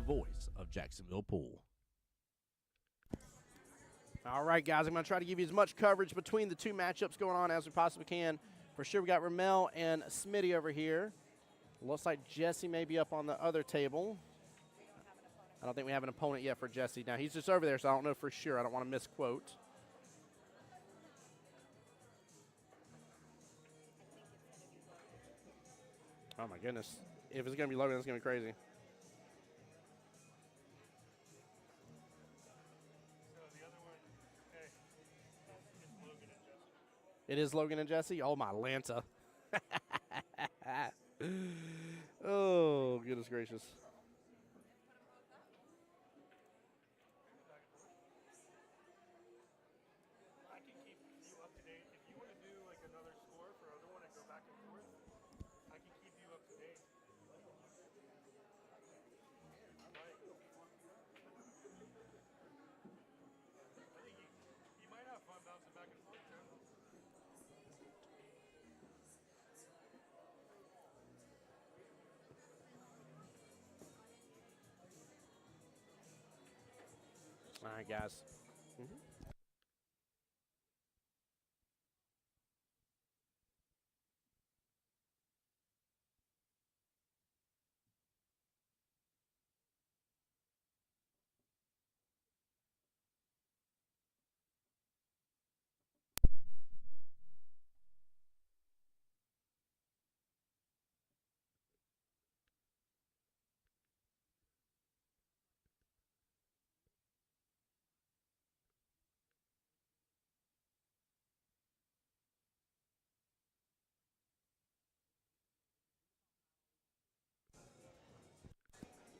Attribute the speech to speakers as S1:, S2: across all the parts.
S1: voice of Jacksonville Pool.
S2: All right, guys, I'm going to try to give you as much coverage between the two matchups going on as we possibly can. For sure, we got Ramel and Smitty over here. Looks like Jesse may be up on the other table. I don't think we have an opponent yet for Jesse. Now, he's just over there, so I don't know for sure. I don't want to misquote. Oh, my goodness. If it's going to be Logan, it's going to be crazy. It is Logan and Jesse? Oh, my Lanta. Oh, goodness gracious. All right, guys.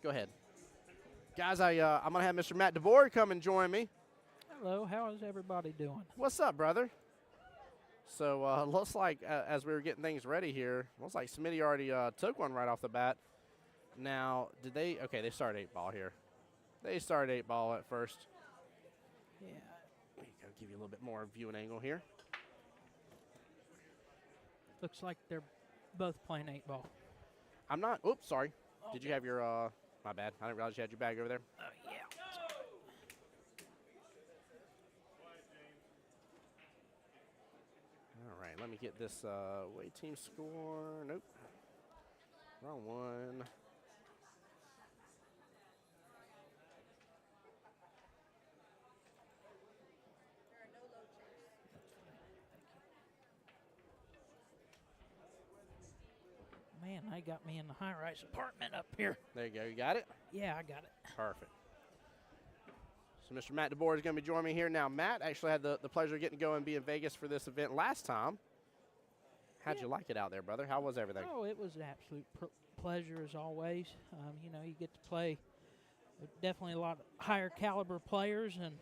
S2: Go ahead. Guys, I'm going to have Mr. Matt DeVore come and join me.
S3: Hello, how is everybody doing?
S2: What's up, brother? So looks like as we were getting things ready here, looks like Smitty already took one right off the bat. Now, did they? Okay, they started 8-ball here. They started 8-ball at first.
S3: Yeah.
S2: I'll give you a little bit more viewing angle here.
S3: Looks like they're both playing 8-ball.
S2: I'm not. Oops, sorry.
S3: Okay.
S2: Did you have your? My bad. I didn't realize you had your bag over there.
S3: Oh, yeah.
S2: All right, let me get this away team score. Nope. Wrong one.
S3: Man, they got me in the high-rise apartment up here.
S2: There you go. You got it?
S3: Yeah, I got it.
S2: Perfect. So Mr. Matt DeBoer is going to be joining me here now. Matt actually had the pleasure of getting to go and be in Vegas for this event last time. How'd you like it out there, brother? How was everything?
S3: Oh, it was an absolute pleasure as always. You know, you get to play with definitely a lot of higher caliber players, and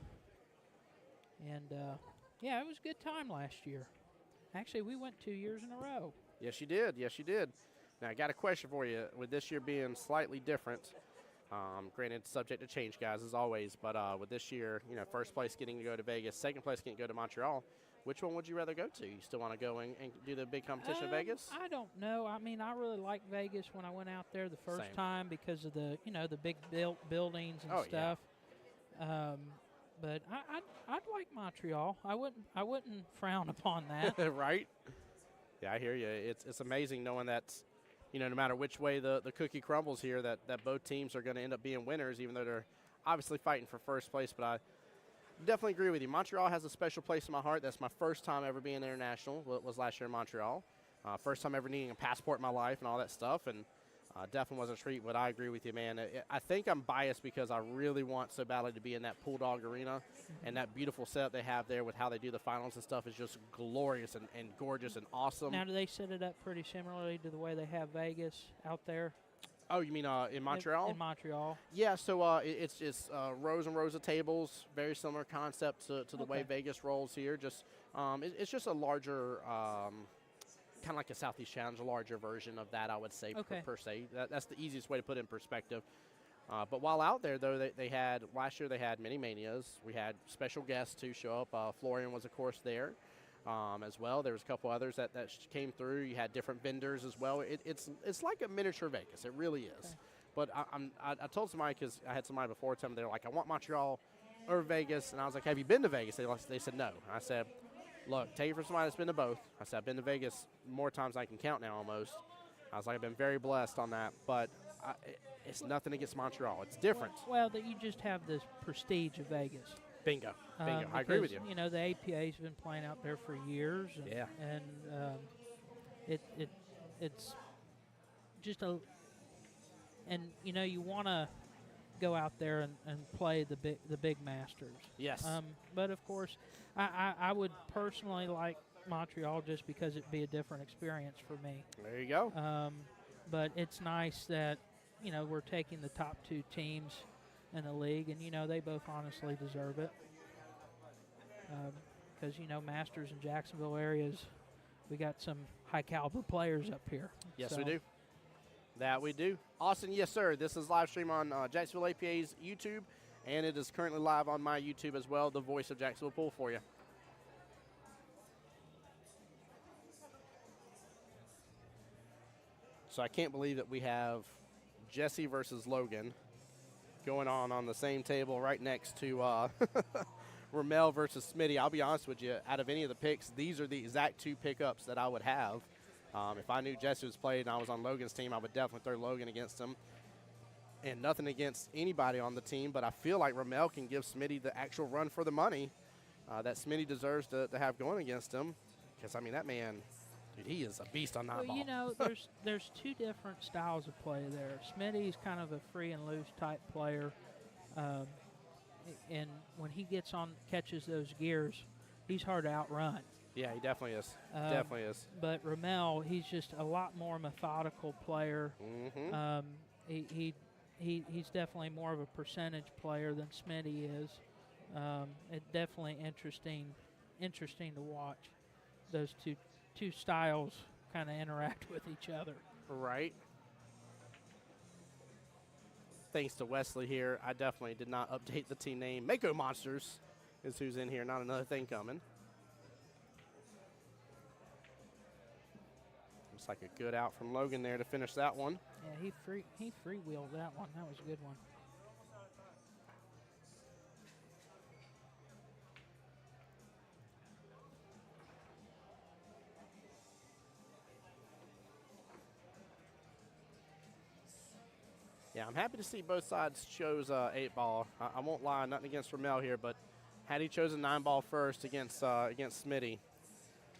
S3: yeah, it was a good time last year. Actually, we went 2 years in a row.
S2: Yes, you did. Yes, you did. Now, I got a question for you. With this year being slightly different, granted, subject to change, guys, as always, but with this year, you know, first place getting to go to Vegas, second place getting to go to Montreal, which one would you rather go to? You still want to go and do the big competition in Vegas?
S3: I don't know. I mean, I really liked Vegas when I went out there the first
S2: Same.
S3: time because of the, you know, the big buildings and stuff. Yeah. But I'd like Montreal. I wouldn't frown upon that.
S2: Right? Yeah, I hear you. It's amazing knowing that, you know, no matter which way the cookie crumbles here, that both teams are going to end up being winners, even though they're obviously fighting for first place. But I definitely agree with you. Montreal has a special place in my heart. That's my first time ever being international. Was last year in Montreal. First time ever needing a passport in my life and all that stuff. And definitely was a treat, but I agree with you, man. I think I'm biased because I really want so badly to be in that Pool Dog Arena, and that beautiful setup they have there with how they do the finals and stuff is just glorious and gorgeous and awesome.
S3: Now, do they set it up pretty similarly to the way they have Vegas out there?
S2: Oh, you mean in Montreal?
S3: In Montreal.
S2: Yeah, so it's just rows and rows of tables, very similar concept to the way Vegas rolls here. Just it's just a larger kind of like a Southeast Challenge, a larger version of that, I would say, per se. That's the easiest way to put it in perspective. But while out there, though, they had last year they had many manias. We had special guests to show up. Florian was, of course, there as well. There was a couple others that came through. You had different vendors as well. It's like a miniature Vegas. It really is. But I told somebody, because I had somebody before tell me, they're like, I want Montreal or Vegas. And I was like, have you been to Vegas? They said no. I said, look, take it from somebody that's been to both. I said, I've been to Vegas more times than I can count now almost. I was like, I've been very blessed on that. But it's nothing against Montreal. It's different.
S3: Well, that you just have this prestige of Vegas.
S2: Bingo. I agree with you.
S3: You know, the APA's been playing out there for years. And,
S2: Yeah.
S3: And it's just a – and, you know, you want to go out there and play the big Masters.
S2: Yes.
S3: But, of course, I would personally like Montreal just because it'd be a different experience for me.
S2: There you go.
S3: But it's nice that, you know, we're taking the top 2 teams in the league, and, you know, they both honestly deserve it. Because, you know, Masters in Jacksonville areas, we got some high-caliber players up here.
S2: Yes, we do. That we do. Austin, yes, sir. This is live stream on Jacksonville APA's YouTube, and it is currently live on my YouTube as well, the voice of Jacksonville Pool for you. So I can't believe that we have Jesse versus Logan going on the same table right next to Ramel versus Smitty. I'll be honest with you, out of any of the picks, these are the exact 2 pickups that I would have. If I knew Jesse was played and I was on Logan's team, I would definitely throw Logan against him. And nothing against anybody on the team, but I feel like Ramel can give Smitty the actual run for the money that Smitty deserves to have going against him. Because, I mean, that man, dude, he is a beast on 9 ball.
S3: Well, you know, there's 2 different styles of play there. Smitty's kind of a free and loose type player. And when he catches those gears, he's hard to outrun.
S2: Yeah, he definitely is. Definitely is.
S3: But Ramel, he's just a lot more methodical player.
S2: Mm-hmm.
S3: He's definitely more of a percentage player than Smitty is. It's definitely interesting to watch those two styles kind of interact with each other.
S2: Right. Thanks to Wesley here, I definitely did not update the team name. Mako Monsters is who's in here, not another thing coming. Looks like a good out from Logan there to finish that one.
S3: Yeah, he freewheeled that one. That was a good one.
S2: Yeah, I'm happy to see both sides chose 8-ball. I won't lie, nothing against Ramel here, but had he chosen 9-ball first against Smitty,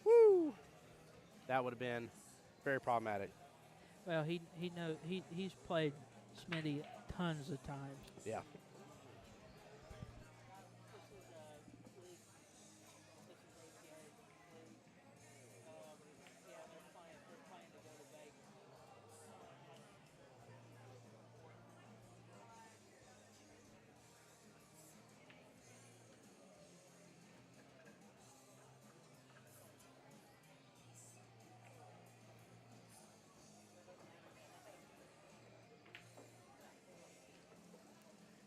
S2: woo, that would have been very problematic.
S3: Well, he's played Smitty tons of times.
S2: Yeah.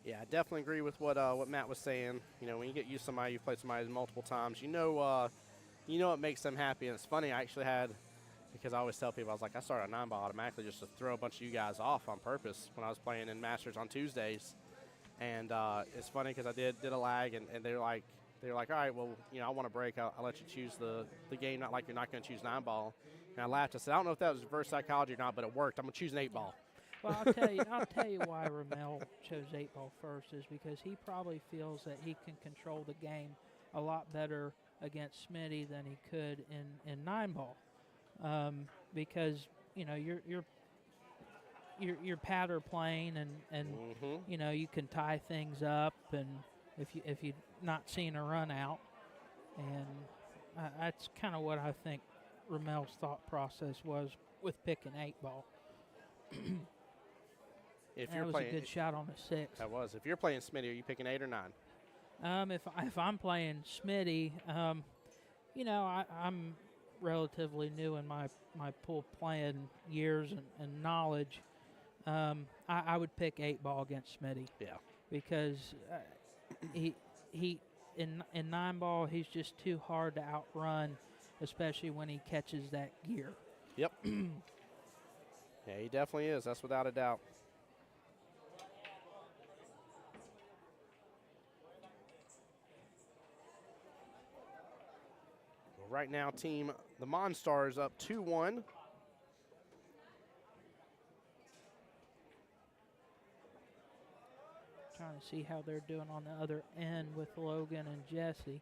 S2: Yeah, I definitely agree with what Matt was saying. You know, when you get used to somebody, you've played somebody multiple times, you know it makes them happy. And it's funny, I actually had, because I always tell people, I was like, I started a 9-ball automatically just to throw a bunch of you guys off on purpose when I was playing in Masters on Tuesdays. And it's funny because I did a lag, and they're like, all right, well, you know, I want to break. I'll let you choose the game, not like you're not going to choose 9-ball. And I laughed. I said, I don't know if that was reverse psychology or not, but it worked. I'm going to choose an 8-ball.
S3: Well, I'll tell you why Ramel chose 8-ball first is because he probably feels that he can control the game a lot better against Smitty than he could in 9-ball, because you know you're patter playing and
S2: Mm-hmm.
S3: you know you can tie things up, and if you're not seeing a run out, and that's kind of what I think Ramel's thought process was with picking 8-ball. That was a good shot on the 6.
S2: That was. If you're playing Smitty, are you picking 8 or 9?
S3: If I'm playing Smitty, you know, I'm relatively new in my pool playing years and knowledge. I would pick 8-ball against Smitty.
S2: Yeah.
S3: Because he in 9-ball he's just too hard to outrun, especially when he catches that gear.
S2: Yep. Yeah, he definitely is. That's without a doubt. right now, the Monstars up 2-1.
S3: Trying to see how they're doing on the other end with Logan and Jesse.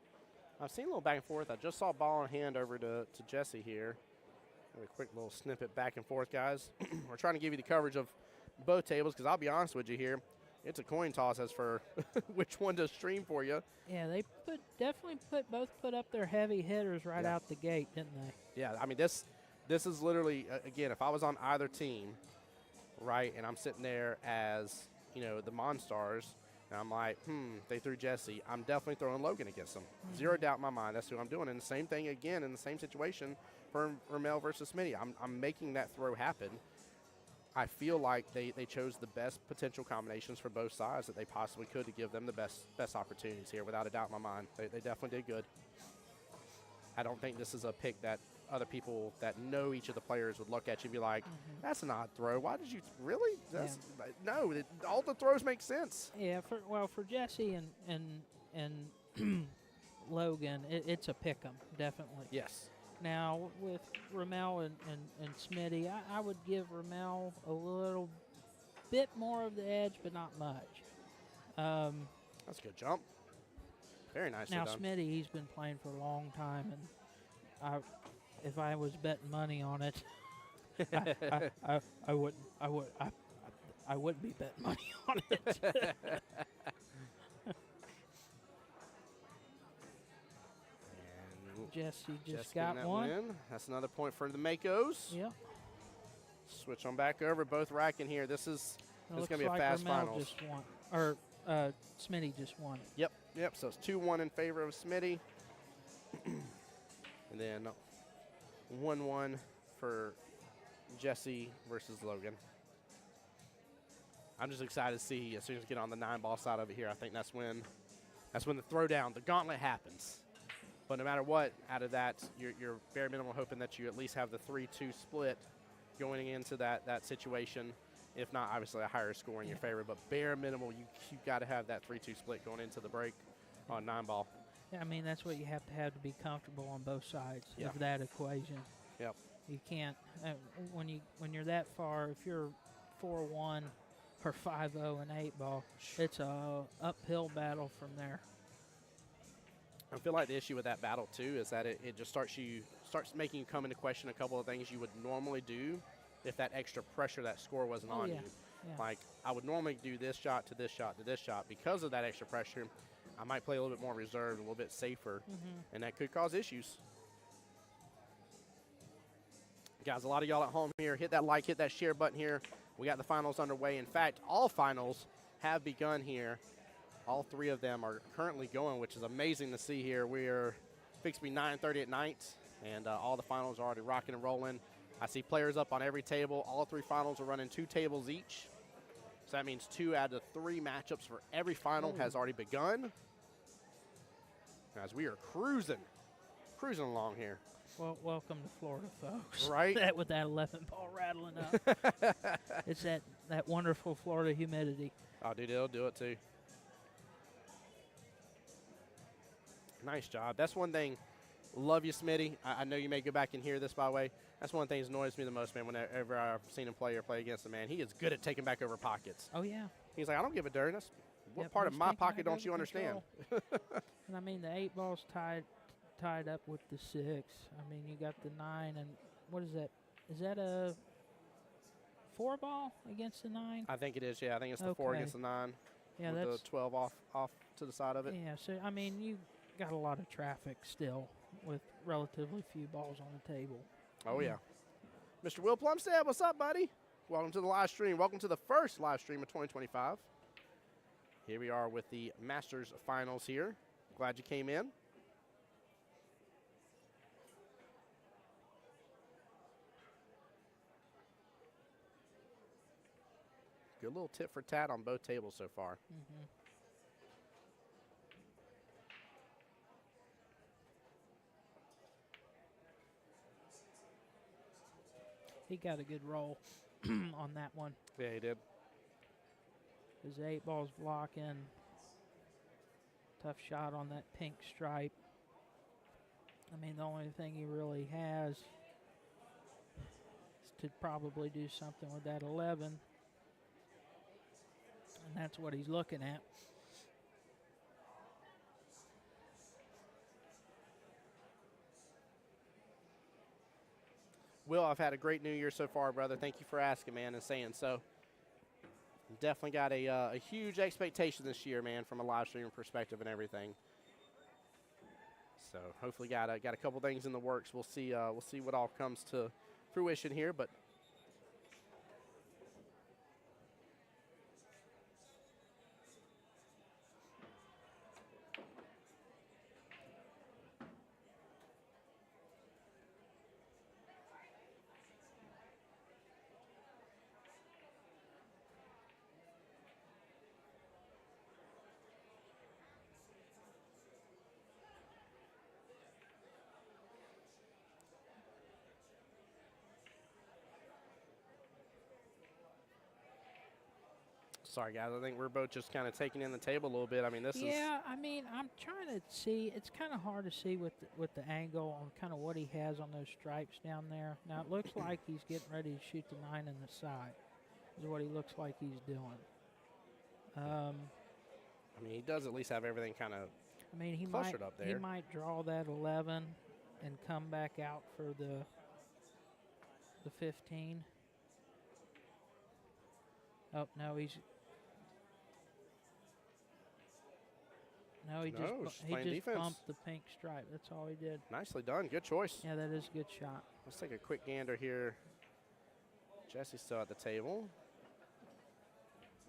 S2: I've seen a little back and forth. I just saw ball in hand over to Jesse here. A quick little snippet back and forth, guys. We're trying to give you the coverage of both tables because I'll be honest with you here. It's a coin toss as for which one to stream for you.
S3: Yeah, they definitely put up their heavy hitters right out the gate, didn't they?
S2: Yeah, I mean, this is literally, again, if I was on either team, right, and I'm sitting there as, the Monstars, and I'm like, they threw Jesse. I'm definitely throwing Logan against them. Zero doubt in my mind. That's who I'm doing. And the same thing again in the same situation for Ramel versus Smitty. I'm making that throw happen. I feel like they chose the best potential combinations for both sides that they possibly could to give them the best opportunities here, without a doubt in my mind. They definitely did good. I don't think this is a pick that other people that know each of the players would look at you and be like, that's an odd throw. Why did you really? No, all the throws make sense.
S3: Yeah, for Jesse and Logan, it's a pick 'em, definitely.
S2: Yes.
S3: Now, with Ramel and Smitty, I would give Ramel a little bit more of the edge, but not much.
S2: That's a good jump. Very nicely
S3: now,
S2: done.
S3: Smitty, he's been playing for a long time, and if I was betting money on it, I wouldn't be betting money on it. Jesse just got one.
S2: Win. That's another point for the Makos.
S3: Yep.
S2: Switch on back over. Both racking here. This is going to be a
S3: like
S2: fast
S3: Ramel
S2: finals.
S3: just won, or Smitty just won.
S2: Yep. So it's 2-1 in favor of Smitty. And then 1-1 for Jesse versus Logan. I'm just excited to see as soon as we get on the 9-ball side of it here. I think that's when the throwdown, the gauntlet happens. But no matter what, out of that, you're bare minimum hoping that you at least have the 3-2 split going into that situation. If not, obviously a higher score in your favor. But bare minimal, you got to have that 3-2 split going into the break on 9-ball.
S3: Yeah, I mean, that's what you have to be comfortable on both sides of that equation.
S2: Yep.
S3: You can't when you're that far. If you're 4-1 or 5-0 in 8-ball, it's a uphill battle from there.
S2: I feel like the issue with that battle too is that it just starts making you come into question a couple of things you would normally do if that extra pressure, that score wasn't on you.
S3: Yeah.
S2: Like I would normally do this shot to this shot to this shot. Because of that extra pressure, I might play a little bit more reserved, a little bit safer, and that could cause issues. Guys, a lot of y'all at home here, hit that like, hit that share button here. We got the finals underway. In fact, all finals have begun here. All three of them are currently going, which is amazing to see here. We're fixed to be 9:30 at night, and all the finals are already rocking and rolling. I see players up on every table. All three finals are running 2 tables each. So that means 2 out of 3 matchups for every final has already begun. Guys, we are cruising along here.
S3: Well, welcome to Florida, folks.
S2: Right?
S3: With that 11-ball rattling up. It's that wonderful Florida humidity.
S2: Oh, dude, it'll do it too. Nice job. That's one thing. Love you, Smitty. I know you may go back and hear this, by the way. That's one of the things that annoys me the most, man, whenever I've seen him play or play against him, man. He is good at taking back over pockets.
S3: Oh, yeah.
S2: He's like, I don't give a darn. What part of my pocket don't you understand?
S3: And, I mean, the 8-ball's tied up with the 6. I mean, you got the 9, and what is that? Is that a 4-ball against the 9?
S2: I think it is, yeah. I think it's the 4 against the 9.
S3: Yeah,
S2: with
S3: that's
S2: the 12 off to the side of it.
S3: Yeah, so, I mean, you got a lot of traffic still with relatively few balls on the table.
S2: Oh, yeah. Mr. Will Plumstead, what's up, buddy? Welcome to the live stream. Welcome to the first live stream of 2025. Here we are with the Masters Finals here. Glad you came in. Good little tit for tat on both tables so far.
S3: He got a good roll on that one.
S2: Yeah, he did.
S3: His 8-ball's blocking. Tough shot on that pink stripe. I mean, the only thing he really has is to probably do something with that 11. And that's what he's looking at.
S2: Will, I've had a great New Year so far, brother. Thank you for asking, man, and saying so. Definitely got a huge expectation this year, man, from a live streaming perspective and everything. So hopefully got a couple things in the works. We'll see what all comes to fruition here, but sorry, guys. I think we're both just kind of taking in the table a little bit. I mean, this is.
S3: Yeah, I mean, I'm trying to see. It's kind of hard to see with the angle on kind of what he has on those stripes down there. Now, it looks like he's getting ready to shoot the 9 in the side is what he looks like he's doing.
S2: I mean, he does at least have everything kind of
S3: I mean, he
S2: clustered up there.
S3: He might draw that 11 and come back out for the 15. Oh, no, he
S2: just playing defense.
S3: Bumped the pink stripe. That's all he did.
S2: Nicely done. Good choice.
S3: Yeah, that is a good shot.
S2: Let's take a quick gander here. Jesse's still at the table.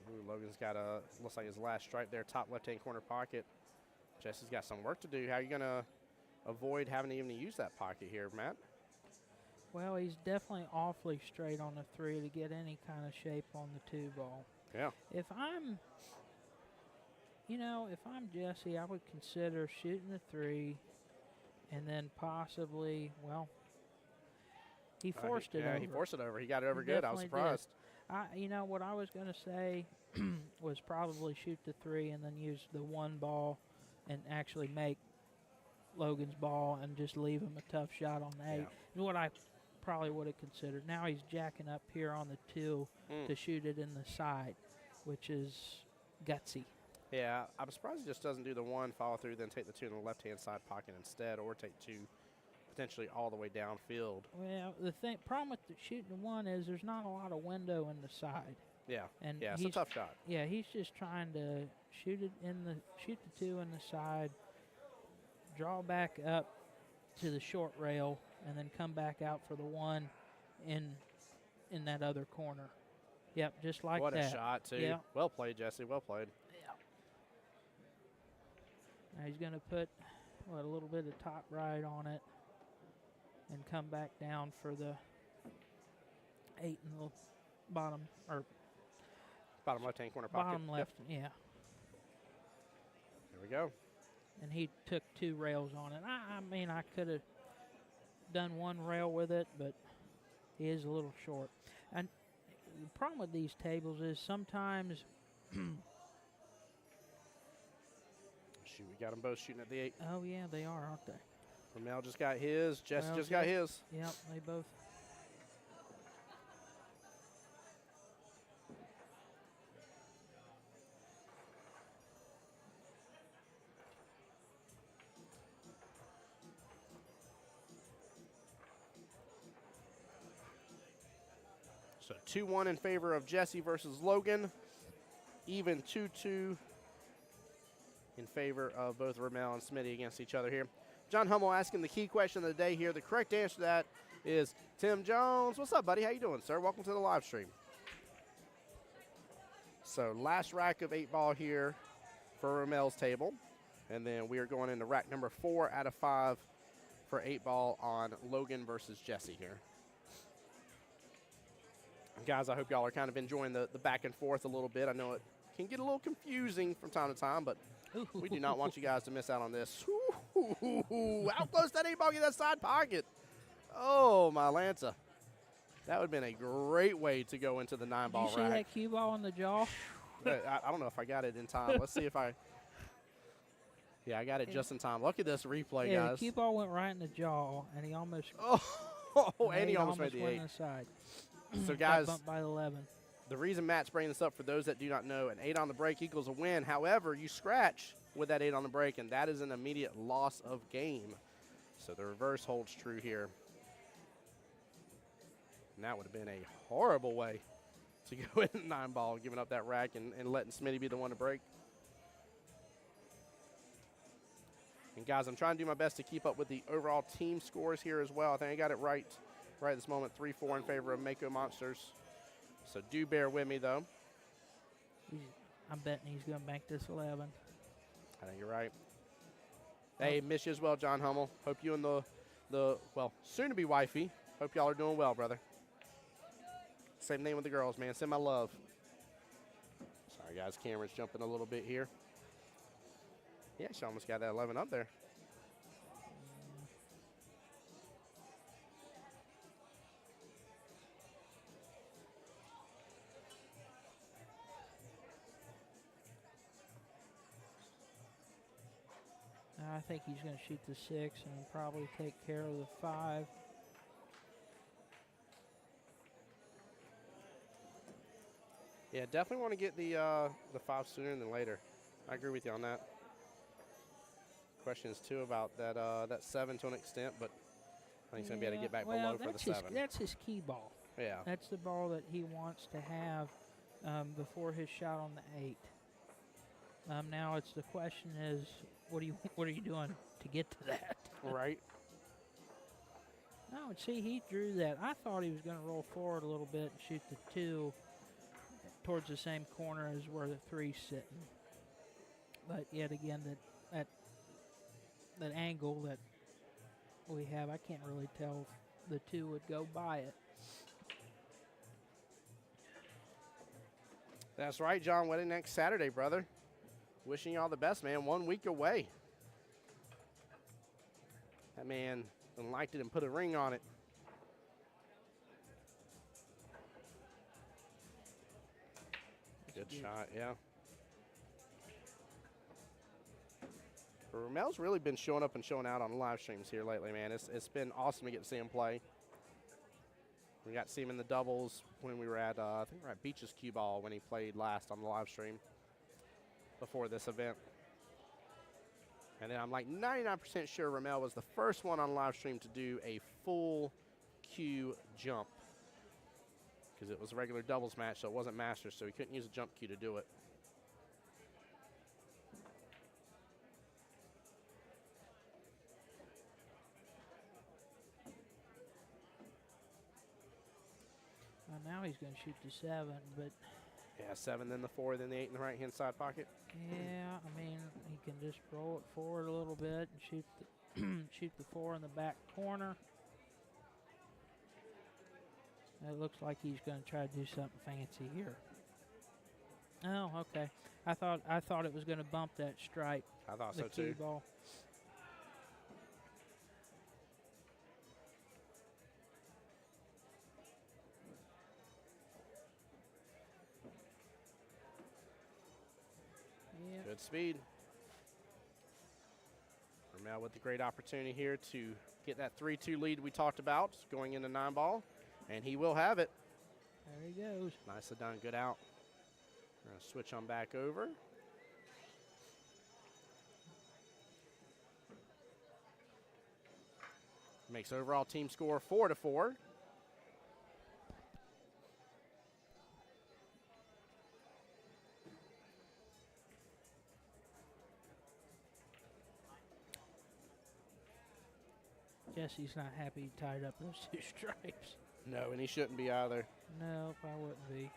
S2: Ooh, Logan's got looks like his last stripe there, top left-hand corner pocket. Jesse's got some work to do. How are you going to avoid having to even use that pocket here, Matt?
S3: Well, he's definitely awfully straight on the 3 to get any kind of shape on the 2 ball.
S2: Yeah.
S3: If I'm Jesse, I would consider shooting the 3 and then possibly, well, he forced it over.
S2: Yeah, he forced it over. He got it over good. I was surprised.
S3: What I was going to say was probably shoot the 3 and then use the 1 ball and actually make Logan's ball and just leave him a tough shot on the 8. Is what I probably would have considered. Now he's jacking up here on the 2 to shoot it in the side, which is gutsy.
S2: Yeah, I'm surprised he just doesn't do the 1 follow through, then take the 2 in the left-hand side pocket instead, or take 2 potentially all the way downfield.
S3: Well, the problem with shooting the 1 is there's not a lot of window in the side.
S2: Yeah,
S3: and
S2: it's a tough shot.
S3: Yeah, he's just trying to shoot the 2 in the side, draw back up to the short rail, and then come back out for the 1 in that other corner. Yep, just like that.
S2: What a shot, too.
S3: Yeah.
S2: Well played, Jesse. Well played.
S3: Yeah. Now he's going to put a little bit of top right on it and come back down for the 8 in the bottom
S2: left-hand corner pocket.
S3: Bottom left, yeah.
S2: There we go.
S3: And he took 2 rails on it. I mean, I could have done 1 rail with it, but he is a little short. And the problem with these tables is sometimes
S2: Shoot, we got them both shooting at the 8.
S3: Oh, yeah, they are, aren't they?
S2: Ramel just got his. Jesse just got his.
S3: Yep, they both.
S2: So 2-1 in favor of Jesse versus Logan. Even 2-2 in favor of both Ramel and Smitty against each other here. John Hummel asking the key question of the day here. The correct answer to that is Tim Jones. What's up, buddy? How you doing, sir? Welcome to the live stream. So last rack of 8-ball here for Ramel's table. And then we are going into rack number 4 out of 5 for 8-ball on Logan versus Jesse here. Guys, I hope y'all are kind of enjoying the back and forth a little bit. I know it can get a little confusing from time to time, but we do not want you guys to miss out on this. How close that 8-ball get that side pocket? Oh, my Lanza. That would have been a great way to go into the 9-ball rack.
S3: Did you see that cue ball in the jaw?
S2: I don't know if I got it in time. Let's see if I Yeah, I got it just in time. Look at this replay,
S3: Yeah,
S2: guys.
S3: the cue ball went right in the jaw, and he almost.
S2: And he almost made the
S3: went
S2: 8.
S3: inside.
S2: So,
S3: Got
S2: guys,
S3: bumped by 11.
S2: the reason Matt's bringing this up, for those that do not know, an 8 on the break equals a win. However, you scratch with that 8 on the break, and that is an immediate loss of game. So the reverse holds true here. And that would have been a horrible way to go in 9 ball, giving up that rack and letting Smitty be the one to break. And guys, I'm trying to do my best to keep up with the overall team scores here as well. I think I got it right this moment, 3-4 in favor of Mako Monsters. So do bear with me, though.
S3: I'm betting he's going to bank this 11.
S2: I think you're right. Hey, miss you as well, John Hummel. Hope you and the well, soon-to-be wifey, hope y'all are doing well, brother. Same name with the girls, man. Send my love. Sorry, guys. Camera's jumping a little bit here. Yeah, she almost got that 11 up there.
S3: I think he's going to shoot the 6 and probably take care of the 5.
S2: Yeah, definitely want to get the 5 sooner than later. I agree with you on that. Questions too about that 7 to an extent, but I think he's going to be able to get back below for the 7.
S3: That's his key ball.
S2: Yeah.
S3: That's the ball that he wants to have before his shot on the 8. Now it's the question is, what are you doing to get to that?
S2: Right.
S3: No, see, he drew that. I thought he was going to roll forward a little bit and shoot the 2 towards the same corner as where the 3's sitting. But yet again, that angle that we have, I can't really tell if the 2 would go by it.
S2: That's right, John. Wedding next Saturday, brother. Wishing you all the best, man. 1 week away. That man liked it and put a ring on it. Good shot, yeah. Ramel's really been showing up and showing out on the live streams here lately, man. It's been awesome to get to see him play. We got to see him in the doubles when we were at, I think we were at Beach's Cue Ball when he played last on the live stream before this event. And then I'm like 99% sure Ramel was the first one on live stream to do a full cue jump, because it was a regular doubles match, so it wasn't Masters, so he couldn't use a jump cue to do it.
S3: Now he's going to shoot the 7, but
S2: yeah, 7, then the 4, then the 8 in the right-hand side pocket.
S3: yeah, I mean, he can just roll it forward a little bit and shoot the shoot the 4 in the back corner. It looks like he's going to try to do something fancy here. Oh, okay. I thought it was going to bump that stripe.
S2: I thought
S3: the
S2: so
S3: cue
S2: too.
S3: Ball. Yep.
S2: Good speed. Ramel with the great opportunity here to get that 3-2 lead we talked about going into 9 ball, and he will have it.
S3: There he goes.
S2: Nicely done. Good out. We're going to switch on back over. Makes overall team score 4-4.
S3: Jesse's not happy he tied up those 2 stripes.
S2: No, and he shouldn't be either.
S3: Nope, I wouldn't be.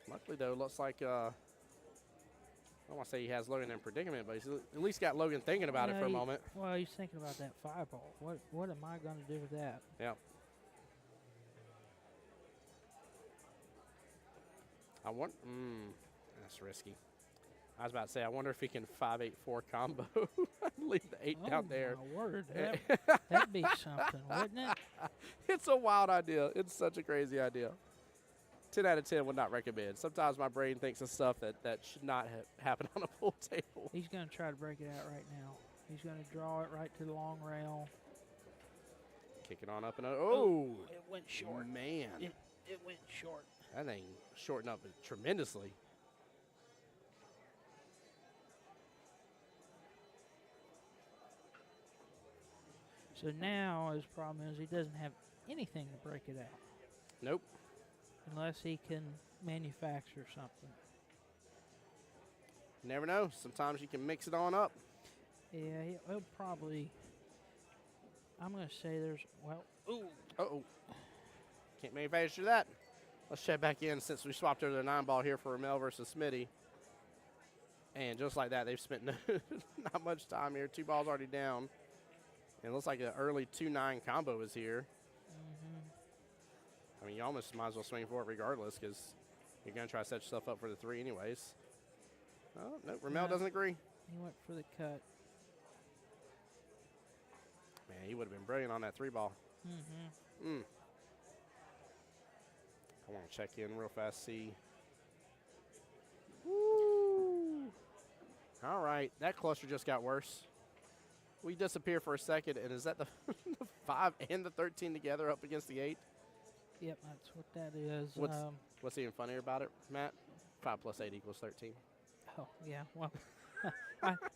S2: Luckily, though, looks like, I don't want to say he has Logan in predicament, but he's at least got Logan thinking about it for a moment.
S3: Well, he's thinking about that 5 ball. What am I going to do with that?
S2: Yeah. That's risky. I was about to say, I wonder if he can 5-8-4 combo. Leave the 8 down there.
S3: Oh, my word. That'd be something, wouldn't it?
S2: It's a wild idea. It's such a crazy idea. 10 out of 10 would not recommend. Sometimes my brain thinks of stuff that should not happen on a pool table.
S3: He's going to try to break it out right now. He's going to draw it right to the long rail.
S2: Kicking on up and over. Oh,
S3: it went short.
S2: Man.
S3: It went short.
S2: That thing shortened up tremendously.
S3: So now his problem is he doesn't have anything to break it out.
S2: Nope.
S3: Unless he can manufacture something.
S2: You never know. Sometimes you can mix it on up.
S3: Yeah, he'll probably. I'm going to say there's, well, ooh.
S2: Uh-oh. Can't manufacture that. Let's check back in since we swapped over the 9-ball here for Ramel versus Smitty. And just like that, they've spent not much time here. 2 balls already down. And it looks like an early 2-9 combo is here. I mean, you almost might as well swing for it regardless because you're going to try to set yourself up for the 3 anyways. Oh, no, Ramel doesn't agree.
S3: He went for the cut.
S2: Man, he would have been brilliant on that 3-ball. I want to check in real fast, see. Woo! All right, that cluster just got worse. We disappear for a second, and is that the, the 5 and the 13 together up against the 8?
S3: Yep, that's what that is.
S2: What's even funnier about it, Matt? 5 plus 8 equals 13.
S3: Oh yeah, well,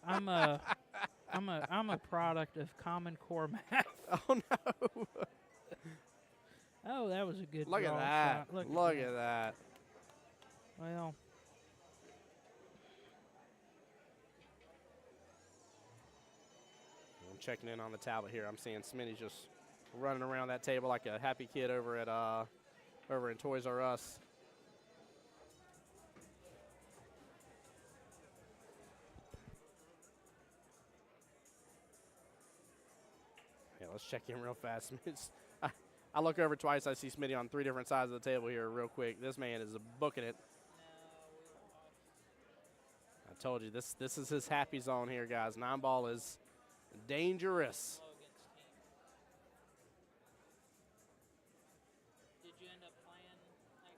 S3: I'm a product of Common Core math.
S2: Oh no!
S3: Oh, that was a good.
S2: Look at
S3: draw
S2: that!
S3: shot.
S2: Look at that!
S3: Well,
S2: I'm checking in on the tablet here. I'm seeing Smitty's just running around that table like a happy kid over at over in Toys R Us. Yeah, let's check in real fast. I look over twice. I see Smitty on 3 different sides of the table here real quick. This man is booking it. I told you, this is his happy zone here, guys. 9-ball is dangerous.
S3: did you end up playing that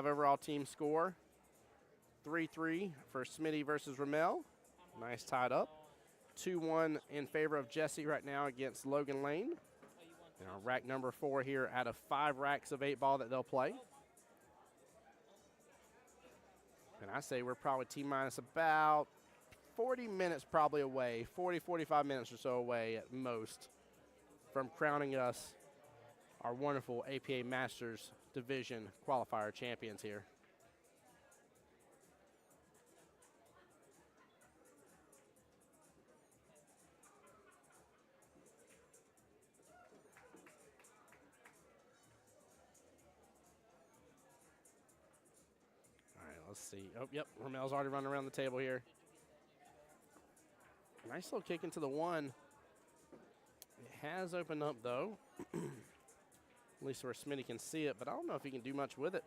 S3: guy?
S2: 4-5 overall team score. 3-3 for Smitty versus Ramel. Nice tied up. 2-1 in favor of Jesse right now against Logan Lane. And our rack number 4 here out of 5 racks of 8-ball that they'll play. And I say we're probably T-minus about 40 minutes probably away, 40, 45 minutes or so away at most from crowning us our wonderful APA Masters Division qualifier champions here. Let's see. Oh, yep. Ramel's already running around the table here. Nice little kick into the 1. It has opened up, though. At least where Smitty can see it, but I don't know if he can do much with it.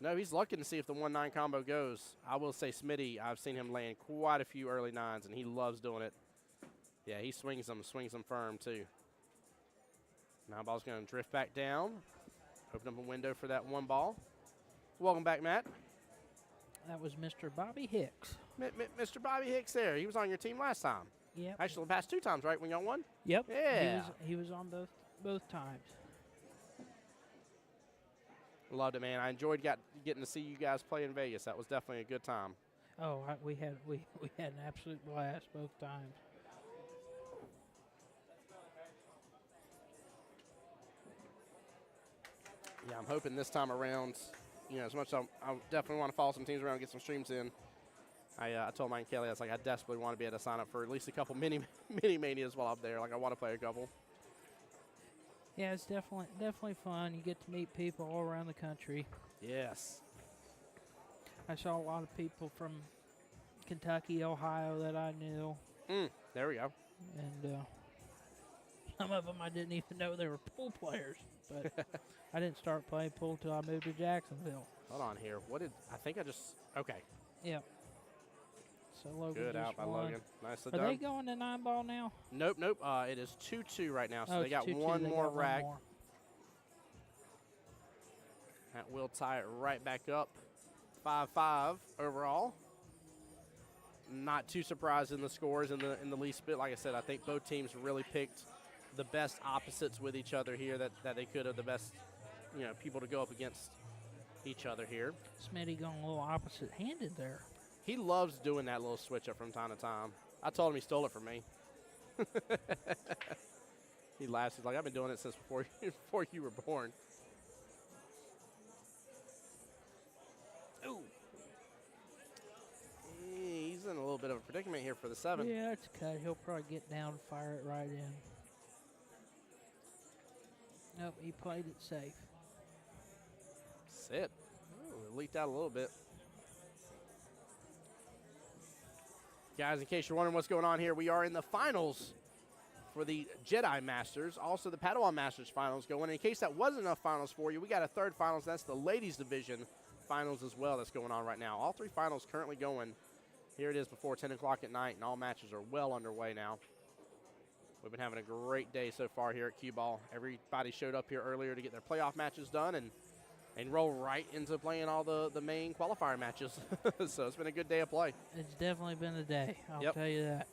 S2: No, he's looking to see if the 1-9 combo goes. I will say Smitty, I've seen him land quite a few early 9s, and he loves doing it. Yeah, he swings them firm, too. 9-ball's going to drift back down. Open up a window for that 1 ball. Welcome back, Matt.
S3: That was Mr. Bobby Hicks.
S2: Mr. Bobby Hicks there. He was on your team last time.
S3: Yep.
S2: Actually, the past 2 times, right, when y'all won?
S3: Yep.
S2: Yeah.
S3: He was on both times.
S2: Loved it, man. I enjoyed getting to see you guys play in Vegas. That was definitely a good time.
S3: Oh, we had an absolute blast both times.
S2: Yeah, I'm hoping this time around, you know, as much as I definitely want to follow some teams around and get some streams in. I told Mike Kelly, I was like, I desperately want to be able to sign up for at least a couple mini manias while I'm there. Like, I want to play a couple.
S3: Yeah, it's definitely fun. You get to meet people all around the country.
S2: Yes.
S3: I saw a lot of people from Kentucky, Ohio that I knew.
S2: There we go.
S3: And some of them I didn't even know they were pool players. But I didn't start playing pool till I moved to Jacksonville.
S2: Hold on here. Okay.
S3: Yeah. So Logan
S2: Good
S3: just
S2: out by
S3: won.
S2: Logan. Nicely
S3: Are
S2: done.
S3: they going to 9 ball now?
S2: Nope. It is 2-2 right now, so
S3: Oh,
S2: they
S3: it's
S2: got
S3: 2-2.
S2: one
S3: They
S2: more
S3: got one
S2: rack.
S3: more.
S2: That will tie it right back up. 5-5 overall. Not too surprised in the scores in the least bit. Like I said, I think both teams really picked the best opposites with each other here that they could have, the best people to go up against each other here.
S3: Smitty going a little opposite-handed there.
S2: He loves doing that little switch up from time to time. I told him he stole it from me. He laughs. He's like, I've been doing it since before you were born. Ooh. He's in a little bit of a predicament here for the 7.
S3: Yeah, it's cut. He'll probably get down and fire it right in. Nope, he played it safe.
S2: Sit. Ooh, it leaked out a little bit. Guys, in case you're wondering what's going on here, we are in the finals for the Jedi Masters, also the Padawan Masters finals going. In case that wasn't enough finals for you, we got a third finals. That's the ladies division finals as well that's going on right now. All 3 finals currently going. Here it is before 10 o'clock at night, and all matches are well underway now. We've been having a great day so far here at Q Ball. Everybody showed up here earlier to get their playoff matches done and roll right into playing all the main qualifier matches. So it's been a good day of play.
S3: It's definitely been a day, I'll
S2: Yep.
S3: tell you that.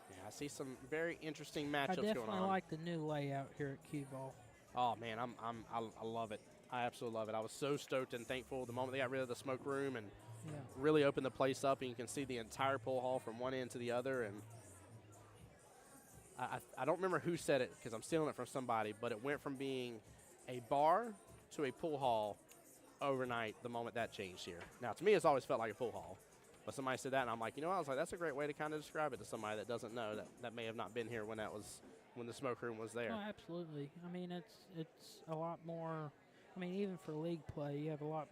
S2: Yeah, I see some very interesting matchups
S3: I
S2: going
S3: definitely
S2: on.
S3: like the new layout here at Q Ball.
S2: Oh man, I love it. I absolutely love it. I was so stoked and thankful the moment they got rid of the smoke room and
S3: Yeah.
S2: really opened the place up, and you can see the entire pool hall from one end to the other. And I don't remember who said it because I'm stealing it from somebody, but it went from being a bar to a pool hall overnight the moment that changed here. Now, to me, it's always felt like a pool hall, but somebody said that, and I'm like, I was like, that's a great way to kind of describe it to somebody that doesn't know that may have not been here when the smoke room was there.
S3: Oh, absolutely. I mean, it's a lot more. I mean, even for league play, you have a lot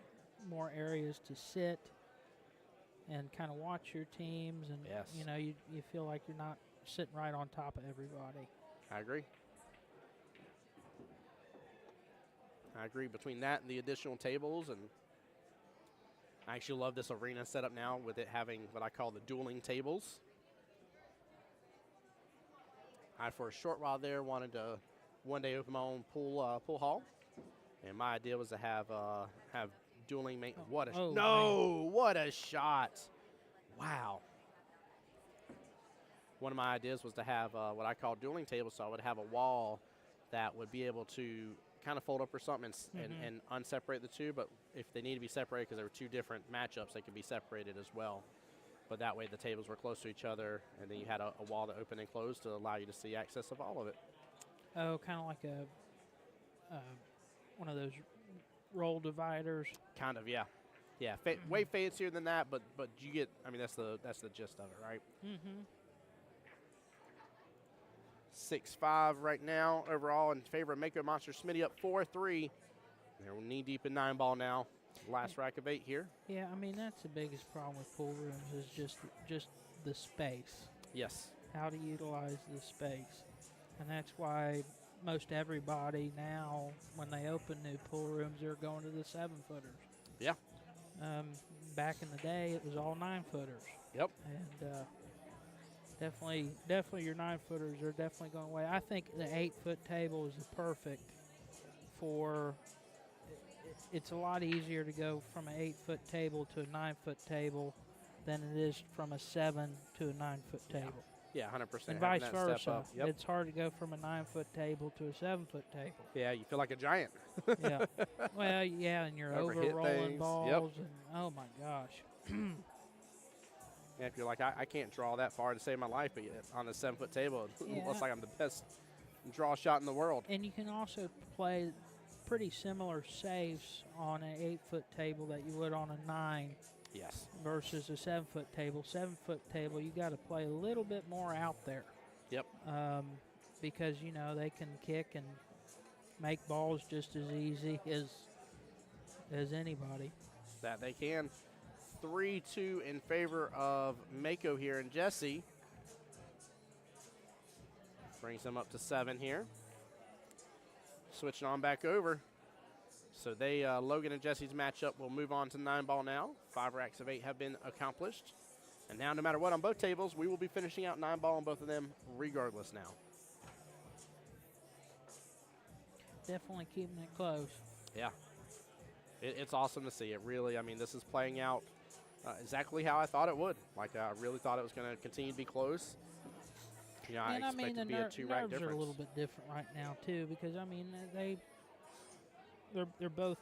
S3: more areas to sit and kind of watch your teams, and
S2: Yes.
S3: you feel like you're not sitting right on top of everybody.
S2: I agree. Between that and the additional tables, and I actually love this arena setup now with it having what I call the dueling tables. I, for a short while there, wanted to one day open my own pool hall, and my idea was to have dueling. What a shot! Wow. One of my ideas was to have what I call dueling tables, so I would have a wall that would be able to kind of fold up or something and unseparate the two, but if they need to be separated because there were 2 different matchups, they could be separated as well. But that way the tables were close to each other, and then you had a wall that opened and closed to allow you to see access of all of it.
S3: Oh, kind of like one of those roll dividers.
S2: Kind of, yeah. Yeah, way fancier than that, but you get, I mean, that's the gist of it, right?
S3: Mm-hmm.
S2: 6-5 right now overall in favor of Mako Monster. Smitty up 4-3. They're knee-deep in 9 ball now. Last rack of 8 here.
S3: Yeah, I mean, that's the biggest problem with pool rooms is just the space.
S2: Yes.
S3: How to utilize the space. And that's why most everybody now, when they open new pool rooms, they're going to the 7-footers.
S2: Yeah.
S3: Back in the day, it was all 9-footers.
S2: Yep.
S3: And definitely your 9-footers are definitely going away. I think the 8-foot table is the perfect for. It's a lot easier to go from an 8-foot table to a 9-foot table than it is from a 7 to a 9-foot table.
S2: Yeah, 100%.
S3: And vice
S2: Step
S3: versa.
S2: up. Yep.
S3: It's hard to go from a 9-foot table to a 7-foot table.
S2: Yeah, you feel like a giant.
S3: Yeah. Well, yeah, and you're
S2: Overhit
S3: over-rolling
S2: things.
S3: balls.
S2: Yep.
S3: And, oh, my gosh.
S2: Yeah, if you're like, I can't draw that far to save my life, but on the 7-foot table, it
S3: Yeah.
S2: looks like I'm the best draw shot in the world.
S3: And you can also play pretty similar saves on an 8-foot table that you would on a 9
S2: Yes.
S3: versus a 7-foot table. 7-foot table, you got to play a little bit more out there.
S2: Yep.
S3: Because, they can kick and make balls just as easy as anybody.
S2: That they can. 3-2 in favor of Mako here, and Jesse brings them up to 7 here. Switching on back over. So they Logan and Jesse's matchup will move on to 9-ball now. 5 racks of 8 have been accomplished. And now, no matter what on both tables, we will be finishing out 9-ball on both of them regardless now.
S3: Definitely keeping it close.
S2: Yeah. It's awesome to see. It really, I mean, this is playing out exactly how I thought it would. Like, I really thought it was going to continue to be close. You know, I expected it to be a 2-rack difference.
S3: Nerves are a little bit different right now, too, because, I mean, they're both,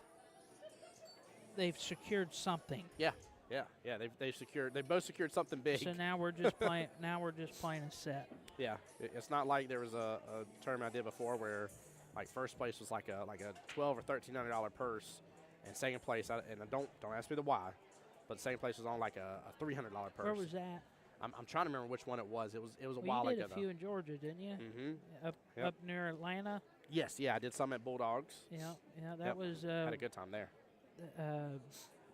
S3: they've secured something.
S2: Yeah. They both secured something big.
S3: So now we're just playing. Now we're just playing a set.
S2: Yeah, it's not like there was a tournament I did before where, like, first place was like a $1,200 or $1,300 purse, and second place, don't ask me the why, but second place was on like a $300 purse.
S3: Where was that?
S2: I'm trying to remember which one it was. It was a
S3: well,
S2: while ago.
S3: You did a few in Georgia, didn't you?
S2: Mm-hmm.
S3: Up near Atlanta.
S2: Yes, yeah, I did some at Bulldogs.
S3: Yeah, that was.
S2: Had a good time there.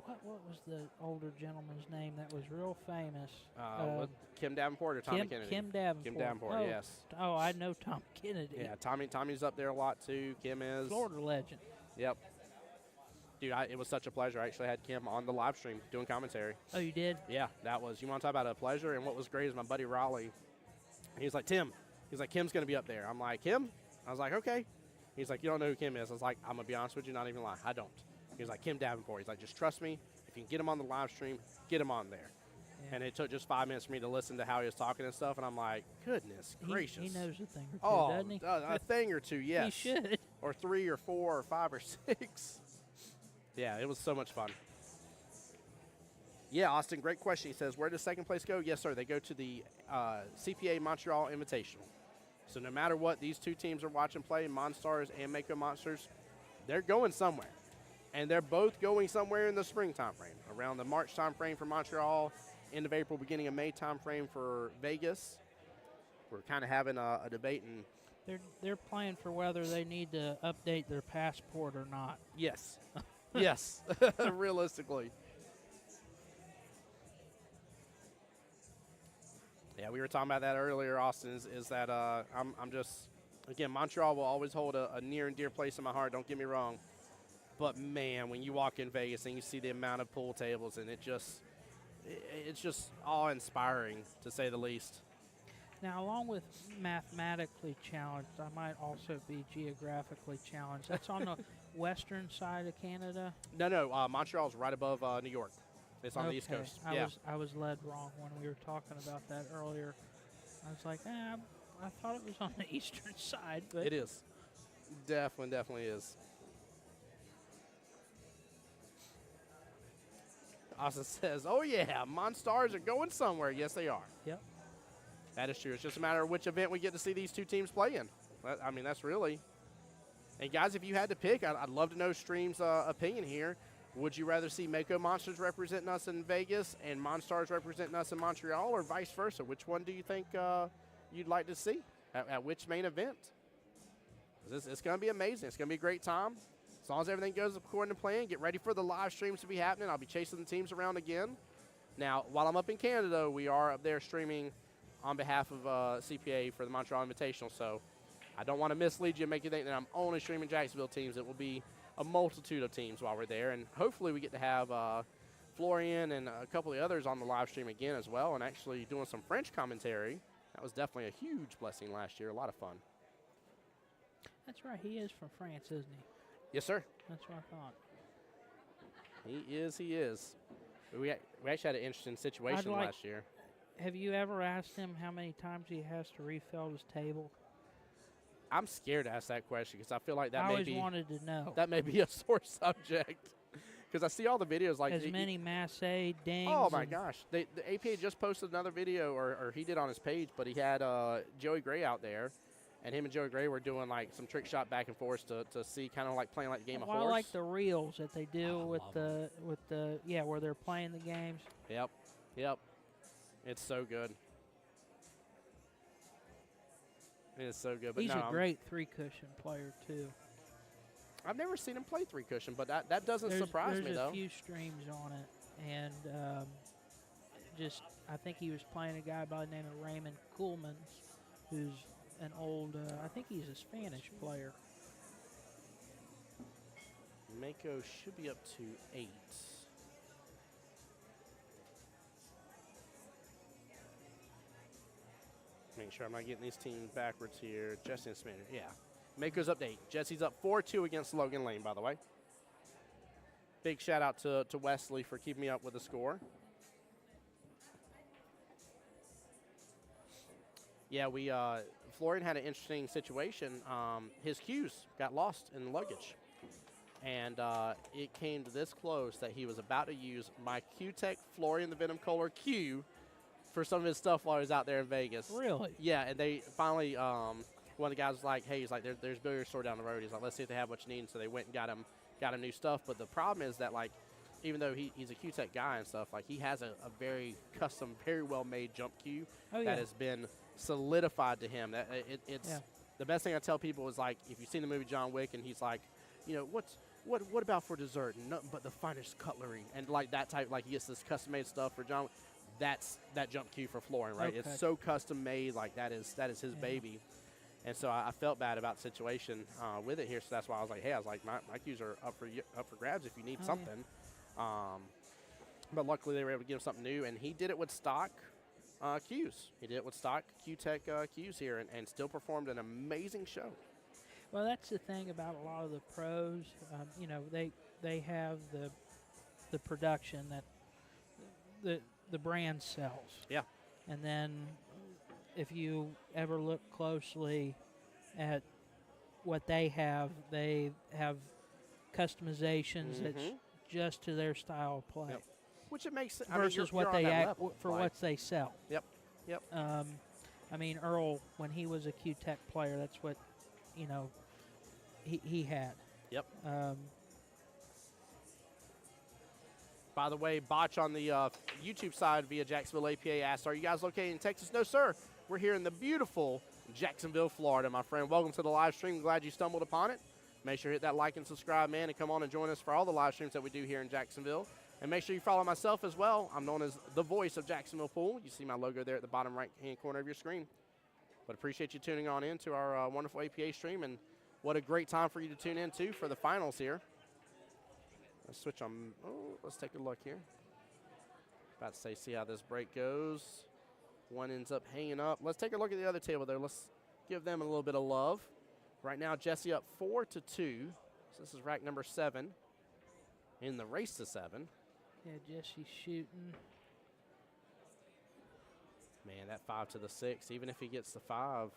S3: What was the older gentleman's name that was real famous?
S2: Kim Davenport or Tommy Kennedy?
S3: Kim Davenport.
S2: Kim Davenport, yes.
S3: Oh, I know Tom Kennedy.
S2: Yeah, Tommy's up there a lot too. Kim is.
S3: Florida legend.
S2: Yep. Dude, it was such a pleasure. I actually had Kim on the live stream doing commentary.
S3: Oh, you did?
S2: Yeah, that was. You want to talk about a pleasure? And what was great is my buddy Raleigh. He was like, Tim. He's like, Kim's going to be up there. I'm like, Kim? I was like, okay. He's like, you don't know who Kim is. I was like, I'm going to be honest with you, not even lie. I don't. He was like, Kim Davenport. He's like, just trust me. If you can get him on the live stream, get him on there. Yeah. And it took just 5 minutes for me to listen to how he was talking and stuff. And I'm like, goodness gracious.
S3: He knows a thing or two, doesn't he?
S2: A thing or two, yes.
S3: He should.
S2: Or 3 or 4 or 5 or 6. Yeah, it was so much fun. Yeah, Austin, great question. He says, where does second place go? Yes, sir. They go to the CPA Montreal Invitational. So no matter what, these two teams are watching play, Monstars and Mako Monsters, they're going somewhere. And they're both going somewhere in the spring time frame, around the March time frame for Montreal, end of April, beginning of May time frame for Vegas. We're kind of having a debate. And
S3: they're playing for whether they need to update their passport or not.
S2: Yes. Yes, realistically. Yeah, we were talking about that earlier, Austin, is that I'm just, again, Montreal will always hold a near and dear place in my heart, don't get me wrong. But, man, when you walk in Vegas and you see the amount of pool tables, and it's just awe-inspiring, to say the least.
S3: Now, along with mathematically challenged, I might also be geographically challenged. That's on the western side of Canada?
S2: No, Montreal's right above New York. It's on the East Coast.
S3: I was led wrong when we were talking about that earlier. I was like, I thought it was on the eastern side. But
S2: it is. Definitely is. Austin says, oh, yeah, Monstars are going somewhere. Yes, they are.
S3: Yep.
S2: That is true. It's just a matter of which event we get to see these two teams play in. I mean, that's really. And, guys, if you had to pick, I'd love to know Stream's opinion here. Would you rather see Mako Monsters representing us in Vegas and Monstars representing us in Montreal, or vice versa? Which one do you think you'd like to see at which main event? It's going to be amazing. It's going to be a great time. As long as everything goes according to plan, get ready for the live streams to be happening. I'll be chasing the teams around again. Now, while I'm up in Canada, we are up there streaming on behalf of CPA for the Montreal Invitational. So I don't want to mislead you and make you think that I'm only streaming Jacksonville teams. It will be a multitude of teams while we're there. And hopefully we get to have Florian and a couple of the others on the live stream again as well, and actually doing some French commentary. That was definitely a huge blessing last year. A lot of fun.
S3: That's right. He is from France, isn't he?
S2: Yes, sir.
S3: That's what I thought.
S2: He is. We actually had an interesting situation last year.
S3: Have you ever asked him how many times he has to refill his table?
S2: I'm scared to ask that question because I feel like that
S3: I
S2: may
S3: always
S2: be
S3: wanted to know.
S2: That may be a sore subject because I see all the videos like
S3: as many Massey dings.
S2: Oh my gosh, the APA just posted another video, or he did on his page, but he had Joey Gray out there, and him and Joey Gray were doing like some trick shot back and forth to see kind of like playing like the game of horse.
S3: I like the reels that they do with the where they're playing the games.
S2: Yep, it's so good. It is so good. But
S3: he's a great three-cushion player, too.
S2: I've never seen him play three-cushion, but that doesn't surprise me, though.
S3: There's a few streams on it, and I think he was playing a guy by the name of Raymond Kuhlmans, who's an old, I think he's a Spanish player.
S2: Mako should be up to 8. Make sure I'm not getting these teams backwards here. Jesse and Smith. Yeah. Mako's up to 8. Jesse's up 4-2 against Logan Lane, by the way. Big shout out to Wesley for keeping me up with the score. Yeah, Florian had an interesting situation. His cues got lost in luggage. And it came to this close that he was about to use my Q-Tech Florian the Venom Kohler cue for some of his stuff while he was out there in Vegas.
S3: Really?
S2: Yeah, and they finally, one of the guys was like, hey, he's like, there's a billiard store down the road. He's like, let's see if they have what you need. And so they went and got him new stuff. But the problem is that, like, even though he's a Q-Tech guy and stuff, like, he has a very custom, very well-made jump cue that has been solidified to him. That it's the best thing I tell people is, like, if you've seen the movie John Wick and he's like, you know, what about for dessert? Nothing but the finest cutlery. And, like, that type, like, he gets this custom-made stuff for John Wick. That's that jump cue for Florian, right?
S3: Okay.
S2: It's so custom-made, like, that is his baby. And so I felt bad about the situation with it here, so that's why I was like, hey, my cues are up for grabs if you need something. But luckily they were able to give him something new, and he did it with stock cues. He did it with stock Q-Tech cues here and still performed an amazing show.
S3: Well, that's the thing about a lot of the pros. You know, they have the production that the brand sells.
S2: Yeah.
S3: And then if you ever look closely at what they have customizations that's just to their style of play.
S2: Yep. Which it makes
S3: versus what they sell.
S2: Yep.
S3: I mean, Earl, when he was a Q-Tech player, that's what, you know, he had.
S2: Yep. By the way, Botch on the YouTube side via Jacksonville APA asked, are you guys located in Texas? No, sir. We're here in the beautiful Jacksonville, Florida, my friend. Welcome to the live stream. Glad you stumbled upon it. Make sure you hit that like and subscribe, man, and come on and join us for all the live streams that we do here in Jacksonville. And make sure you follow myself as well. I'm known as the voice of Jacksonville Pool. You see my logo there at the bottom right-hand corner of your screen. But appreciate you tuning on in to our wonderful APA stream, and what a great time for you to tune in, too, for the finals here. Let's switch on. Oh, let's take a look here. About to say, see how this break goes. One ends up hanging up. Let's take a look at the other table there. Let's give them a little bit of love. Right now, Jesse up 4-2. So this is rack number 7 in the race to 7.
S3: Yeah, Jesse's shooting.
S2: Man, that 5 to the 6. Even if he gets the 5,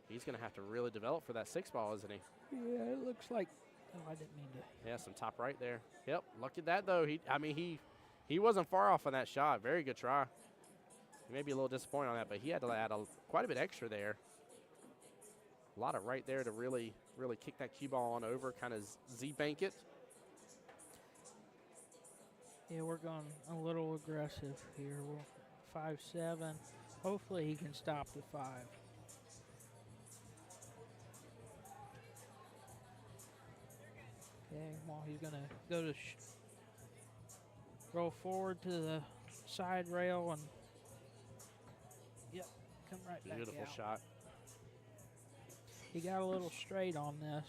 S2: he's going to have to really develop for that 6 ball, isn't he?
S3: Yeah, it looks like. Oh, I didn't mean to.
S2: Yeah, some top right there. Yep, look at that, though. He wasn't far off on that shot. Very good try. He may be a little disappointed on that, but he had to add quite a bit extra there. A lot of right there to really kick that cue ball on over, kind of Z-bank it.
S3: Yeah, we're going a little aggressive here. We're 5-7. Hopefully he can stop the 5. Okay, well, he's going to go to roll forward to the side rail and, yep, come right back out.
S2: Beautiful shot.
S3: He got a little straight on this.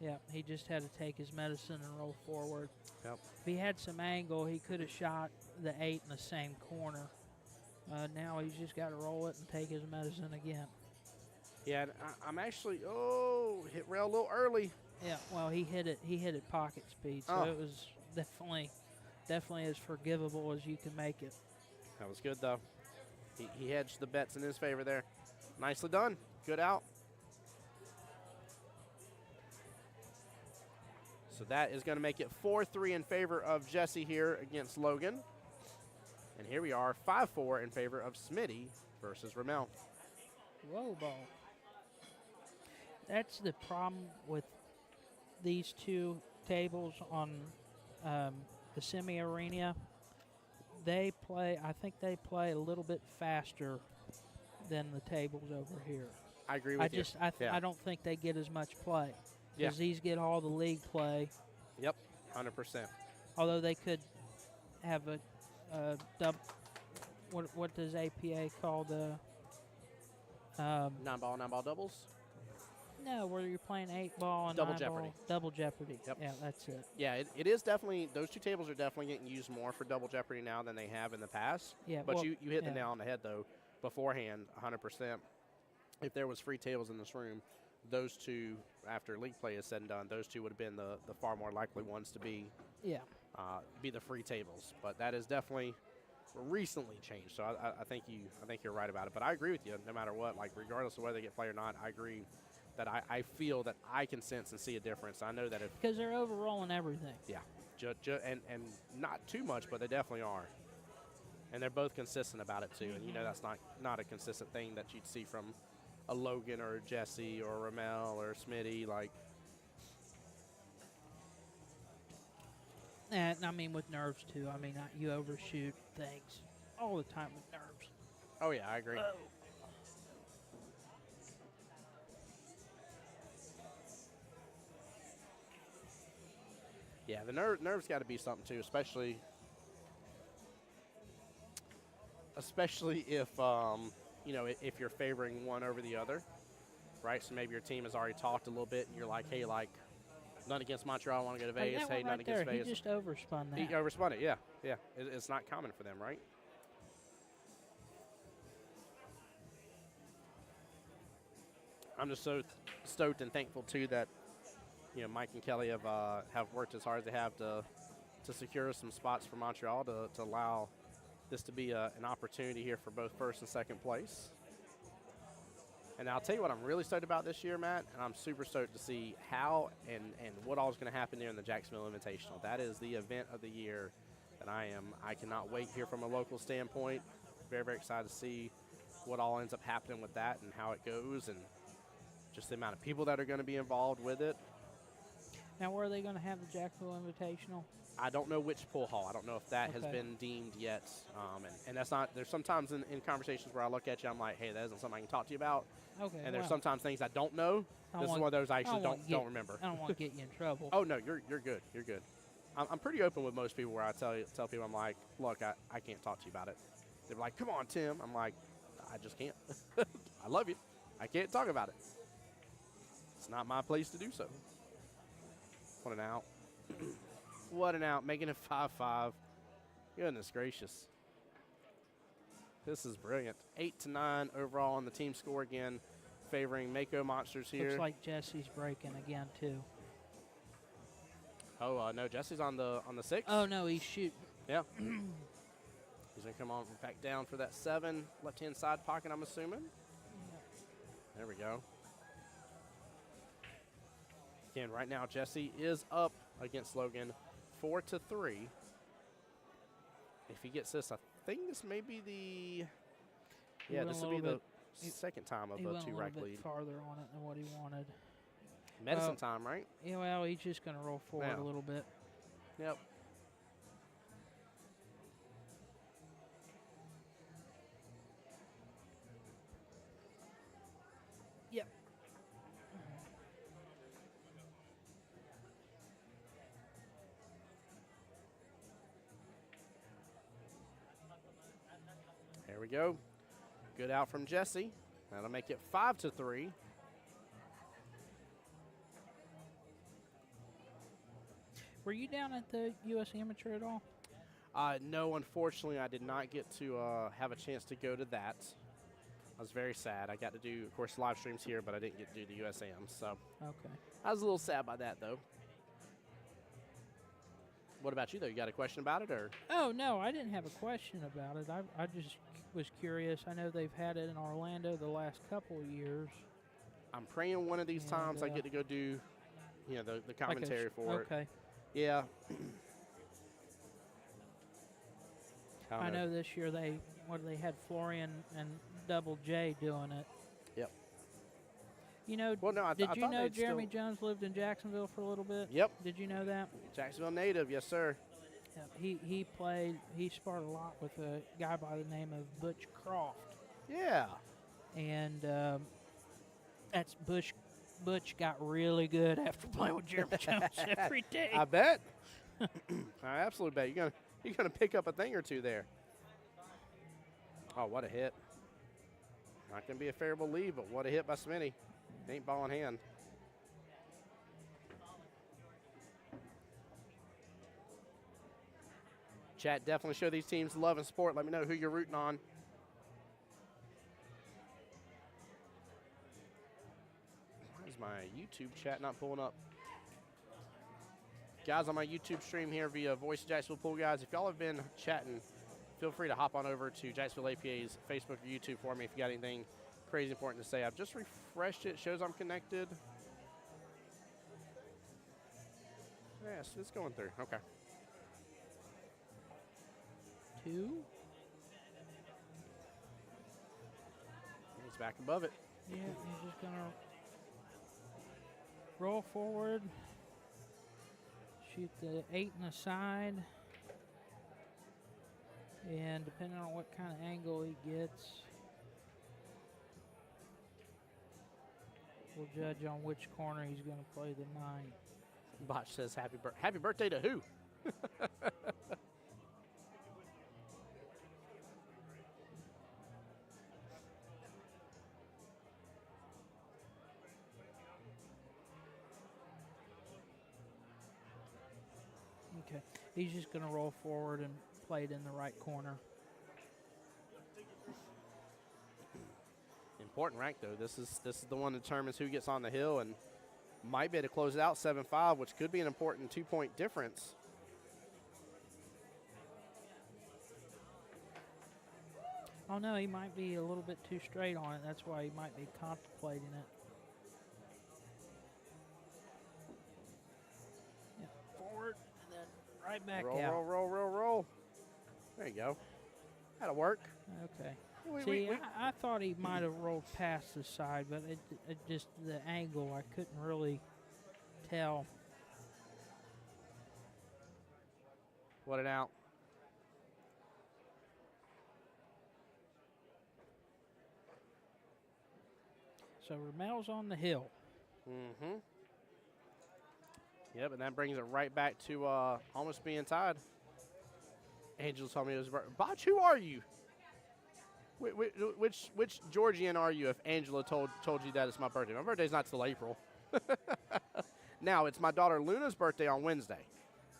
S3: Yeah, he just had to take his medicine and roll forward.
S2: Yep.
S3: If he had some angle, he could have shot the 8 in the same corner. Now he's just got to roll it and take his medicine again.
S2: Yeah, and I'm actually, hit rail a little early.
S3: Yeah, well, he hit it pocket speed, so it was definitely as forgivable as you can make it.
S2: That was good, though. He hedged the bets in his favor there. Nicely done. Good out. So that is going to make it 4-3 in favor of Jesse here against Logan. And here we are, 5-4 in favor of Smitty versus Ramel.
S3: Whoa, ball. That's the problem with these two tables on the semi-arena. I think they play a little bit faster than the tables over here.
S2: I agree with you.
S3: I don't think they get as much play.
S2: Yeah.
S3: Because these get all the league play.
S2: Yep, 100%.
S3: Although they could have a dub. What does APA call the
S2: 9-ball doubles?
S3: No, where you're playing 8-ball and
S2: Double
S3: 9-ball.
S2: Jeopardy.
S3: Double Jeopardy.
S2: Yep.
S3: Yeah, that's it.
S2: Yeah, it is definitely, those two tables are definitely getting used more for Double Jeopardy now than they have in the past.
S3: Yeah,
S2: But
S3: well,
S2: you hit the
S3: yeah.
S2: nail on the head, though, beforehand, 100%. If there was free tables in this room, those two, after league play is said and done, those two would have been the far more likely ones to be
S3: Yeah.
S2: the free tables. But that is definitely recently changed. So I think you're right about it. But I agree with you. No matter what, like regardless of whether they get play or not, I agree that I feel that I can sense and see a difference. I know that if
S3: Because they're overrolling everything.
S2: yeah, and not too much, but they definitely are. And they're both consistent about it too. And you know that's not a consistent thing that you'd see from a Logan or a Jesse or a Ramel or a Smitty. Like,
S3: And I mean, with nerves too. I mean, you overshoot things all the time with nerves.
S2: oh yeah, I agree. Yeah, the nerves got to be something too, especially if if you're favoring one over the other, right? So maybe your team has already talked a little bit, and you're like, hey, like, none against Montreal, I want to go to Vegas.
S3: That
S2: Hey,
S3: one
S2: none
S3: right
S2: against
S3: there,
S2: Vegas.
S3: he just overspun that.
S2: He overspun it, yeah. It's not common for them, right? I'm just so stoked and thankful too that Mike and Kelly have worked as hard as they have to secure some spots for Montreal to allow this to be an opportunity here for both first and second place. And I'll tell you what I'm really stoked about this year, Matt, and I'm super stoked to see how and what all is going to happen here in the Jacksonville Invitational. That is the event of the year that I cannot wait here from a local standpoint. Very, very excited to see what all ends up happening with that and how it goes and just the amount of people that are going to be involved with it.
S3: Now, where are they going to have the Jacksonville Invitational?
S2: I don't know which pool hall. I don't know if that has been deemed yet. And that's not – there's sometimes in conversations where I look at you, I'm like, hey, that isn't something I can talk to you about.
S3: Okay.
S2: And there's sometimes things I don't know. This is one of those I actually don't remember.
S3: I don't want to get you in trouble.
S2: Oh, no, you're good. You're good. I'm pretty open with most people where I tell people, I'm like, look, I can't talk to you about it. They're like, come on, Tim. I'm like, I just can't. I love you. I can't talk about it. It's not my place to do so. What an out. What an out. Making it 5-5. Goodness gracious. This is brilliant. 8-9 overall on the team score again, favoring Mako Monsters here.
S3: Looks like Jesse's breaking again, too.
S2: Oh, no, Jesse's on the 6.
S3: Oh, no, he's shooting.
S2: Yeah. He's going to come on back down for that 7. Left-hand side pocket, I'm assuming. There we go. Again, right now, Jesse is up against Logan 4-3. If he gets this, I think this may be the – yeah, this will be the second time of a 2-rack lead.
S3: He went a little bit farther on it than what he wanted.
S2: Medicine time, right?
S3: Yeah, well, he's just going to roll forward a little bit.
S2: Yep.
S3: Yep.
S2: There we go. Good out from Jesse. That'll make it 5-3.
S3: Were you down at the U.S. Amateur at all?
S2: No, unfortunately, I did not get to have a chance to go to that. I was very sad. I got to do, of course, live streams here, but I didn't get to do the USAM. So
S3: Okay.
S2: I was a little sad by that, though. What about you, though? You got a question about it, or?
S3: Oh, no, I didn't have a question about it. I just was curious. I know they've had it in Orlando the last couple of years.
S2: I'm praying one of these times I get to go do, the commentary for it.
S3: Okay.
S2: Yeah.
S3: I know this year they had Florian and Double J doing it.
S2: Yep.
S3: Well,
S2: no,
S3: did you
S2: thought
S3: know
S2: they'd
S3: Jeremy Jones lived in Jacksonville for a little bit?
S2: Yep.
S3: Did you know that?
S2: Jacksonville native, yes, sir.
S3: Yeah, he sparred a lot with a guy by the name of Butch Croft.
S2: Yeah.
S3: And that's Butch got really good after playing with Jeremy Jones every day.
S2: I bet. I absolutely bet. You're gonna pick up a thing or two there. Oh, what a hit. Not going to be a favorable lead, but what a hit by Smitty. Ain't ball in hand. Chat, definitely show these teams love and support. Let me know who you're rooting on. Why is my YouTube chat not pulling up? Guys, on my YouTube stream here via Voice of Jacksonville Pool, guys, if y'all have been chatting, feel free to hop on over to Jacksonville APA's Facebook or YouTube for me if you got anything crazy important to say. I've just refreshed it. Shows I'm connected. Yes, it's going through. Okay.
S3: 2.
S2: He's back above it.
S3: Yeah, he's just gonna roll forward, shoot the 8 in the side, and depending on what kind of angle he gets, we'll judge on which corner he's going to play the 9.
S2: Botch says happy birthday to who?
S3: Okay, he's just going to roll forward and play it in the right corner.
S2: Important rank though. This is the one that determines who gets on the hill and might be able to close it out 7-5, which could be an important 2-point difference.
S3: Oh no, he might be a little bit too straight on it. That's why he might be contemplating it. Yeah, forward and then right back
S2: Roll,
S3: out.
S2: roll. There you go. That'll work.
S3: Okay.
S2: We-
S3: I thought he might have rolled past the side, but it just the angle I couldn't really tell.
S2: What it out.
S3: So Ramel's on the hill.
S2: Mm-hmm. Yep, and that brings it right back to almost being tied. Angel told me it was Botch, who are you? Which Georgian are you if Angela told you that it's my birthday? My birthday's not till April. Now, it's my daughter Luna's birthday on Wednesday.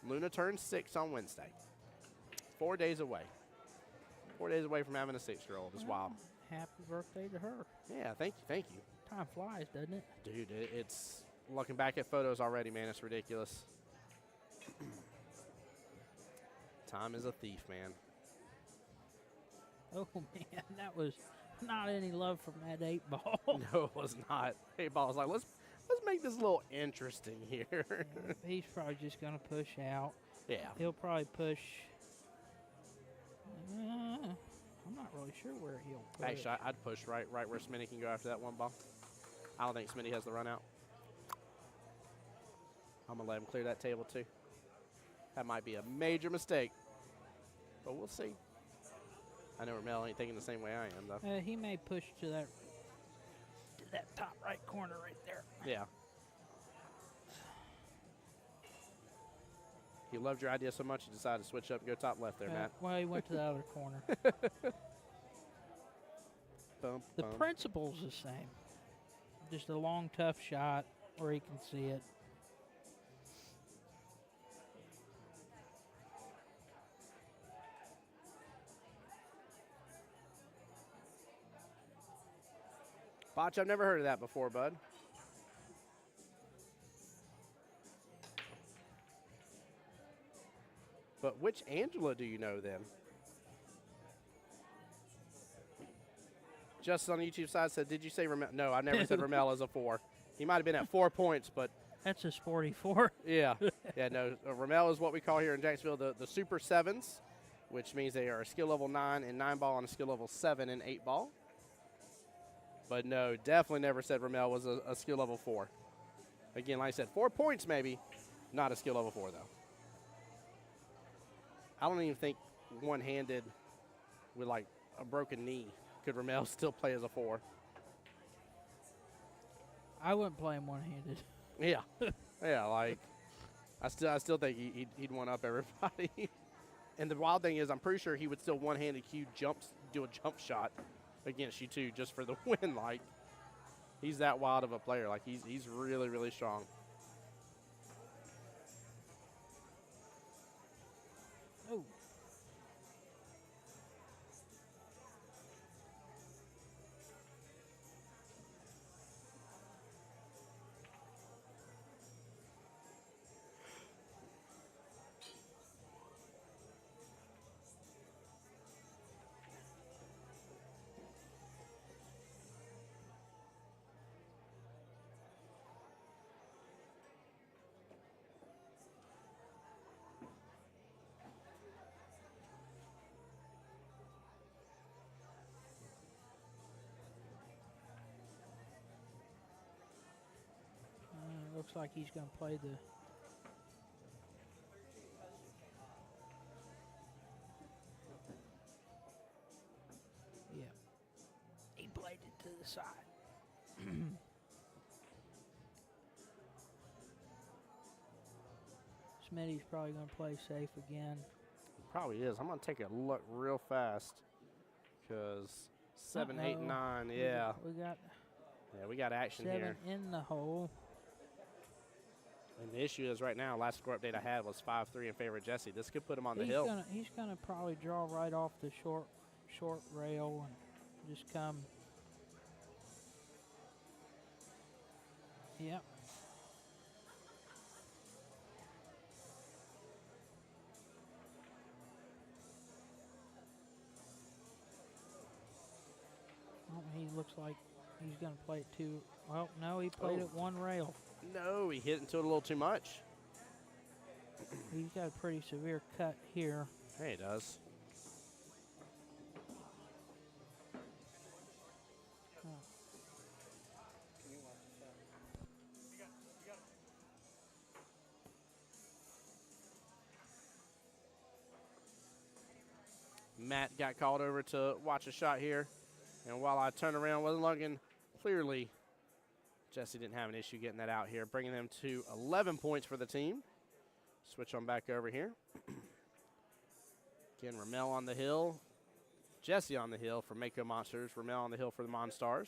S2: Luna turns 6 on Wednesday. 4 days away. 4 days away from having a 6-year-old. It's wild.
S3: Happy birthday to her.
S2: Yeah, thank you.
S3: Time flies, doesn't it?
S2: Dude, it's looking back at photos already, man, it's ridiculous. Time is a thief, man.
S3: Oh, man, that was not any love from that 8 ball.
S2: No, it was not. 8 ball was like, let's make this a little interesting here.
S3: He's probably just going to push out.
S2: Yeah.
S3: He'll probably push. I'm not really sure where he'll push.
S2: Actually, I'd push right where Smitty can go after that 1 ball. I don't think Smitty has the run out. I'm going to let him clear that table, too. That might be a major mistake, but we'll see. I know Ramel ain't thinking the same way I am, though.
S3: He may push to that top right corner right there.
S2: Yeah. He loved your idea so much, he decided to switch up and go top left there, Matt.
S3: Well, he went to the other corner. The principle's the same. Just a long, tough shot where he can see it.
S2: Botch, I've never heard of that before, bud. But which Angela do you know then? Justin on the YouTube side said, did you say Ramel? No, I never said Ramel as a 4. He might have been at 4 points, but.
S3: That's a sporty 4.
S2: Yeah. Yeah, no, Ramel is what we call here in Jacksonville the Super 7s, which means they are a skill level 9 and 9 ball and a skill level 7 and 8 ball. But no, definitely never said Ramel was a skill level 4. Again, like I said, 4 points maybe, not a skill level 4 though. I don't even think one-handed with like a broken knee could Ramel still play as a 4.
S3: I wouldn't play him one-handed.
S2: Yeah, yeah. Like I still think he'd one up everybody. And the wild thing is, I'm pretty sure he would still one-handed do a jump shot against you too, just for the win. Like He's that wild of a player. Like, he's really, really strong.
S3: Oh. Looks like he's going to play the. Yeah. He played it to the side. Smitty's probably going to play safe again.
S2: Probably is. I'm going to take a look real fast because 7, 8, 9, yeah. We got action
S3: 7
S2: here.
S3: in the hole.
S2: And the issue is right now, last score update I had was 5-3 in favor of Jesse. This could put him on the hill.
S3: He's gonna probably draw right off the short rail and just come. Yep. Oh, he looks like he's gonna play it too. Well, no, he played it one rail.
S2: No, he hit into it a little too much.
S3: He's got a pretty severe cut here.
S2: Hey, he does. Matt got called over to watch a shot here. And while I turned around, wasn't looking, clearly Jesse didn't have an issue getting that out here, bringing them to 11 points for the team. Switch on back over here. Again, Ramel on the hill. Jesse on the hill for Mako Monsters. Ramel on the hill for the Monstars.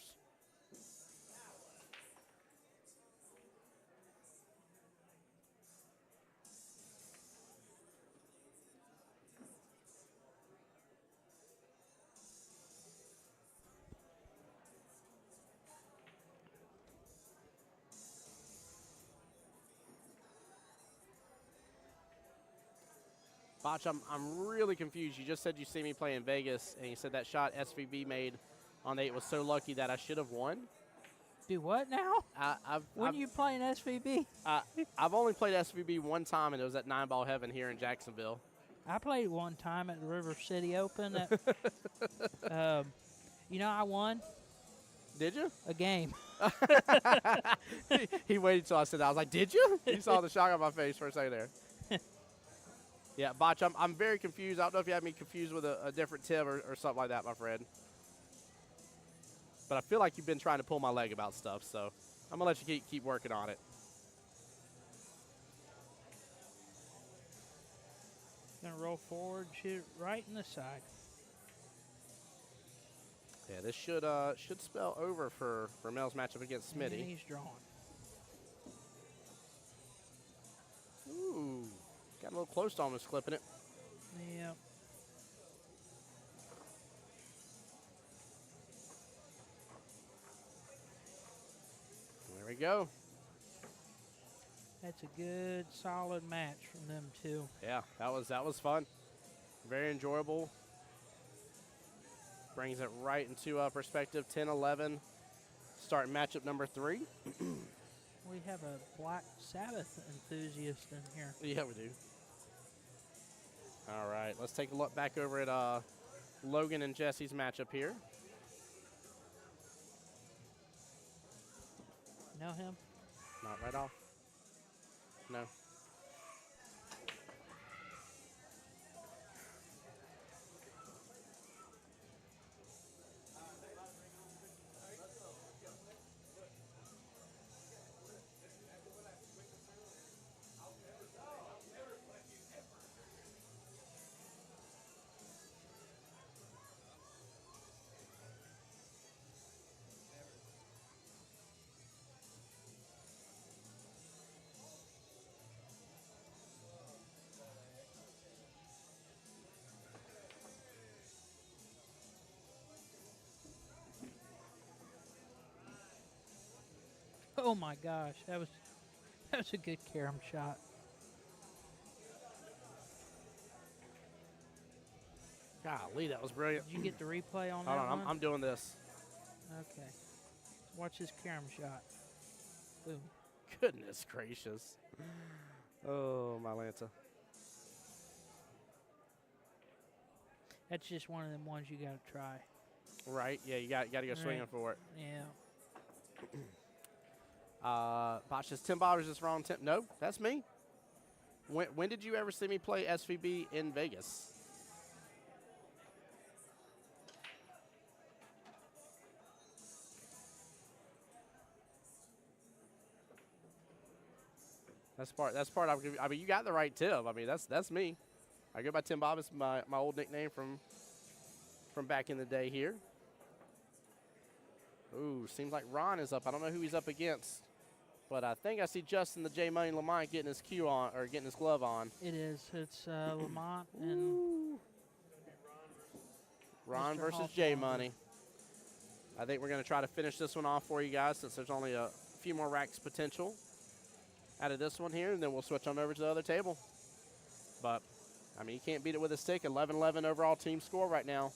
S2: Botch, I'm really confused. You just said you see me play in Vegas, and you said that shot SVB made on the 8 was so lucky that I should have won.
S3: Do what now? When are you playing SVB?
S2: I've only played SVB one time, and it was at 9-Ball Heaven here in Jacksonville.
S3: I played one time at the River City Open. I won.
S2: Did you?
S3: A game.
S2: He waited till I said that. I was like, did you? He saw the shock on my face for a second there. Yeah, Botch, I'm very confused. I don't know if you have me confused with a different tip or something like that, my friend. But I feel like you've been trying to pull my leg about stuff, so I'm going to let you keep working on it.
S3: Going to roll forward, shoot it right in the side.
S2: Yeah, this should spell over for Mel's matchup against Smitty.
S3: And he's drawing.
S2: Ooh. Got a little close to almost clipping it.
S3: Yeah.
S2: There we go.
S3: That's a good, solid match from them two.
S2: Yeah, that was fun. Very enjoyable. Brings it right into perspective. 10-11. Starting matchup number 3.
S3: We have a Black Sabbath enthusiast in here.
S2: Yeah, we do. All right, let's take a look back over at Logan and Jesse's matchup here.
S3: Know him?
S2: Not right off. No.
S3: Oh my gosh, that was a good carom shot.
S2: Golly, that was brilliant.
S3: Did you get the replay on
S2: Hold
S3: that
S2: on,
S3: one?
S2: I'm doing this.
S3: Okay. Watch this carom shot. Boom.
S2: Goodness gracious. Oh, my Lanta.
S3: That's just one of them ones you got to try.
S2: Right? Yeah, you got to go swinging
S3: Right.
S2: for it.
S3: Yeah.
S2: Botch says Tim Bob is just wrong. Tim, no, that's me. When did you ever see me play SVB in Vegas? That's part. I mean, you got the right tip. I mean, that's me. I go by Tim Bob. It's my old nickname from back in the day here. Ooh, seems like Ron is up. I don't know who he's up against, but I think I see Justin the J Money Lamont getting his cue on or getting his glove on.
S3: It is. It's Lamont and
S2: Ron
S3: Mr.
S2: versus J
S3: Hoffman.
S2: Money. I think we're going to try to finish this one off for you guys since there's only a few more racks potential out of this one here, and then we'll switch on over to the other table. But, I mean, you can't beat it with a stick. 11-11 overall team score right now.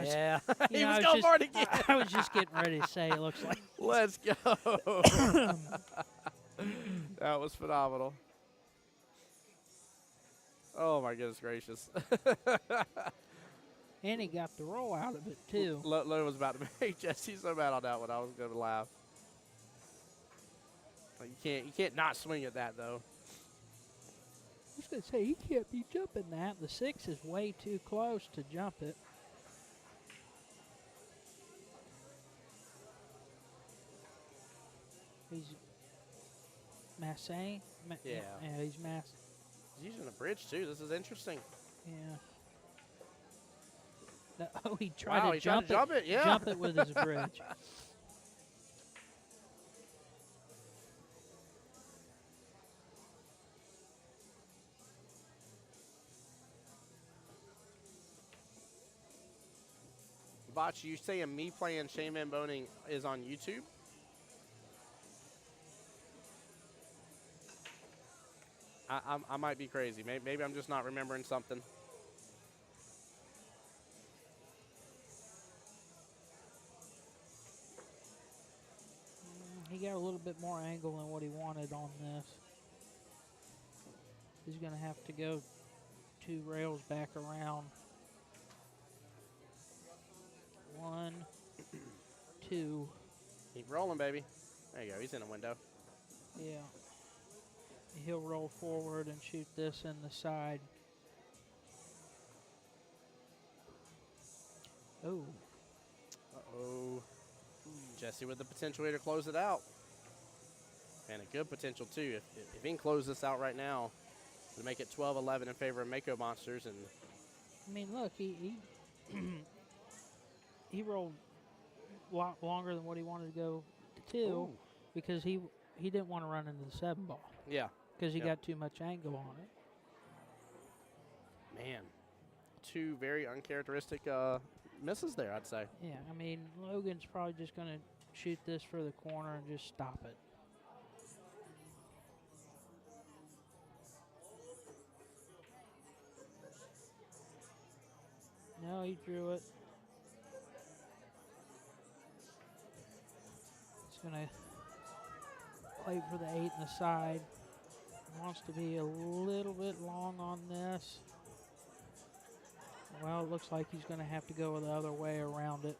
S2: Yeah, he was going for it again.
S3: I was just getting ready to say it looks like.
S2: Let's go. That was phenomenal. Oh, my goodness gracious.
S3: And he got the roll out of it, too.
S2: Lo was about to make Jesse so mad on that one. I was going to laugh. Like, you can't not swing at that, though.
S3: I was going to say, he can't be jumping that. The 6 is way too close to jump it. He's massing.
S2: Yeah.
S3: Yeah, he's mass.
S2: He's using a bridge, too. This is interesting.
S3: Yeah. He tried
S2: Wow,
S3: to
S2: he tried to jump it, yeah.
S3: Jump it with his bridge.
S2: Botch, you saying me playing Shane Van Boning is on YouTube? I might be crazy. Maybe I'm just not remembering something.
S3: He got a little bit more angle than what he wanted on this. He's going to have to go 2 rails back around. 1, 2.
S2: Keep rolling, baby. There you go. He's in the window.
S3: Yeah. He'll roll forward and shoot this in the side. Oh.
S2: Uh-oh. Jesse with the potential here to close it out. And a good potential, too. If he can close this out right now, to make it 12-11 in favor of Mako Monsters. And
S3: I mean, look, he he rolled a lot longer than what he wanted to go to 2
S2: Ooh.
S3: because he didn't want to run into the 7 ball.
S2: Yeah.
S3: Because he got too much angle on it.
S2: Man, 2 very uncharacteristic misses there, I'd say.
S3: Yeah, I mean, Logan's probably just going to shoot this for the corner and just stop it. No, he drew it. He's going to play for the 8 in the side. Wants to be a little bit long on this. Well, it looks like he's going to have to go the other way around it.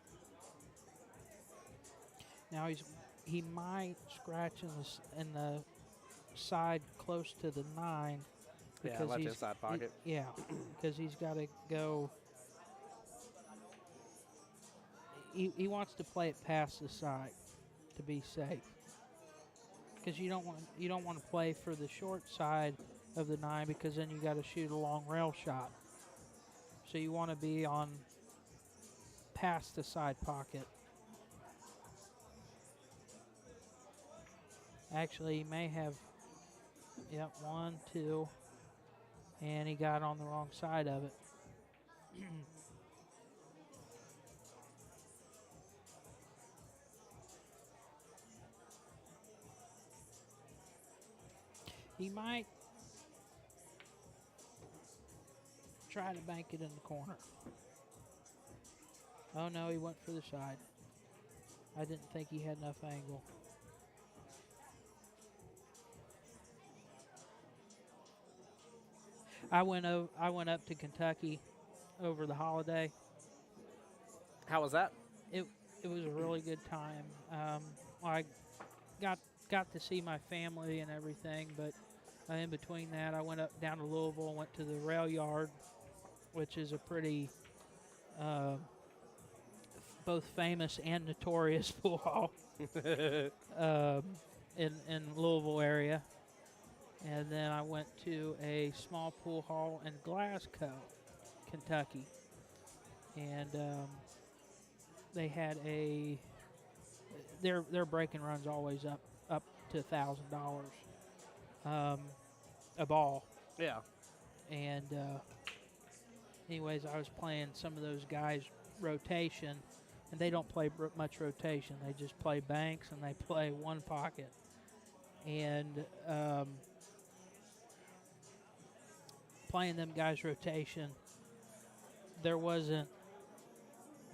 S3: Now he might scratch in the side close to the 9.
S2: Yeah, left-hand side pocket.
S3: Yeah, because he's got to go. He wants to play it past the side to be safe. Because you don't want to play for the short side of the 9 because then you got to shoot a long rail shot. So you want to be on past the side pocket. Actually, he may have. Yep, 1, 2. and he got on the wrong side of it. He might try to bank it in the corner. Oh no, he went for the side. I didn't think he had enough angle. I went up to Kentucky over the holiday.
S2: How was that?
S3: It was a really good time. I got to see my family and everything, but in between that, I went down to Louisville and went to the rail yard, which is a pretty both famous and notorious pool hall in Louisville area. And then I went to a small pool hall in Glasgow, Kentucky, and they had their breaking run's always up to $1,000 a ball.
S2: Yeah.
S3: And anyways, I was playing some of those guys rotation, and they don't play much rotation. They just play banks and they play one pocket. And playing them guys rotation, there wasn't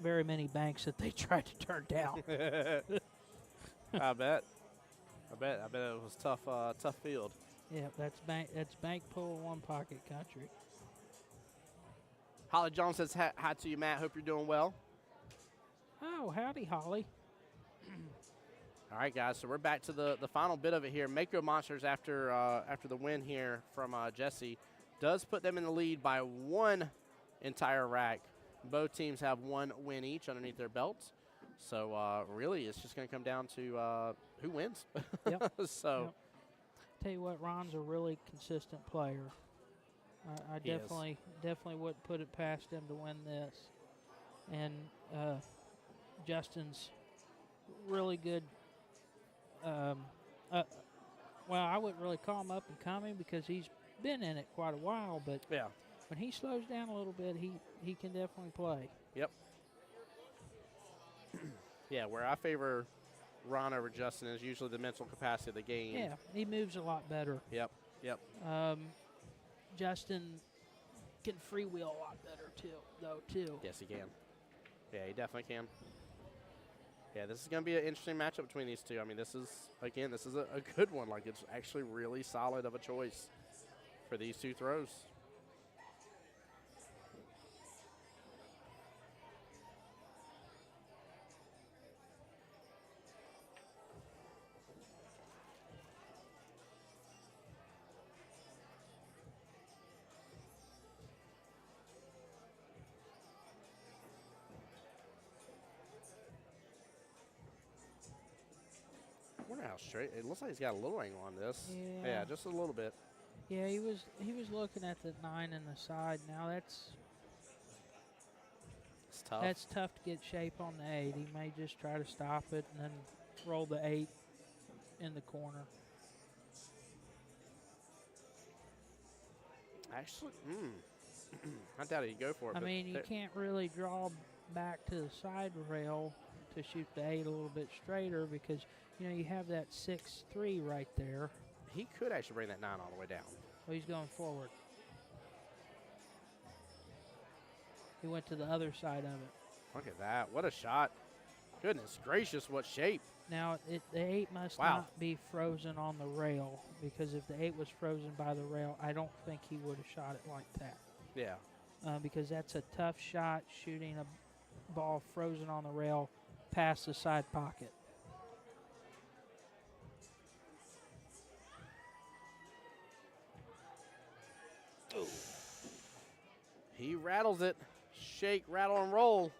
S3: very many banks that they tried to turn down.
S2: I bet it was tough field.
S3: Yeah, that's bank pool one pocket country.
S2: Holly Jones says hi to you, Matt. Hope you're doing well.
S3: Oh, howdy, Holly.
S2: All right, guys. So we're back to the final bit of it here. Mako Monsters after the win here from Jesse does put them in the lead by one entire rack. Both teams have one win each underneath their belts. So really, it's just going to come down to who wins.
S3: Yep.
S2: So.
S3: Yep. Tell you what, Ron's a really consistent player. I definitely wouldn't put it past him to win this. And Justin's really good. Well, I wouldn't really call him up and coming because he's been in it quite a while. But
S2: yeah,
S3: when he slows down a little bit, he can definitely play.
S2: Yep. Yeah, where I favor Ron over Justin is usually the mental capacity of the game.
S3: Yeah, he moves a lot better.
S2: Yep.
S3: Justin can freewheel a lot better too.
S2: Yes, he can. Yeah, he definitely can. Yeah, this is going to be an interesting matchup between these two. I mean, this is a good one. Like, it's actually really solid of a choice for these two throws. I wonder how straight. It looks like he's got a little angle on this. Yeah, just a little bit.
S3: Yeah, he was looking at the 9 and the side. Now it's
S2: tough.
S3: That's tough to get shape on the 8. He may just try to stop it and then roll the 8 in the corner.
S2: Actually, I doubt he'd go for it.
S3: I mean, you can't really draw back to the side rail to shoot the 8 a little bit straighter because, you have that 6-3 right there.
S2: He could actually bring that 9 all the way down.
S3: Oh, he's going forward. He went to the other side of it.
S2: Look at that. What a shot. Goodness gracious, what shape.
S3: Now, the 8 must not be frozen on the rail because if the 8 was frozen by the rail, I don't think he would have shot it like that.
S2: Yeah.
S3: Because that's a tough shot, shooting a ball frozen on the rail past the side pocket.
S2: Ooh. He rattles it. Shake, rattle, and roll.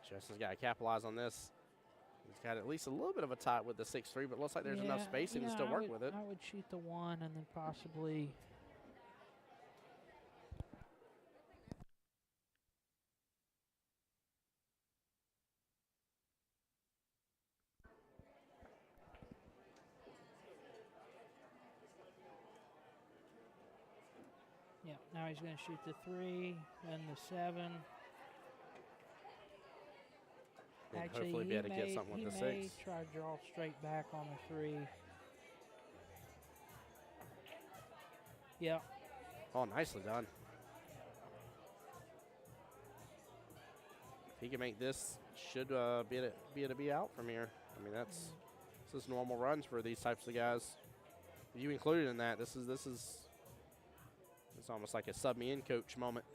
S2: Justin's got to capitalize on this. He's got at least a little bit of a tie with the 6-3, but it looks like there's enough spacing to still work with it.
S3: I would shoot the 1 and then possibly... Yeah, now he's going to shoot the 3, then the 7.
S2: And
S3: Actually,
S2: hopefully be able to get something with the 6.
S3: He may try to draw straight back on the 3. Yeah.
S2: Oh, nicely done. If he can make this, should be able to be out from here. I mean, this is normal runs for these types of guys. You included in that. This is almost like a sub me in coach moment.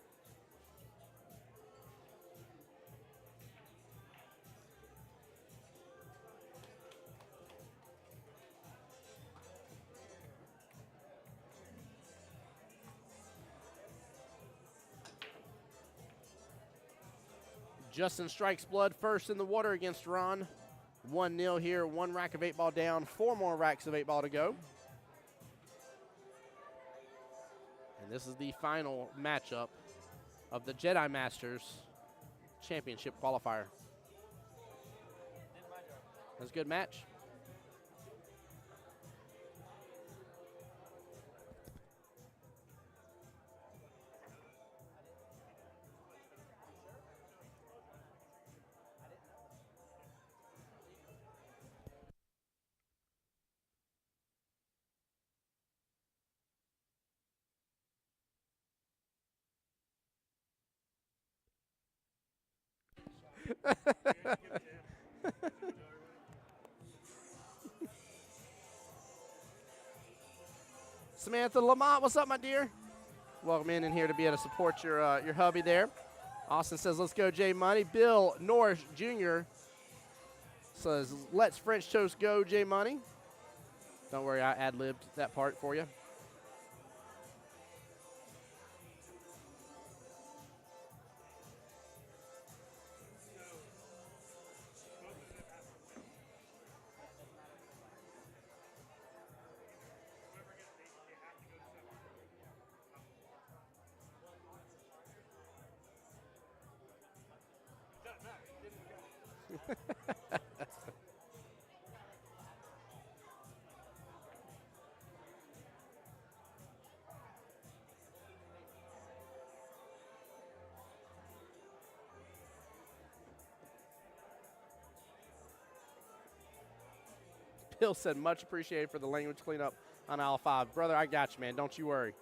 S2: Justin strikes blood first in the water against Ron. 1-0 here, 1 rack of 8 ball down, 4 more racks of 8 ball to go. And this is the final matchup of the Jedi Masters Championship Qualifier. That's a good match. Samantha Lamont, what's up, my dear? Welcome in here to be able to support your hubby there. Austin says, let's go, J Money. Bill Norris Jr. says, let's French toast go, J Money. Don't worry, I ad-libbed that part for you. Bill said, much appreciated for the language cleanup on aisle 5. Brother, I got you, man. Don't you worry.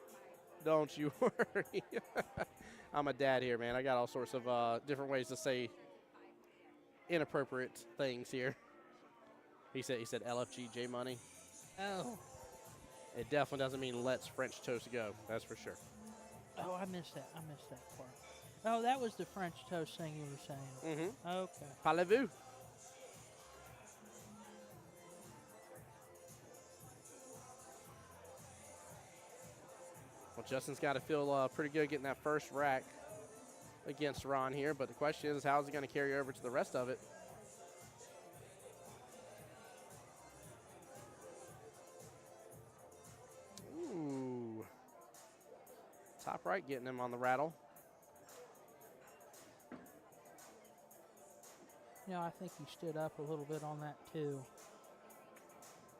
S2: Don't you worry. I'm a dad here, man. I got all sorts of different ways to say inappropriate things here. He said LFG J Money.
S3: Oh.
S2: It definitely doesn't mean let's French toast go. That's for sure.
S3: Oh, I missed that. I missed that part. Oh, that was the French toast thing you were saying.
S2: Mm-hmm.
S3: Okay.
S2: Parlez-vous? Well, Justin's got to feel pretty good getting that first rack against Ron here, but the question is, how is he going to carry over to the rest of it? Ooh. Top right getting him on the rattle.
S3: Yeah, I think he stood up a little bit on that, too.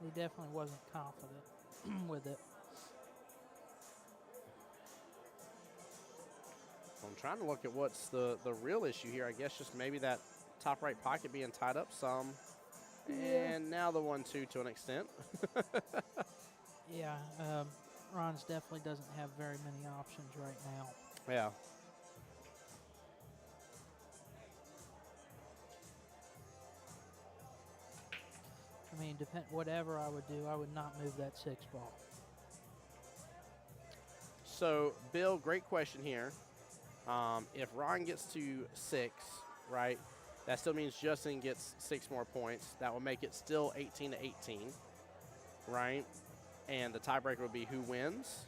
S3: He definitely wasn't confident with it.
S2: I'm trying to look at what's the real issue here. I guess just maybe that top right pocket being tied up some.
S3: Yeah.
S2: And now the 1-2 to an extent.
S3: Yeah, Ron's definitely doesn't have very many options right now.
S2: Yeah.
S3: I mean, whatever I would do, I would not move that 6 ball.
S2: So, Bill, great question here. If Ron gets to 6, right, that still means Justin gets 6 more points. That will make it still 18-18, right? And the tiebreaker would be who wins.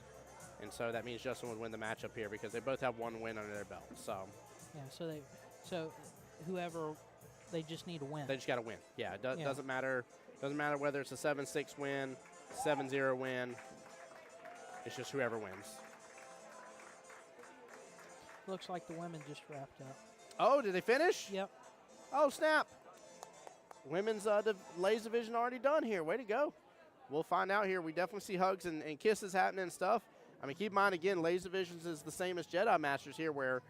S2: And so that means Justin would win the matchup here because they both have 1 win under their belt. So
S3: yeah, so whoever, they just need to win.
S2: They just got to win. Yeah, it doesn't matter. Doesn't matter whether it's a 7-6 win, 7-0 win. It's just whoever wins.
S3: Looks like the women just wrapped up.
S2: Oh, did they finish?
S3: Yep.
S2: Oh, snap. Women's ladies division already done here. Way to go. We'll find out here. We definitely see hugs and kisses happening and stuff. I mean, keep in mind, again, Ladies Divisions is the same as Jedi Masters here, where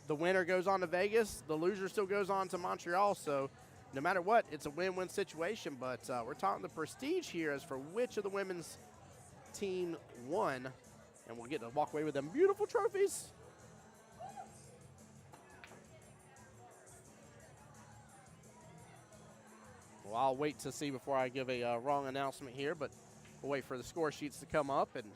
S2: the winner goes on to Vegas, the loser still goes on to Montreal. So no matter what, it's a win-win situation. But we're talking the prestige here as for which of the women's team won. And we'll get to walk away with them beautiful trophies. Well, I'll wait to see before I give a wrong announcement here, but we'll wait for the score sheets to come up. And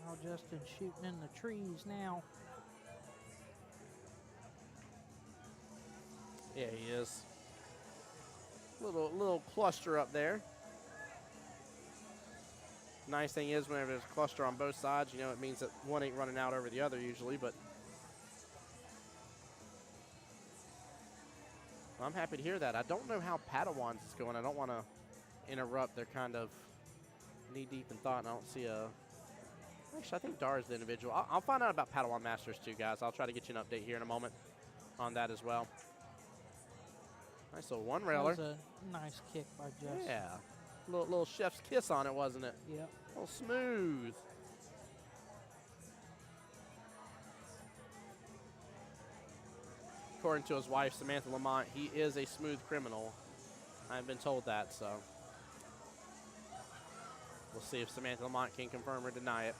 S3: now Justin's shooting in the trees now.
S2: yeah, he is. Little cluster up there. Nice thing is, whenever there's a cluster on both sides, you know, it means that one ain't running out over the other usually, but I'm happy to hear that. I don't know how Padawans is going. I don't want to interrupt. They're kind of knee-deep in thought, and I don't see a... Actually, I think Dar is the individual. I'll find out about Padawan Masters too, guys. I'll try to get you an update here in a moment on that as well. Nice little one-railer.
S3: That was a nice kick by Justin.
S2: Yeah. Little chef's kiss on it, wasn't it?
S3: Yep.
S2: A little smooth. According to his wife, Samantha Lamont, he is a smooth criminal. I've been told that, so we'll see if Samantha Lamont can confirm or deny it.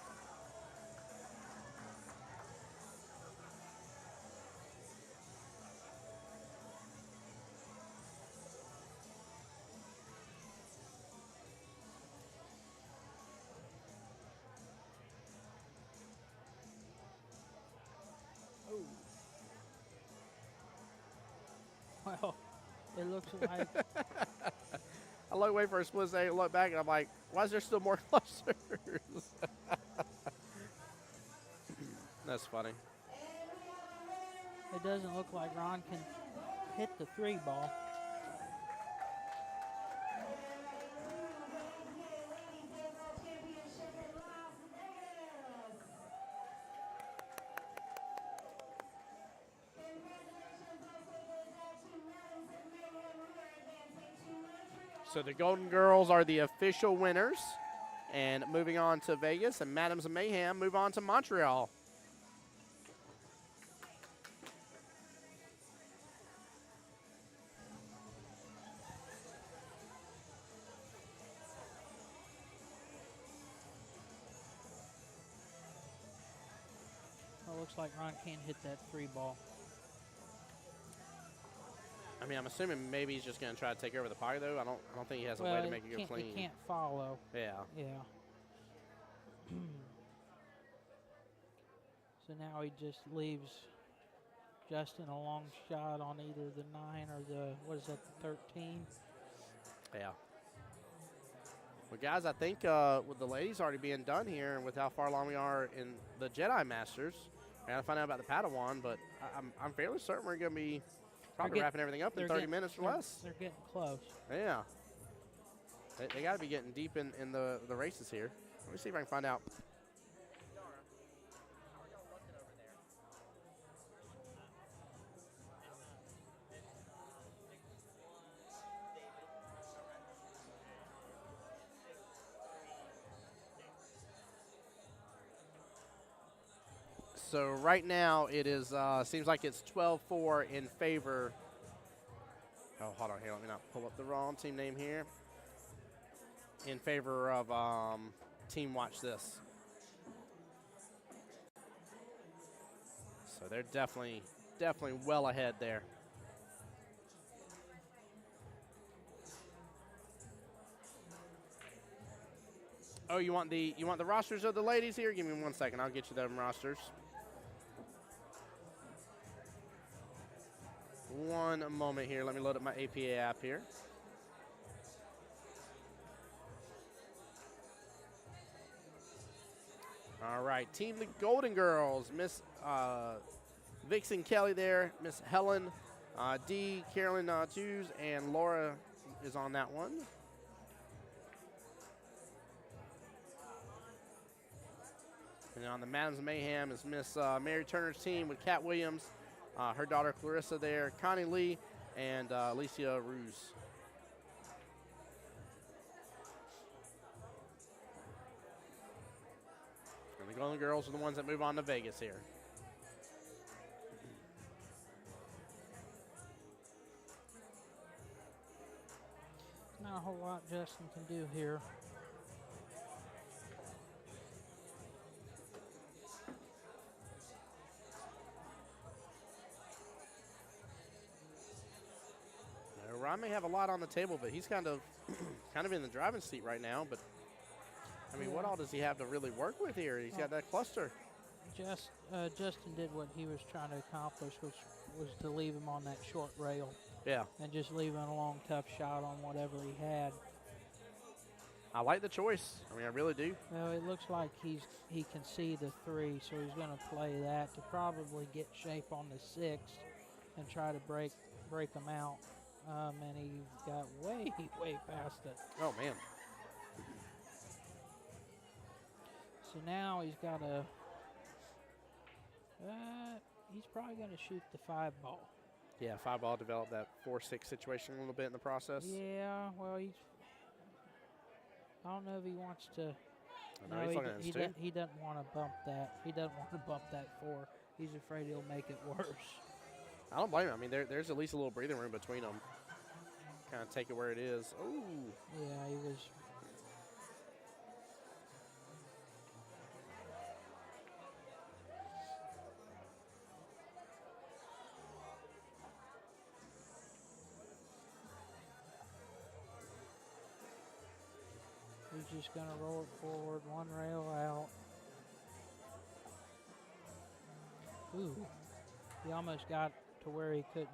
S3: Well, it looks like
S2: I look away for a split second, look back, and I'm like, why is there still more clusters? That's funny.
S3: it doesn't look like Ron can hit the 3 ball.
S2: So the Golden Girls are the official winners. And moving on to Vegas, and Madams of Mayhem move on to Montreal.
S3: Well, it looks like Ron can't hit that 3 ball.
S2: I mean, I'm assuming maybe he's just going to try to take over the pocket, though. I don't think he has a way to make it go clean.
S3: He can't follow.
S2: Yeah.
S3: Yeah. So now he just leaves Justin a long shot on either the 9 or the, what is that, the 13?
S2: Yeah. Well, guys, I think with the ladies already being done here and with how far along we are in the Jedi Masters, I got to find out about the Padawan, but I'm fairly certain we're going to be probably wrapping everything up in 30 minutes or less.
S3: They're getting close.
S2: Yeah. They got to be getting deep in the races here. Let me see if I can find out. So right now it is seems like it's 12-4 in favor. Oh, hold on here. Let me not pull up the wrong team name here. In favor of Team Watch This. So they're definitely well ahead there. Oh, you want the rosters of the ladies here? Give me 1 second. I'll get you them rosters. One moment here. Let me load up my APA app here. All right, Team the Golden Girls, Miss Vixen Kelly there, Miss Helen D, Carolyn Tews, and Laura is on that one. And on the Madams of Mayhem is Miss Mary Turner's team with Kat Williams, her daughter Clarissa there, Connie Lee, and Alicia Ruse. And the Golden Girls are the ones that move on to Vegas here.
S3: Not a whole lot Justin can do here.
S2: Ron may have a lot on the table, but he's kind of in the driving seat right now. But I mean, what all does he have to really work with here? He's got that cluster.
S3: Justin did what he was trying to accomplish, which was to leave him on that short rail.
S2: Yeah.
S3: And just leave him a long, tough shot on whatever he had.
S2: I like the choice. I mean, I really do.
S3: Well, it looks like he can see the 3, so he's going to play that to probably get shape on the 6 and try to break them out. And he got way past it.
S2: Oh, man.
S3: So now he's got to, he's probably going to shoot the 5 ball.
S2: Yeah, 5 ball developed that 4-6 situation a little bit in the process.
S3: Yeah, well, I don't know if he wants to.
S2: No,
S3: he doesn't want to bump that. He doesn't want to bump that 4. He's afraid he'll make it worse.
S2: I don't blame him. I mean, there's at least a little breathing room between them. Kind of take it where it is. Ooh.
S3: Yeah, he was. He's just going to roll it forward, 1 rail out. Ooh, he almost got to where he couldn't.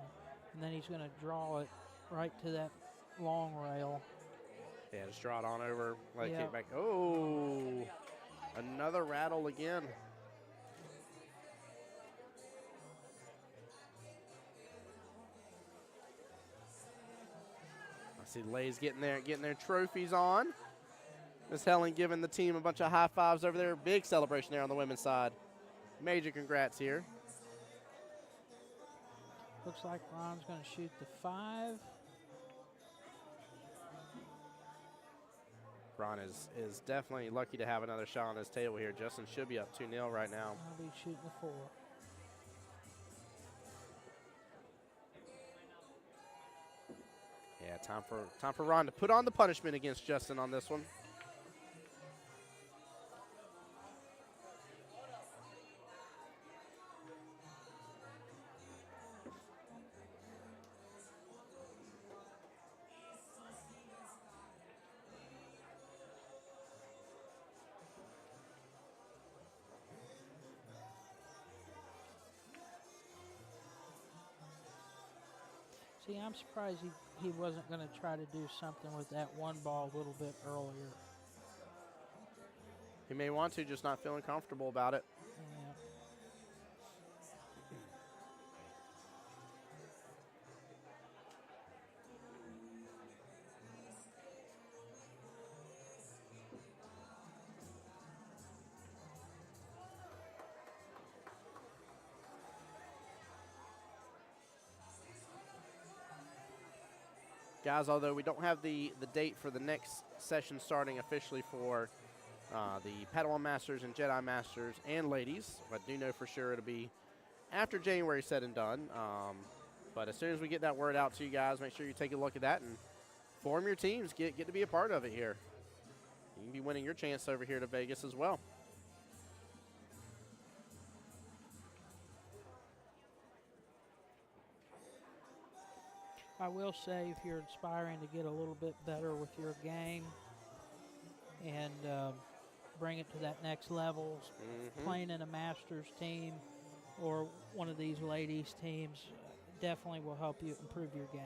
S3: And then he's going to draw it right to that long rail.
S2: Yeah, just draw it on over, let it kick back. Oh, another rattle again. I see Lay's getting their trophies on. Miss Helen giving the team a bunch of high fives over there. Big celebration there on the women's side. Major congrats here.
S3: Looks like Ron's going to shoot the 5.
S2: Ron is definitely lucky to have another shot on this table here. Justin should be up 2-0 right now.
S3: I'll be shooting the 4.
S2: Yeah, time for Ron to put on the punishment against Justin on this one.
S3: See, I'm surprised he wasn't going to try to do something with that 1 ball a little bit earlier.
S2: He may want to, just not feeling comfortable about it.
S3: Yeah.
S2: Guys, although we don't have the date for the next session starting officially for the Padawan Masters and Jedi Masters and ladies, I do know for sure it'll be after January said and done. But as soon as we get that word out to you guys, make sure you take a look at that and form your teams. Get to be a part of it here. You can be winning your chance over here to Vegas as well.
S3: I will say, if you're aspiring to get a little bit better with your game and bring it to that next level, playing in a Masters team or one of these ladies' teams definitely will help you improve your game.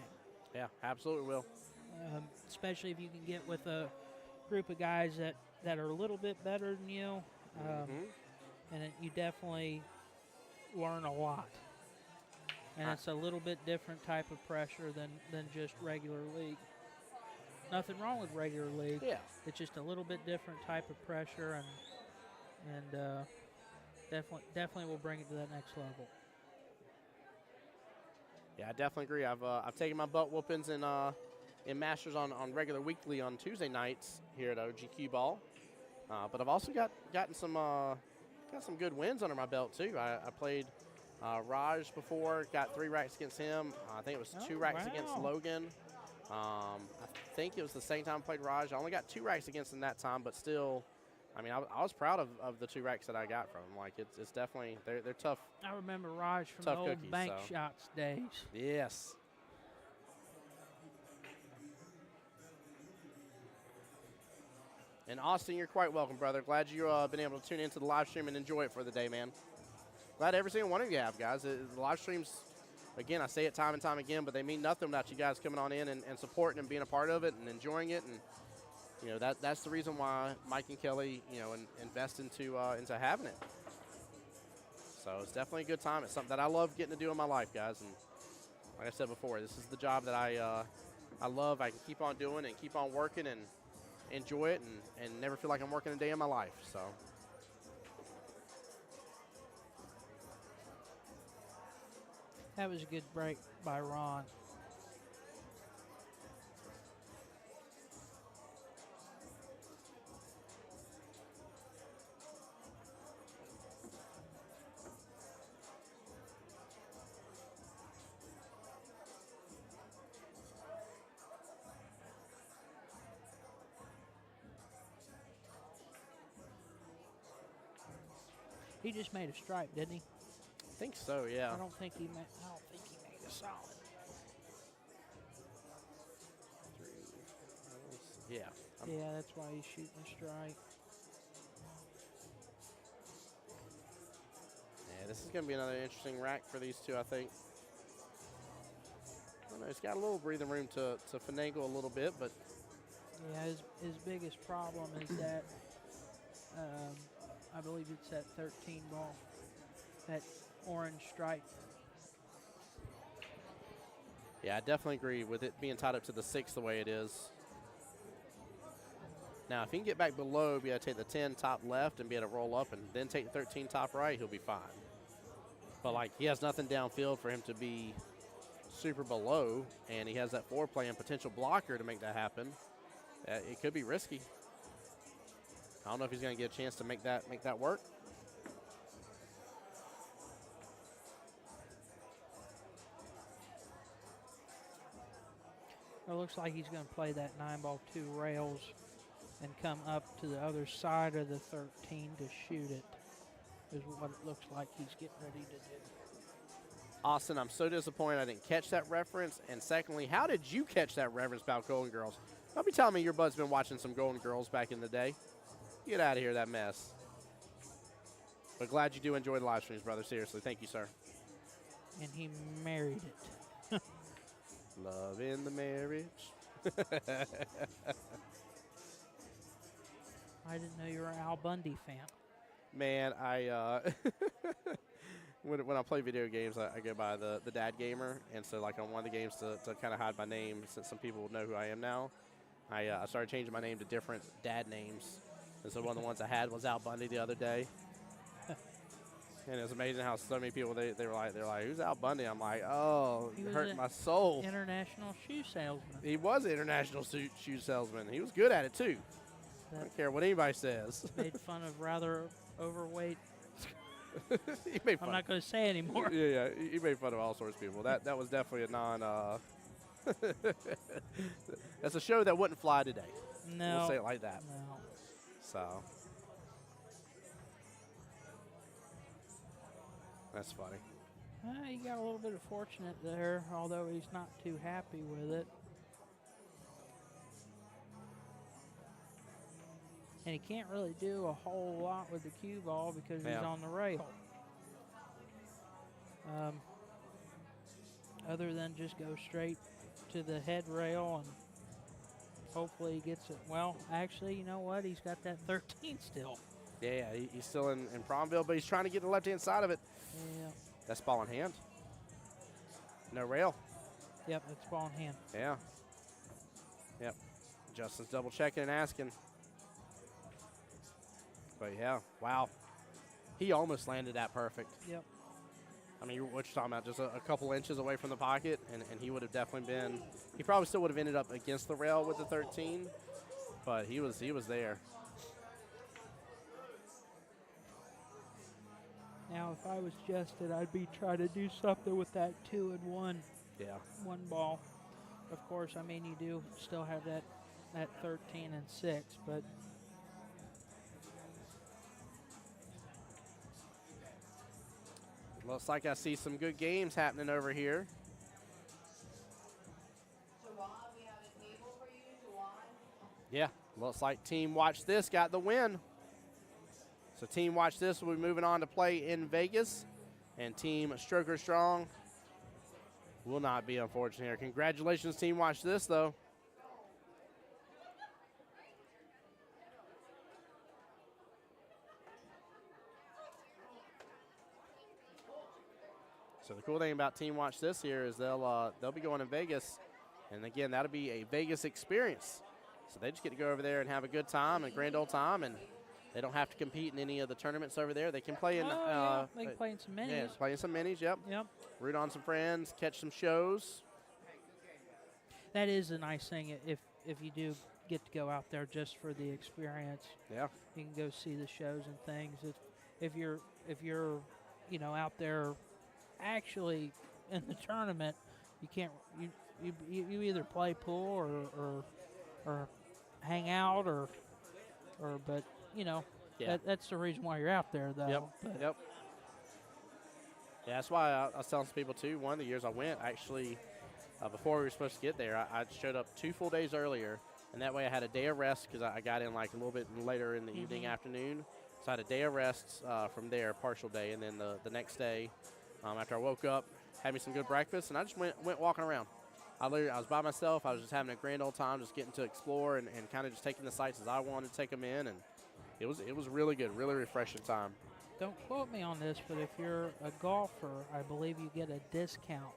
S2: Yeah, absolutely will.
S3: Especially if you can get with a group of guys that are a little bit better than you, and you definitely learn a lot. And it's a little bit different type of pressure than just regular league. Nothing wrong with regular league.
S2: Yeah.
S3: It's just a little bit different type of pressure, and Definitely will bring it to that next level.
S2: Yeah, I definitely agree. I've taken my butt whoopings in Masters on regular weekly on Tuesday nights here at OGQ Ball. But I've also gotten some good wins under my belt too. I played Raj before, got 3 racks against him. I think it was 2 racks against Logan. I think it was the same time I played Raj. I only got 2 racks against him that time, but still, I mean, I was proud of the 2 racks that I got from him. Like it's definitely they're tough.
S3: I remember Raj from the
S2: Tough
S3: old
S2: cookies,
S3: bank
S2: so.
S3: shots days.
S2: Yes. And Austin, you're quite welcome, brother. Glad you've been able to tune into the live stream and enjoy it for the day, man. Glad every single one of you have, guys. The live streams, again, I say it time and time again, but they mean nothing without you guys coming on in and supporting and being a part of it and enjoying it. And you know that's the reason why Mike and Kelly, invest into having it. So it's definitely a good time. It's something that I love getting to do in my life, guys. And like I said before, this is the job that I love. I can keep on doing and keep on working and enjoy it and never feel like I'm working a day in my life. So.
S3: That was a good break by Ron. He just made a stripe, didn't he?
S2: I think so, yeah.
S3: I don't think he made a solid.
S2: 3. Yeah.
S3: Yeah, that's why he's shooting a strike.
S2: Yeah, this is going to be another interesting rack for these two, I think. I don't know, he's got a little breathing room to finagle a little bit, but.
S3: Yeah, his biggest problem is that I believe it's that 13 ball, that orange stripe.
S2: Yeah, I definitely agree with it being tied up to the 6 the way it is. Now, if he can get back below, be able to take the 10 top left and be able to roll up and then take the 13 top right, he'll be fine. But, like, he has nothing downfield for him to be super below, and he has that 4-play and potential blocker to make that happen. It could be risky. I don't know if he's going to get a chance to make that work.
S3: It looks like he's going to play that 9-ball 2 rails and come up to the other side of the 13 to shoot it, is what it looks like he's getting ready to do.
S2: Austin, I'm so disappointed I didn't catch that reference. And secondly, how did you catch that reference about Golden Girls? Don't be telling me your bud's been watching some Golden Girls back in the day. Get out of here, that mess. But glad you do enjoy the live streams, brother. Seriously, thank you, sir.
S3: And he married it.
S2: Love in the marriage.
S3: I didn't know you were an Al Bundy fan.
S2: Man, when I play video games, I go by the dad gamer. And so, like, on one of the games to kind of hide my name, since some people know who I am now, I started changing my name to different dad names. And so one of the ones I had was Al Bundy the other day. And it was amazing how so many people, they're like, who's Al Bundy? I'm like, oh, it hurt my soul.
S3: International shoe salesman.
S2: He was an international shoe salesman. He was good at it, too. I don't care what anybody says.
S3: Made fun of rather overweight.
S2: He made fun.
S3: I'm not going to say anymore.
S2: Yeah, he made fun of all sorts of people. That was definitely a non. That's a show that wouldn't fly today.
S3: No.
S2: We'll say it like that.
S3: No.
S2: So. That's funny.
S3: He got a little bit of fortunate there, although he's not too happy with it. And he can't really do a whole lot with the cue ball because he's on the rail. Other than just go straight to the head rail and hopefully he gets it. Well, actually, you know what? He's got that 13 still.
S2: Yeah, he's still in Promville, but he's trying to get the left-hand side of it.
S3: Yeah.
S2: That's ball in hand. No rail.
S3: Yep, it's ball in hand.
S2: Yeah. Yep. Justin's double-checking and asking. But, yeah, wow. He almost landed that perfect.
S3: Yep.
S2: I mean, what you're talking about, just a couple inches away from the pocket, and he would have definitely been. He probably still would have ended up against the rail with the 13, but he was there.
S3: Now, if I was Justin, I'd be trying to do something with that 2 and 1.
S2: Yeah.
S3: One ball. Of course, I mean, you do still have that 13 and 6, but
S2: Looks like I see some good games happening over here. Yeah, looks like Team Watch This got the win. So Team Watch This will be moving on to play in Vegas, and Team Stroker Strong will not be, unfortunate here. Congratulations, Team Watch This, though. So the cool thing about Team Watch This here is they'll be going to Vegas, and again, that'll be a Vegas experience. So they just get to go over there and have a good time, a grand old time, and they don't have to compete in any of the tournaments over there. They can play in.
S3: they can play in some minis.
S2: Yeah, play in some minis. Yep.
S3: Yep.
S2: Root on some friends, catch some shows.
S3: That is a nice thing if you do get to go out there just for the experience.
S2: Yeah.
S3: You can go see the shows and things. If you're out there actually in the tournament, you can't you either play pool or hang out or but that's the reason why you're out there though.
S2: Yep.
S3: But
S2: Yep. Yeah, that's why I was telling some people too. One of the years I went, actually, before we were supposed to get there, I showed up 2 full days earlier, and that way I had a day of rest because I got in like a little bit later in the evening, afternoon. So I had a day of rest from there, partial day, and then the next day, after I woke up, had me some good breakfast, and I just went walking around. I was by myself. I was just having a grand old time, just getting to explore and kind of just taking the sights as I wanted to take them in, and it was really good, really refreshing time.
S3: don't quote me on this, but if you're a golfer, I believe you get a discount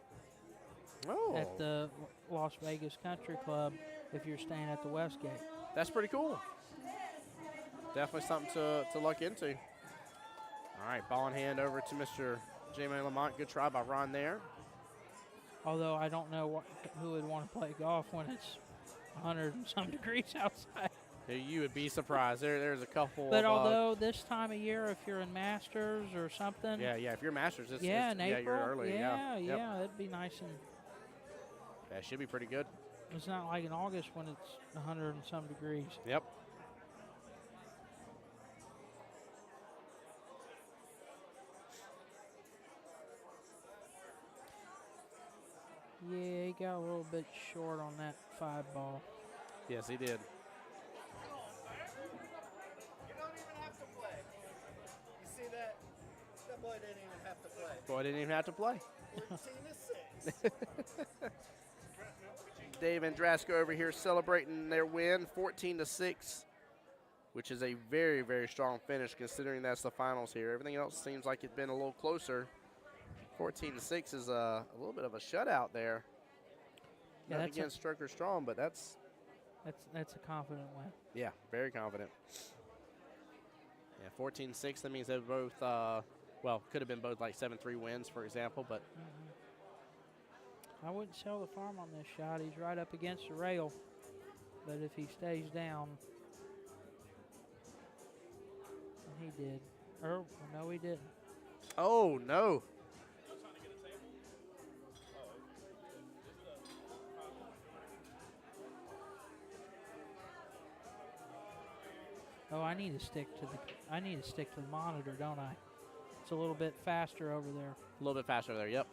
S3: at the Las Vegas Country Club if you're staying at the Westgate.
S2: That's pretty cool. Definitely something to look into. All right, ball in hand over to Mr. J-Man Lamont. Good try by Ron there.
S3: Although I don't know who would want to play golf when it's 100 and some degrees outside.
S2: You would be surprised. There's a couple.
S3: But although this time of year, if you're in Masters or something.
S2: Yeah. If you're Masters,
S3: in April.
S2: You're early.
S3: Yeah,
S2: Yep.
S3: it'd be nice and.
S2: That should be pretty good.
S3: It's not like in August when it's 100 and some degrees.
S2: Yep.
S3: Yeah, he got a little bit short on that 5 ball.
S2: Yes, he did.
S4: You don't even have to play. You see that? That boy didn't even have to play.
S2: Boy didn't even have to play.
S4: 14 to 6.
S2: Dave Andrasco over here celebrating their win, 14-6, which is a very, very strong finish considering that's the finals here. Everything else seems like it's been a little closer. 14-6 is a little bit of a shutout there.
S3: Yeah,
S2: Not against Stroker Strong, but that's
S3: a confident win.
S2: Yeah, very confident. Yeah, 14-6. That means they're both, could have been both like 7-3 wins, for example, but.
S3: I wouldn't sell the farm on this shot. He's right up against the rail. But if he stays down, and he did. Or, no, he didn't.
S2: Oh, no.
S3: Oh, I need to stick to the monitor, don't I? It's a little bit faster over there.
S2: A little bit faster there, yep.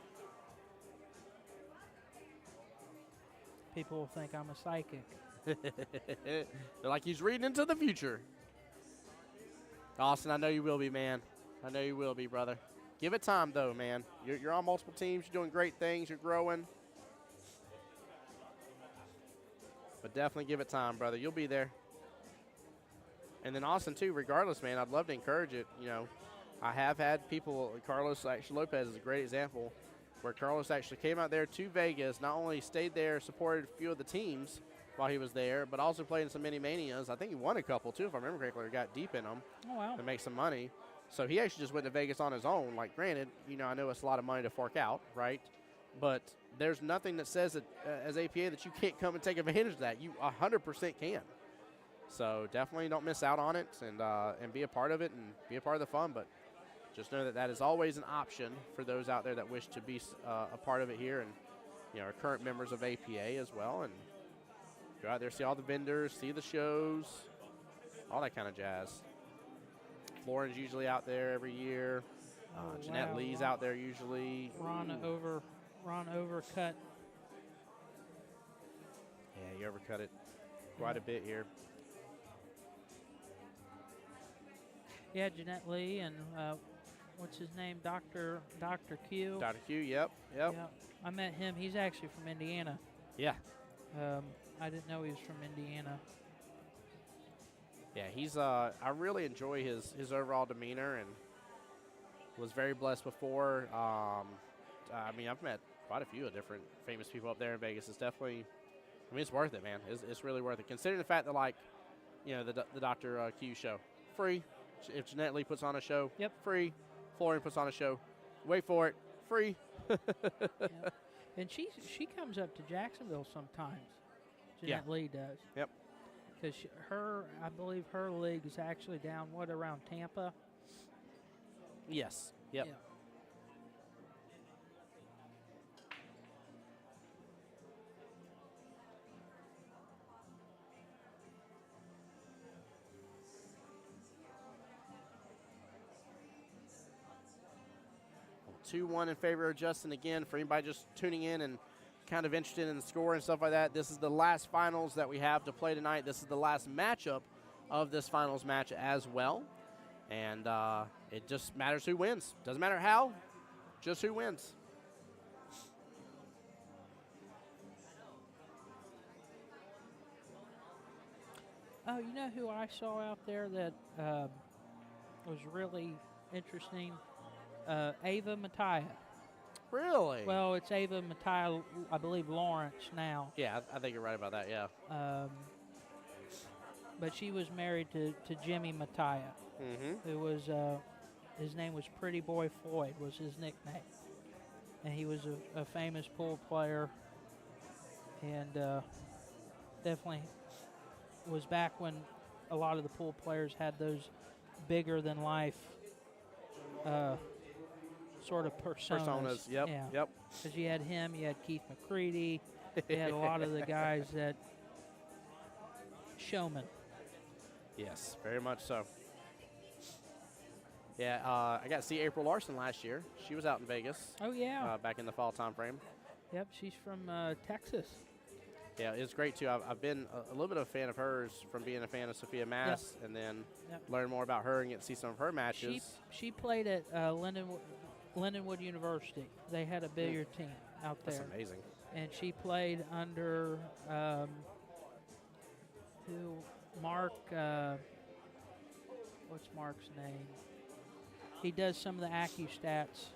S3: People will think I'm a psychic.
S2: They're like, he's reading into the future. Austin, I know you will be, man. I know you will be, brother. Give it time, though, man. You're on multiple teams. You're doing great things. You're growing. But definitely give it time, brother. You'll be there. And then Austin, too, regardless, man, I'd love to encourage it. You know, I have had people, Carlos Lopez is a great example, where Carlos actually came out there to Vegas, not only stayed there, supported a few of the teams while he was there, but also played in some mini manias. I think he won a couple, too, if I remember correctly, or got deep in them.
S3: Oh, wow.
S2: To make some money. So he actually just went to Vegas on his own. Like, granted, you know, I know it's a lot of money to fork out, right? But there's nothing that says that as APA that you can't come and take advantage of that. You 100% can. So definitely don't miss out on it and be a part of it and be a part of the fun. But just know that that is always an option for those out there that wish to be a part of it here and, you know, are current members of APA as well. And go out there, see all the vendors, see the shows, all that kind of jazz. Lauren's usually out there every year. Jeanette Lee's out there usually.
S3: Ron overcut.
S2: Yeah, he overcut it quite a bit here.
S3: Yeah, Jeanette Lee and what's his name, Dr. Q.
S2: Dr. Q, yep.
S3: I met him. He's actually from Indiana.
S2: Yeah.
S3: I didn't know he was from Indiana.
S2: Yeah, he's. I really enjoy his overall demeanor and was very blessed before. I mean, I've met quite a few of different famous people up there in Vegas. It's definitely, I mean, it's worth it, man. It's really worth it. Considering the fact that, like, you know, the Dr. Q show, free. If Jeanette Lee puts on a show,
S3: yep,
S2: free. Florian puts on a show, wait for it, free.
S3: Yep. And she comes up to Jacksonville sometimes. Jeanette Lee does.
S2: Yep.
S3: Because I believe her league is actually down, around Tampa?
S2: Yes. Yep.
S3: Yeah.
S2: 2-1 in favor of Justin again. For anybody just tuning in and kind of interested in the score and stuff like that, this is the last finals that we have to play tonight. This is the last matchup of this finals match as well. And it just matters who wins. Doesn't matter how, just who wins.
S3: Oh, you know who I saw out there that was really interesting? Ava Mattia.
S2: Really?
S3: Well, it's Ava Mattia, I believe, Lawrence now.
S2: Yeah, I think you're right about that, yeah.
S3: But she was married to Jimmy Mattia, who was, his name was Pretty Boy Floyd, was his nickname. And he was a famous pool player and definitely was back when a lot of the pool players had those bigger-than-life sort of personas.
S2: Yep,
S3: yeah.
S2: yep.
S3: Because you had him, you had Keith McCready, you had a lot of the guys that showmen.
S2: Yes, very much so. Yeah, I got to see April Larson last year. She was out in Vegas.
S3: Oh, yeah.
S2: Back in the fall time frame.
S3: Yep, she's from Texas.
S2: Yeah, it's great, too. I've been a little bit of a fan of hers from being a fan of Sophia Mass and then learn more about her and get to see some of her matches.
S3: She played at Lindenwood University. They had a billiard team out there.
S2: That's amazing.
S3: And she played under Mark, what's Mark's name? He does some of the AccuStats.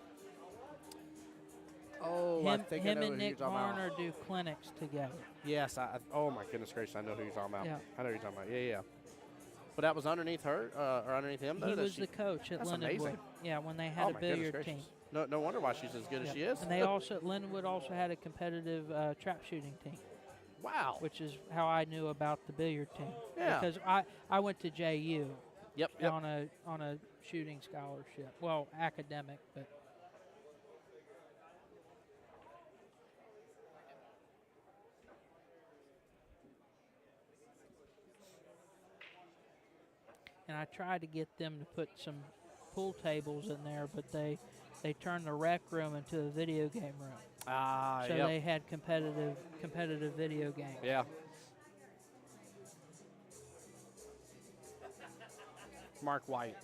S2: Oh, I think I know
S3: him and
S2: who you're
S3: Nick
S2: talking about.
S3: Varner do clinics together.
S2: Yes, oh my goodness gracious, I know who you're talking about.
S3: Yeah.
S2: I know who you're talking about. Yeah. But that was underneath her, or underneath him, though?
S3: He was the coach at
S2: That's
S3: Lindenwood.
S2: amazing.
S3: Yeah, when they had a billiard team.
S2: No wonder why she's as good as she is.
S3: And they also, Lindenwood also had a competitive trap shooting team.
S2: Wow.
S3: Which is how I knew about the billiard team.
S2: Yeah.
S3: Because I went to JU.
S2: Yep.
S3: On a shooting scholarship. Well, academic, but. And I tried to get them to put some pool tables in there, but they turned the rec room into a video game room. So they had competitive video games.
S2: Yeah. Mark White.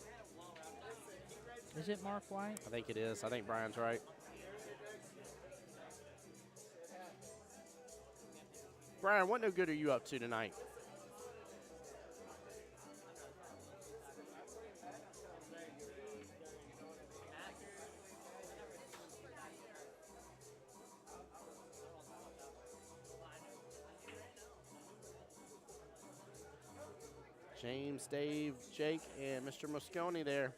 S3: Is it Mark White?
S2: I think it is. I think Brian's right. Brian, what no good are you up to tonight? James, Dave, Jake, and Mr. Moscone there.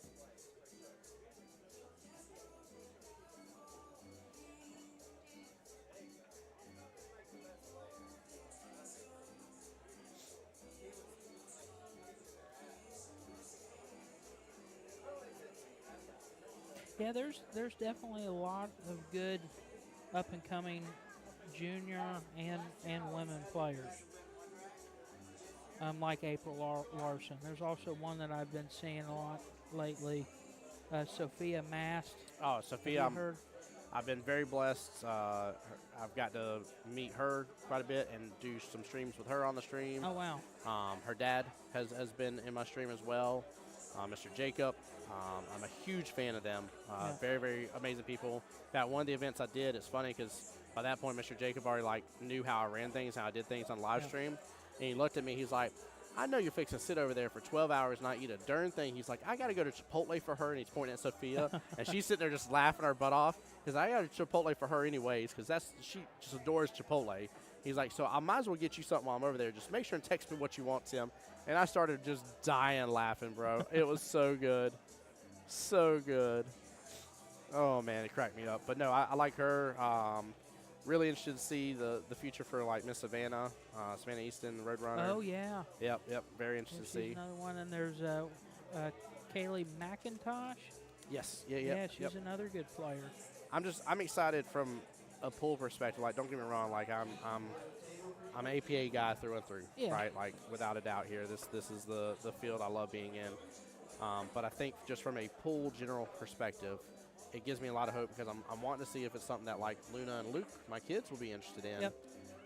S3: Yeah, there's definitely a lot of good up and coming junior and women players. Like April Larson. There's also one that I've been seeing a lot lately, Sophia Mast.
S2: Oh,
S3: Have
S2: Sophia,
S3: you heard?
S2: I've been very blessed. I've got to meet her quite a bit and do some streams with her on the stream.
S3: Oh, wow.
S2: Her dad has been in my stream as well, Mr. Jacob. I'm a huge fan of them.
S3: Yeah.
S2: Very, very amazing people. In fact, one of the events I did, it's funny because by that point, Mr. Jacob already knew how I ran things, how I did things on live
S3: Yeah.
S2: stream. And he looked at me, he's like, I know you're fixing to sit over there for 12 hours and not eat a darn thing. He's like, I got to go to Chipotle for her, and he's pointing at Sophia. And she's sitting there just laughing her butt off because I got to Chipotle for her anyways because she just adores Chipotle. He's like, so I might as well get you something while I'm over there. Just make sure and text me what you want, Tim. And I started just dying laughing, bro. It was so good. So good. Oh, man, it cracked me up. But, no, I like her. Really interested to see the future for, Miss Savannah, Savannah Easton, Roadrunner.
S3: Oh, yeah.
S2: Yep. Very interested
S3: She's
S2: to see.
S3: another one. And there's Kaylee McIntosh.
S2: Yes.
S3: Yeah, she's another good player.
S2: I'm excited from a pool perspective. Don't get me wrong. I'm an APA guy through and through.
S3: Yeah.
S2: Right. Without a doubt here. This is the field I love being in. But I think just from a pool general perspective, it gives me a lot of hope because I'm wanting to see if it's something that Luna and Luke, my kids, will be interested in.
S3: Yep.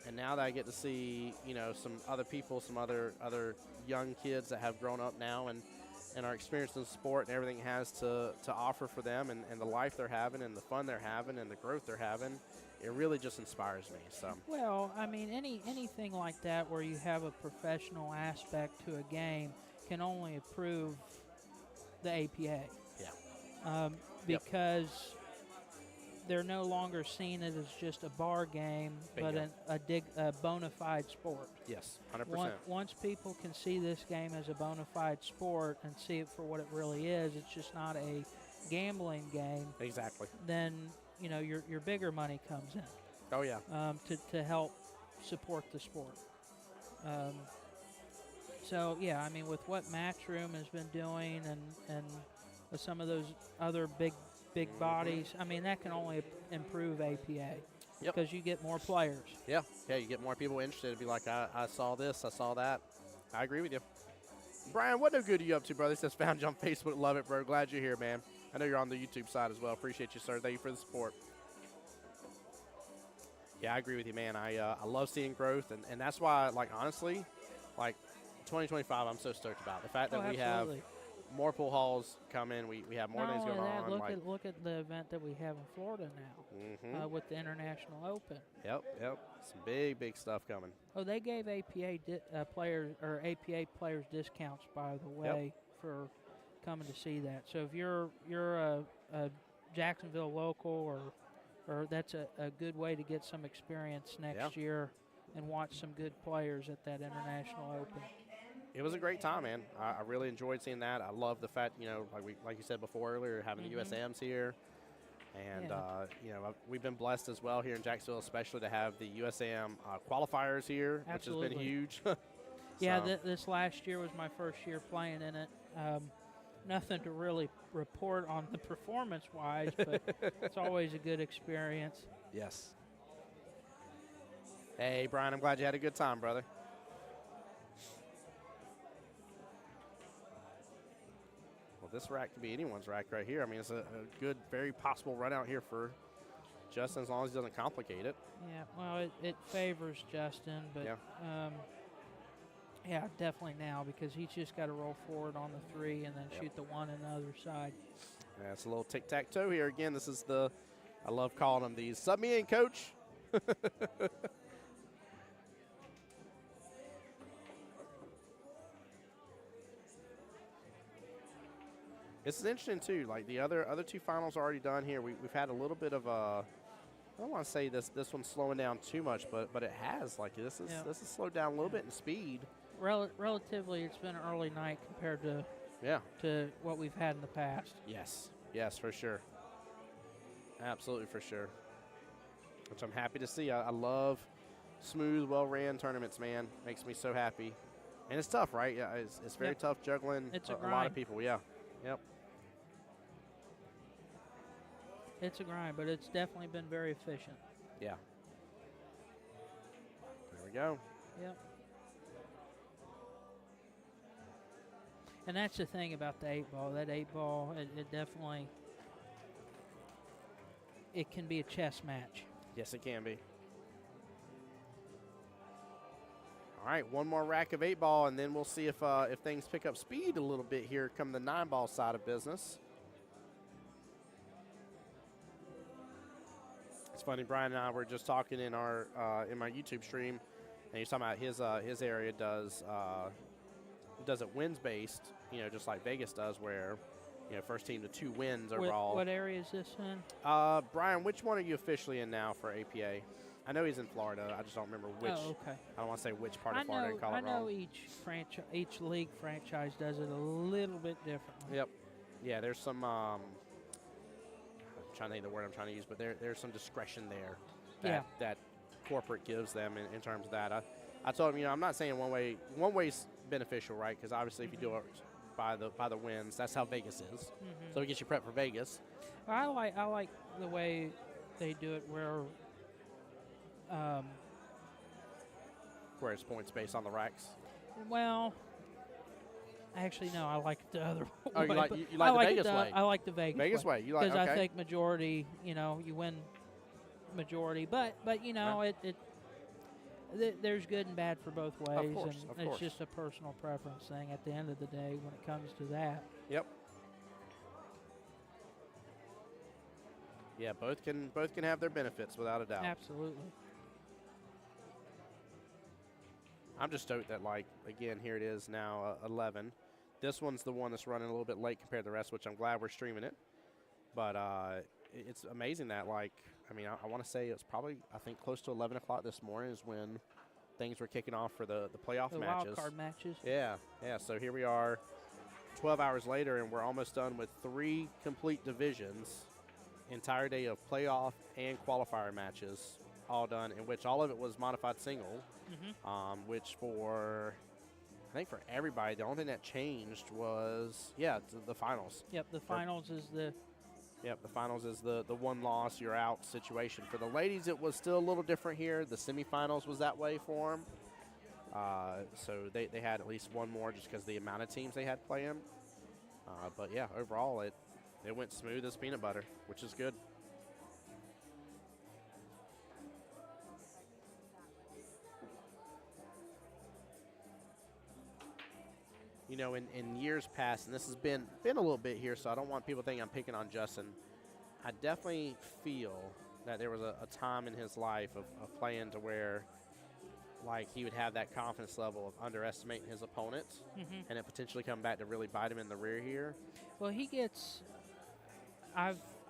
S2: And now that I get to see, some other people, some other young kids that have grown up now and are experienced in sport and everything it has to offer for them and the life they're having and the fun they're having and the growth they're having, it really just inspires me. So.
S3: Well, I mean, anything like that where you have a professional aspect to a game can only improve the APA.
S2: Yeah.
S3: Because they're no longer seeing it as just a bar game,
S2: Bingo.
S3: but a bona fide sport.
S2: Yes, 100%.
S3: Once people can see this game as a bona fide sport and see it for what it really is, it's just not a gambling game.
S2: Exactly.
S3: Then your bigger money comes in.
S2: Oh yeah.
S3: To help support the sport. So yeah, I mean, with what Matchroom has been doing and with some of those other big bodies, I mean, that can only improve APA.
S2: Yep.
S3: Because you get more players.
S2: Yeah, you get more people interested to be like, I saw this, I saw that. I agree with you. Brian, what no good are you up to, brother? He says, found you on Facebook. Love it, bro. Glad you're here, man. I know you're on the YouTube side as well. Appreciate you, sir. Thank you for the support. Yeah, I agree with you, man. I love seeing growth, and that's why, honestly, 2025, I'm so stoked about. The fact that we have more pool halls coming, we have more things going on.
S3: Look at the event that we have in Florida now with the International Open.
S2: Yep. Some big stuff coming.
S3: Oh, they gave APA players discounts, by the way, for coming to see that. So if you're a Jacksonville local or that's a good way to get some experience next year and watch some good players at that International Open.
S2: It was a great time, man. I really enjoyed seeing that. I love the fact, like you said before earlier, having the USAMs here. And, we've been blessed as well here in Jacksonville, especially to have the USAM qualifiers here,
S3: Absolutely.
S2: which has been huge.
S3: Yeah, this last year was my first year playing in it. Nothing to really report on the performance-wise, but it's always a good experience.
S2: Yes. Hey, Brian, I'm glad you had a good time, brother. Well, this rack could be anyone's rack right here. I mean, it's a good, very possible run out here for Justin as long as he doesn't complicate it.
S3: Yeah, well, it favors Justin, but yeah, definitely now because he's just got to roll forward on the 3 and then shoot the 1 on the other side.
S2: Yeah, it's a little tic-tac-toe here. Again, this is I love calling them these. Sub me in, coach. This is interesting, too. The other 2 finals are already done here. We've had a little bit of a I don't want to say this one's slowing down too much, but it has. This is slowed down a little bit in speed.
S3: Relatively, it's been an early night compared to what we've had in the past.
S2: Yes, for sure. Absolutely, for sure. Which I'm happy to see. I love smooth, well-ran tournaments, man. Makes me so happy. And it's tough, right? Yeah, it's very tough juggling
S3: it's
S2: a lot of people. Yeah, yep.
S3: It's a grind, but it's definitely been very efficient.
S2: Yeah. There we go.
S3: Yep. And that's the thing about the 8-ball. That 8-ball, it definitely, it can be a chess match.
S2: Yes, it can be. All right, one more rack of 8-ball, and then we'll see if things pick up speed a little bit here come the 9-ball side of business. It's funny, Brian and I were just talking in our in my YouTube stream, and he's talking about his area does it wins based, just like Vegas does, where first team to 2 wins overall.
S3: What area is this in?
S2: Brian, which one are you officially in now for APA? I know he's in Florida. I just don't remember which.
S3: Oh, okay.
S2: I don't want to say which part of Florida and call it wrong.
S3: I know each league franchise does it a little bit differently.
S2: Yep. Yeah, there's some. I'm trying to think of the word I'm trying to use, but there's some discretion there that corporate gives them in terms of that. I told him, I'm not saying one way's beneficial, right? Because obviously, if you do it by the wins, that's how Vegas is. So it gets you prepped for Vegas.
S3: I like the way they do it where
S2: it's points based on the racks.
S3: Well, actually, no. I like the other.
S2: Oh,
S3: way,
S2: you like the Vegas way?
S3: I like the Vegas
S2: way. You like
S3: because
S2: okay.
S3: I think majority. You win majority, but
S2: Right.
S3: there's good and bad for both ways,
S2: Of course.
S3: it's just a personal preference thing at the end of the day when it comes to that.
S2: Yep. Yeah, both can have their benefits without a doubt.
S3: Absolutely.
S2: I'm just stoked that, again, here it is now, 11. This one's the one that's running a little bit late compared to the rest, which I'm glad we're streaming it. But it's amazing that, I want to say it's probably, I think, close to 11 o'clock this morning is when things were kicking off for the playoff matches.
S3: Wild card matches.
S2: Yeah. So here we are 12 hours later, and we're almost done with 3 complete divisions, entire day of playoff and qualifier matches, all done, in which all of it was modified single, which I think for everybody, the only thing that changed was, the finals.
S3: Yep, the finals is the
S2: Yep, the finals is the one loss, you're out situation. For the ladies, it was still a little different here. The semifinals was that way for them. So they had at least one more just because the amount of teams they had playing. But, yeah, overall, it went smooth as peanut butter, which is good. In years past, and this has been a little bit here, so I don't want people thinking I'm picking on Justin. I definitely feel that there was a time in his life of playing to where, he would have that confidence level of underestimating his opponents and it potentially come back to really bite him in the rear here.
S3: Well,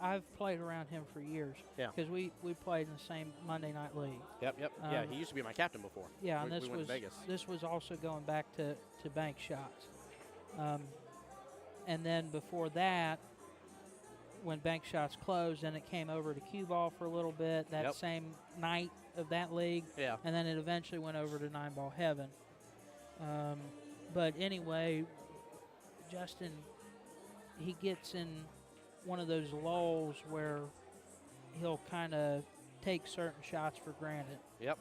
S3: I've played around him for years.
S2: Yeah.
S3: Because we played in the same Monday Night League.
S2: Yep. Yeah, he used to be my captain before.
S3: Yeah,
S2: we
S3: and
S2: went to Vegas.
S3: This was also going back to bank shots. And then before that, when bank shots closed, then it came over to cue ball for a little bit that same night of that league.
S2: Yeah.
S3: And then it eventually went over to 9-ball heaven. But anyway, Justin, he gets in one of those lulls where he'll kind of take certain shots for granted.
S2: Yep.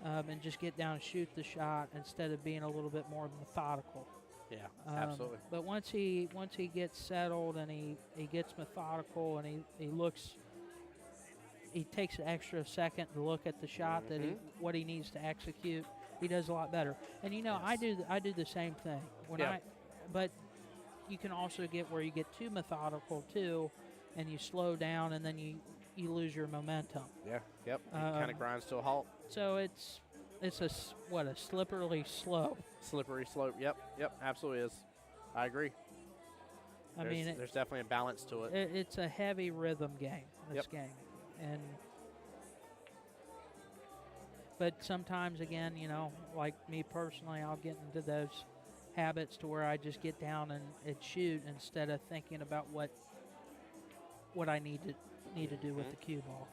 S3: And just get down and shoot the shot instead of being a little bit more methodical.
S2: Yeah, absolutely.
S3: But once he gets settled and he gets methodical and he takes an extra second to look at the shot what he needs to execute, he does a lot better. And
S2: Yes.
S3: I do the same thing but you can also get where you get too methodical too, and you slow down and then you lose your momentum.
S2: Yeah. Yep. It kind of grinds to a halt.
S3: So it's a slippery slope.
S2: Slippery slope. Yep. Absolutely is. I agree. There's definitely a balance to it.
S3: It's a heavy rhythm game. This game, but sometimes again, like me personally, I'll get into those habits to where I just get down and shoot instead of thinking about what I need to do with the cue ball.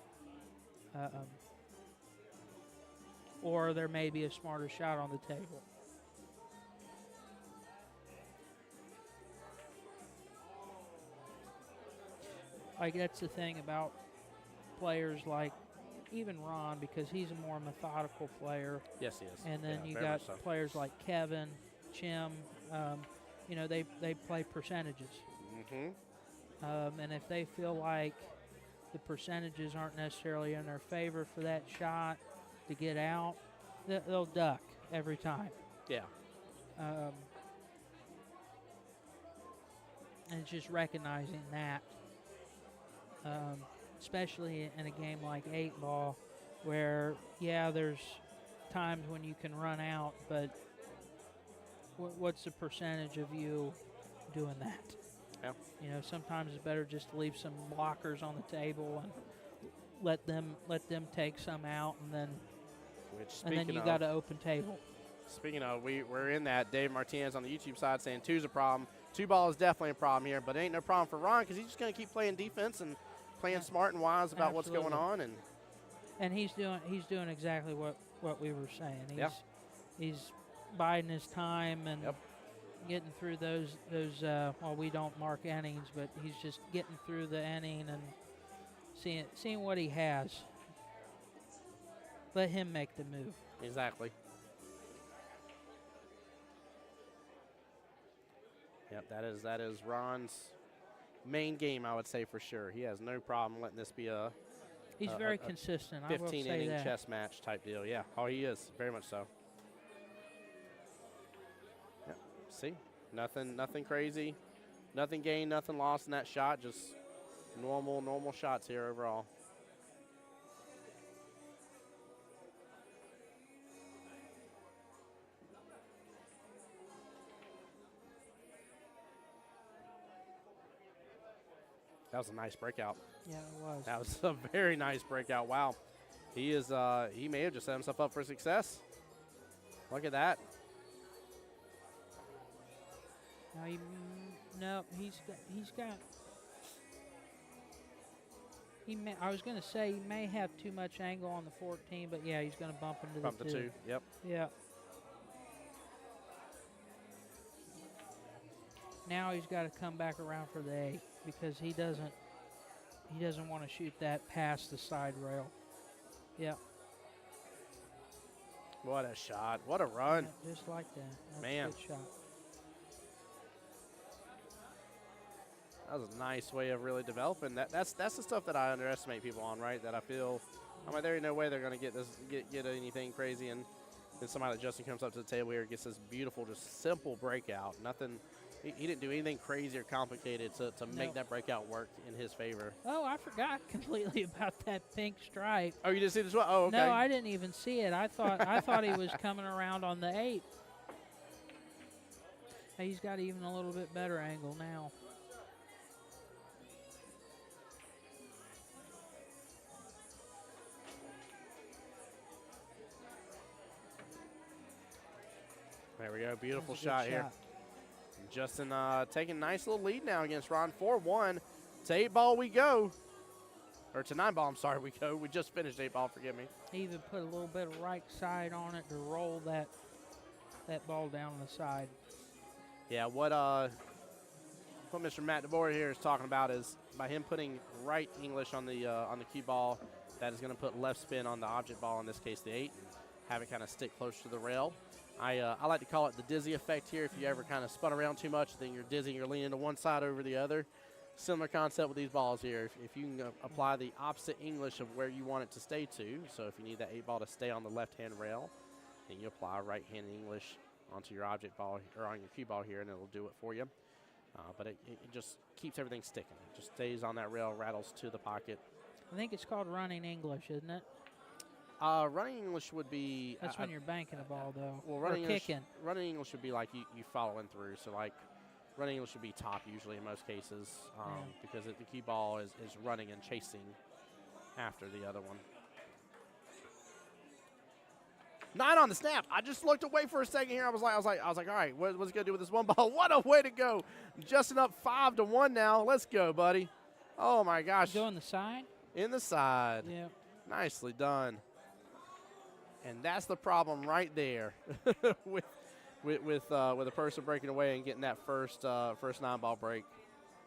S3: Or there may be a smarter shot on the table. like that's the thing about players like even Ron, because he's a more methodical player.
S2: Yes, he is.
S3: And then
S2: Yeah,
S3: you
S2: very
S3: got
S2: much so.
S3: players like Kevin, Chim. You know, they play percentages. And if they feel like the percentages aren't necessarily in their favor for that shot to get out, they'll duck every time.
S2: Yeah.
S3: And it's just recognizing that, especially in a game like 8-ball, where, yeah, there's times when you can run out, but what's the percentage of you doing that?
S2: Yeah.
S3: You know, sometimes it's better just to leave some blockers on the table and let them take some out, and then you got an open table.
S2: Speaking of, we're in that. Dave Martinez on the YouTube side saying 2's a problem. 2-ball is definitely a problem here, but it ain't no problem for Ron because he's just going to keep playing defense and playing smart and wise about what's going on.
S3: And he's doing exactly what we were saying. He's biding his time and getting through those well, we don't mark innings, but he's just getting through the inning and seeing what he has. Let him make the move.
S2: Exactly. Yep, that is Ron's main game, I would say, for sure. He has no problem letting this be a
S3: He's very consistent. I will say
S2: 15-inning
S3: that.
S2: chess match type deal. Yeah, oh, he is very much so. Yep. See, nothing crazy, nothing gained, nothing lost in that shot. Just normal shots here overall. That was a nice breakout.
S3: Yeah, it was.
S2: That was a very nice breakout. Wow. He is he may have just set himself up for success. Look at that.
S3: No, I was going to say he may have too much angle on the 14, but yeah, he's going to bump into
S2: Bump
S3: the
S2: the 2. Yep.
S3: Yeah. Now he's got to come back around for the 8 because he doesn't want to shoot that past the side rail. Yep.
S2: What a shot. What a run.
S3: Yeah, just like that. That's
S2: Man.
S3: a good shot.
S2: That was a nice way of really developing. That's the stuff that I underestimate people on, right? That I feel, there ain't no way they're going to get anything crazy. And then somebody like Justin comes up to the table here, gets this beautiful, just simple breakout. Nothing. He didn't do anything crazy or complicated to make that breakout work in his favor.
S3: Oh, I forgot completely about that pink stripe.
S2: Oh, you didn't see this one? Oh, okay.
S3: No, I didn't even see it. I thought he was coming around on the 8. He's got even a little bit better angle now.
S2: There we go. Beautiful
S3: That's a good
S2: shot here. Justin taking a nice little lead now against Ron. 4-1. To 8-ball we go. Or to 9-ball, I'm sorry, we go. We just finished 8-ball, forgive me.
S3: He even put a little bit of right side on it to roll that ball down the side.
S2: Yeah, what Mr. Matt DeBoer here is talking about is by him putting right English on the cue ball, that is going to put left spin on the object ball, in this case the 8, and have it kind of stick close to the rail. I like to call it the dizzy effect here. If you ever kind of spun around too much, then you're dizzy, you're leaning to one side over the other. Similar concept with these balls here. If you can apply the opposite English of where you want it to stay to, so if you need that 8-ball to stay on the left-hand rail, then you apply right-hand English onto your object ball or on your cue ball here, and it'll do it for you. But it just keeps everything sticking. It just stays on that rail, rattles to the pocket.
S3: I think it's called running English, isn't it?
S2: Running English would be...
S3: That's when you're banking a ball, though.
S2: Well,
S3: running English, kicking.
S2: Running English would be like you following through. So, like, running English would be top usually in most cases because the cue ball is running and chasing after the other one. 9 on the snap. I just looked away for a second here. I was like, all right, what's it gonna do with this one ball? What a way to go! Justin up 5-1 now. Let's go, buddy. Oh my gosh.
S3: Go in the side.
S2: In the side.
S3: Yeah.
S2: Nicely done. And that's the problem right there with a person breaking away and getting that first 9-ball break.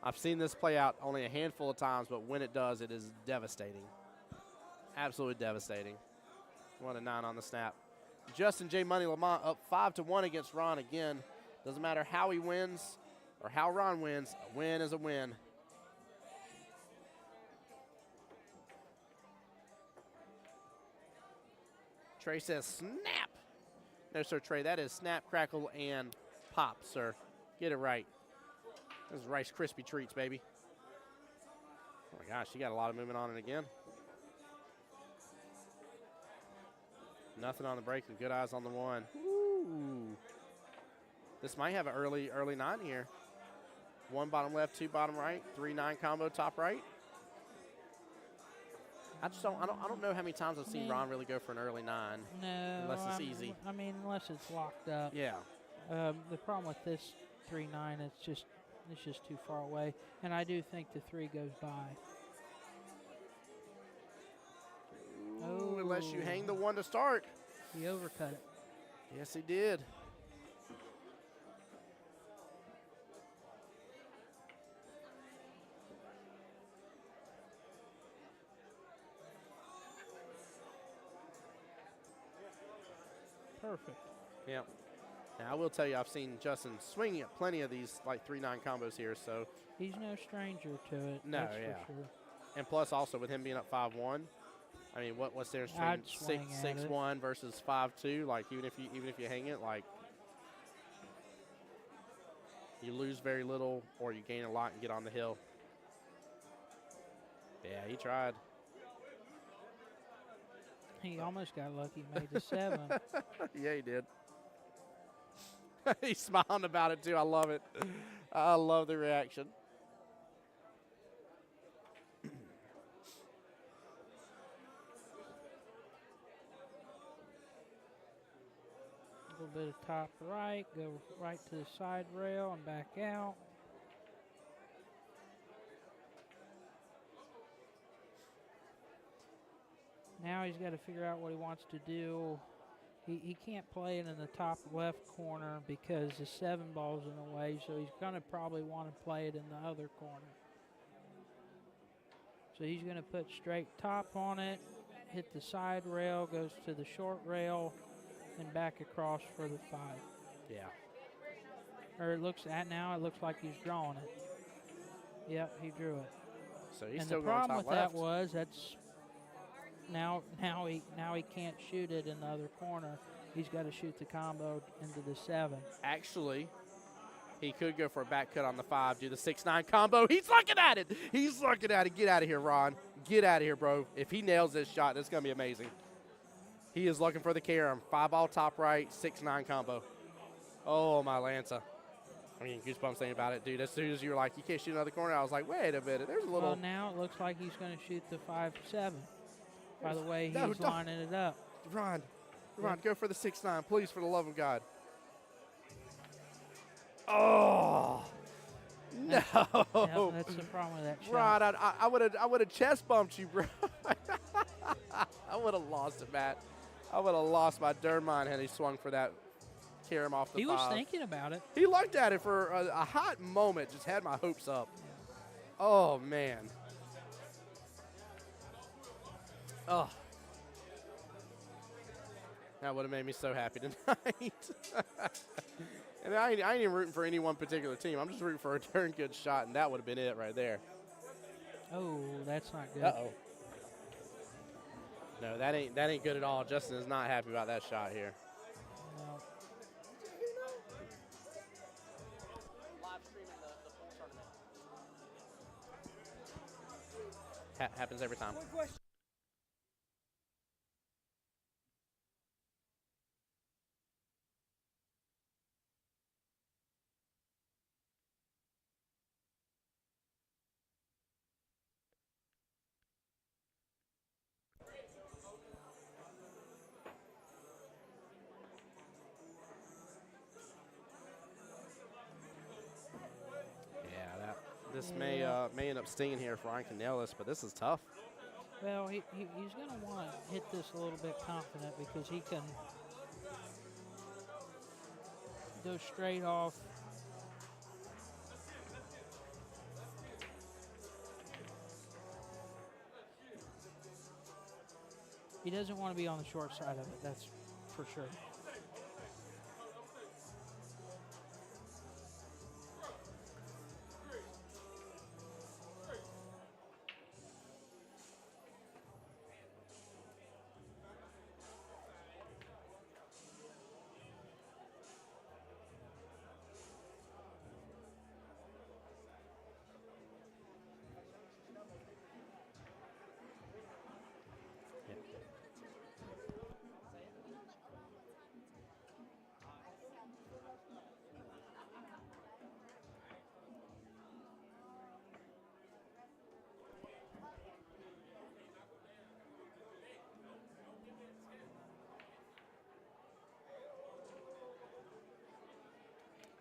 S2: I've seen this play out only a handful of times, but when it does, it is devastating. Absolutely devastating. 1-9 on the snap. Justin J. Money Lamont up 5-1 against Ron again. Doesn't matter how he wins or how Ron wins, a win is a win. Trey says snap. No, sir, Trey, that is snap, crackle, and pop, sir. Get it right. This is Rice Krispie treats, baby. Oh my gosh, she got a lot of movement on it again. Nothing on the break and good eyes on the one. Ooh. This might have an early 9 here. 1 bottom left, 2 bottom right, 3-9 combo top right. I don't know how many times I've seen Ron really go for an early 9.
S3: No.
S2: Unless it's easy.
S3: I mean, unless it's locked up.
S2: Yeah.
S3: The problem with this 3-9, it's just too far away, and I do think the 3 goes by.
S2: Ooh, unless you hang the 1 to start.
S3: He overcut it.
S2: Yes, he did.
S3: Perfect.
S2: Yeah. Now, I will tell you, I've seen Justin swinging at plenty of these, like, 3-9 combos here, so.
S3: He's no stranger to it.
S2: No,
S3: that's
S2: yeah.
S3: for sure.
S2: And plus, also, with him being up 5-1, I mean, what's there
S3: I'd
S2: between
S3: swing at
S2: 6-1 versus 5-2? Like, even if you hang it, like, you lose very little or you gain a lot and get on the hill. Yeah, he tried.
S3: He almost got lucky, made the 7.
S2: Yeah, he did. He's smiling about it, too. I love it. I love the reaction.
S3: A little bit of top right, go right to the side rail and back out. Now he's got to figure out what he wants to do. He can't play it in the top left corner because the 7 ball's in the way, so he's going to probably want to play it in the other corner. So he's going to put straight top on it, hit the side rail, goes to the short rail, and back across for the 5.
S2: Yeah.
S3: Or it looks like he's drawing it. Yep, he drew it.
S2: So he's
S3: and
S2: still
S3: the
S2: going
S3: problem
S2: top
S3: with
S2: left.
S3: that was now he can't shoot it in the other corner. He's got to shoot the combo into the 7.
S2: Actually, he could go for a back cut on the 5, do the 6-9 combo. He's looking at it. He's looking at it. Get out of here, Ron. Get out of here, bro. If he nails this shot, it's going to be amazing. He is looking for the carom. 5-ball top right, 6-9 combo. Oh, my Lanza. I mean, goosebumps thinking about it, dude. As soon as you were like, you can't shoot another corner, I was like, wait a minute. There's a little.
S3: Well, now it looks like he's going to shoot the 5-7. By the way, he's
S2: No,
S3: lining it up.
S2: Ron, go for the 6-9, please, for the love of God. Oh, no.
S3: Yeah, that's the problem with that shot.
S2: Ron, I would have chest bumped you, bro. I would have lost it, Matt. I would have lost my darn mind had he swung for that carom off the 5.
S3: He was thinking about it.
S2: He looked at it for a hot moment, just had my hopes up. Yeah. Oh, man. Oh. That would have made me so happy tonight. And I ain't even rooting for any one particular team. I'm just rooting for a darn good shot, and that would have been it right there.
S3: Oh, that's not good.
S2: Uh-oh. No, that ain't good at all. Justin is not happy about that shot here.
S3: No.
S2: Live streaming the pool tournament. Happens every time. This may end up stinging here if Ryan can nail this, but this is tough.
S3: Well, he's going to want to hit this a little bit confident because he can go straight off He doesn't want to be on the short side of it, that's for sure.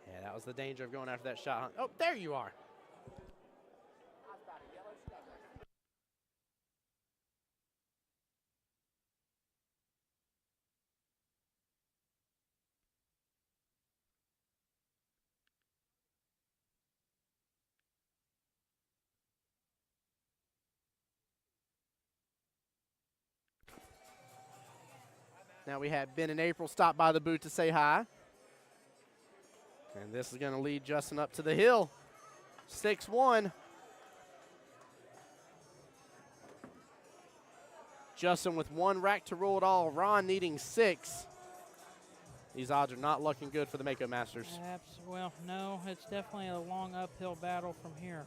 S2: Yeah, that was the danger of going after that shot. Oh, there you are. Now we had Ben and April stop by the booth to say hi. And this is going to lead Justin up to the hill. 6-1. Justin with 1 rack to rule it all. Ron needing 6. These odds are not looking good for the Mako Masters.
S3: Well, no, it's definitely a long uphill battle from here.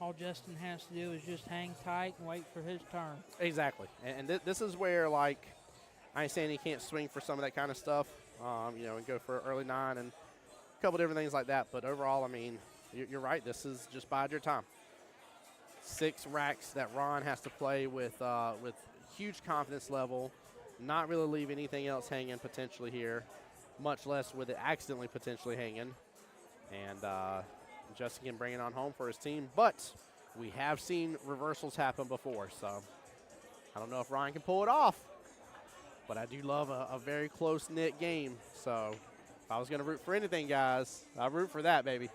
S3: All Justin has to do is just hang tight and wait for his turn.
S2: Exactly. And this is where, like, I ain't saying he can't swing for some of that kind of stuff, you know, and go for early 9 and a couple different things like that. But overall, I mean, you're right. This is just bide your time. 6 racks that Ron has to play with huge confidence level, not really leave anything else hanging potentially here, much less with it accidentally potentially hanging. And Justin can bring it on home for his team. But we have seen reversals happen before, so I don't know if Ryan can pull it off. But I do love a very close-knit game. So if I was going to root for anything, guys, I'd root for that, baby.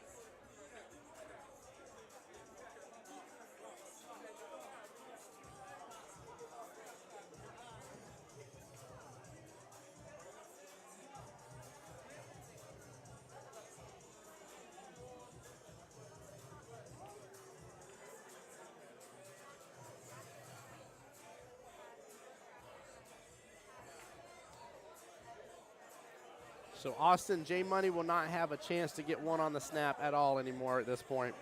S2: So Austin, J Money will not have a chance to get one on the snap at all anymore at this point.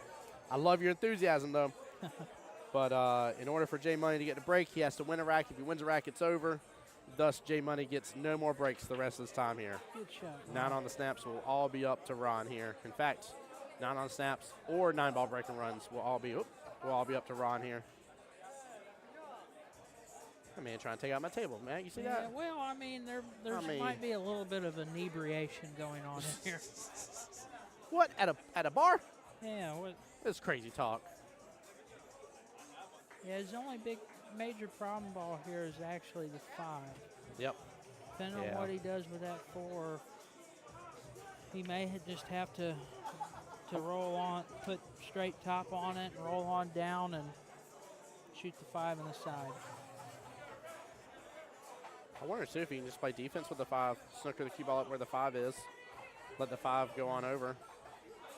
S2: I love your enthusiasm, though. But in order for J Money to get the break, he has to win a rack. If he wins a rack, it's over. Thus, J Money gets no more breaks the rest of his time here.
S3: Good shot.
S2: 9 on the snaps will all be up to Ron here. In fact, 9 on snaps or 9-ball breaking runs will all be up to Ron here. That man trying to take out my table, man. You see that?
S3: Well, I mean, there might be a little bit of inebriation going on in here.
S2: What, at a bar?
S3: Yeah.
S2: This is crazy talk.
S3: Yeah, his only major problem ball here is actually the 5.
S2: Yep.
S3: Depending on what he does with that 4, he may just have to roll on, put straight top on it, roll on down, and shoot the 5 on the side.
S2: I wonder, too, if he can just play defense with the 5, snooker the cue ball up where the 5 is, let the 5 go on over.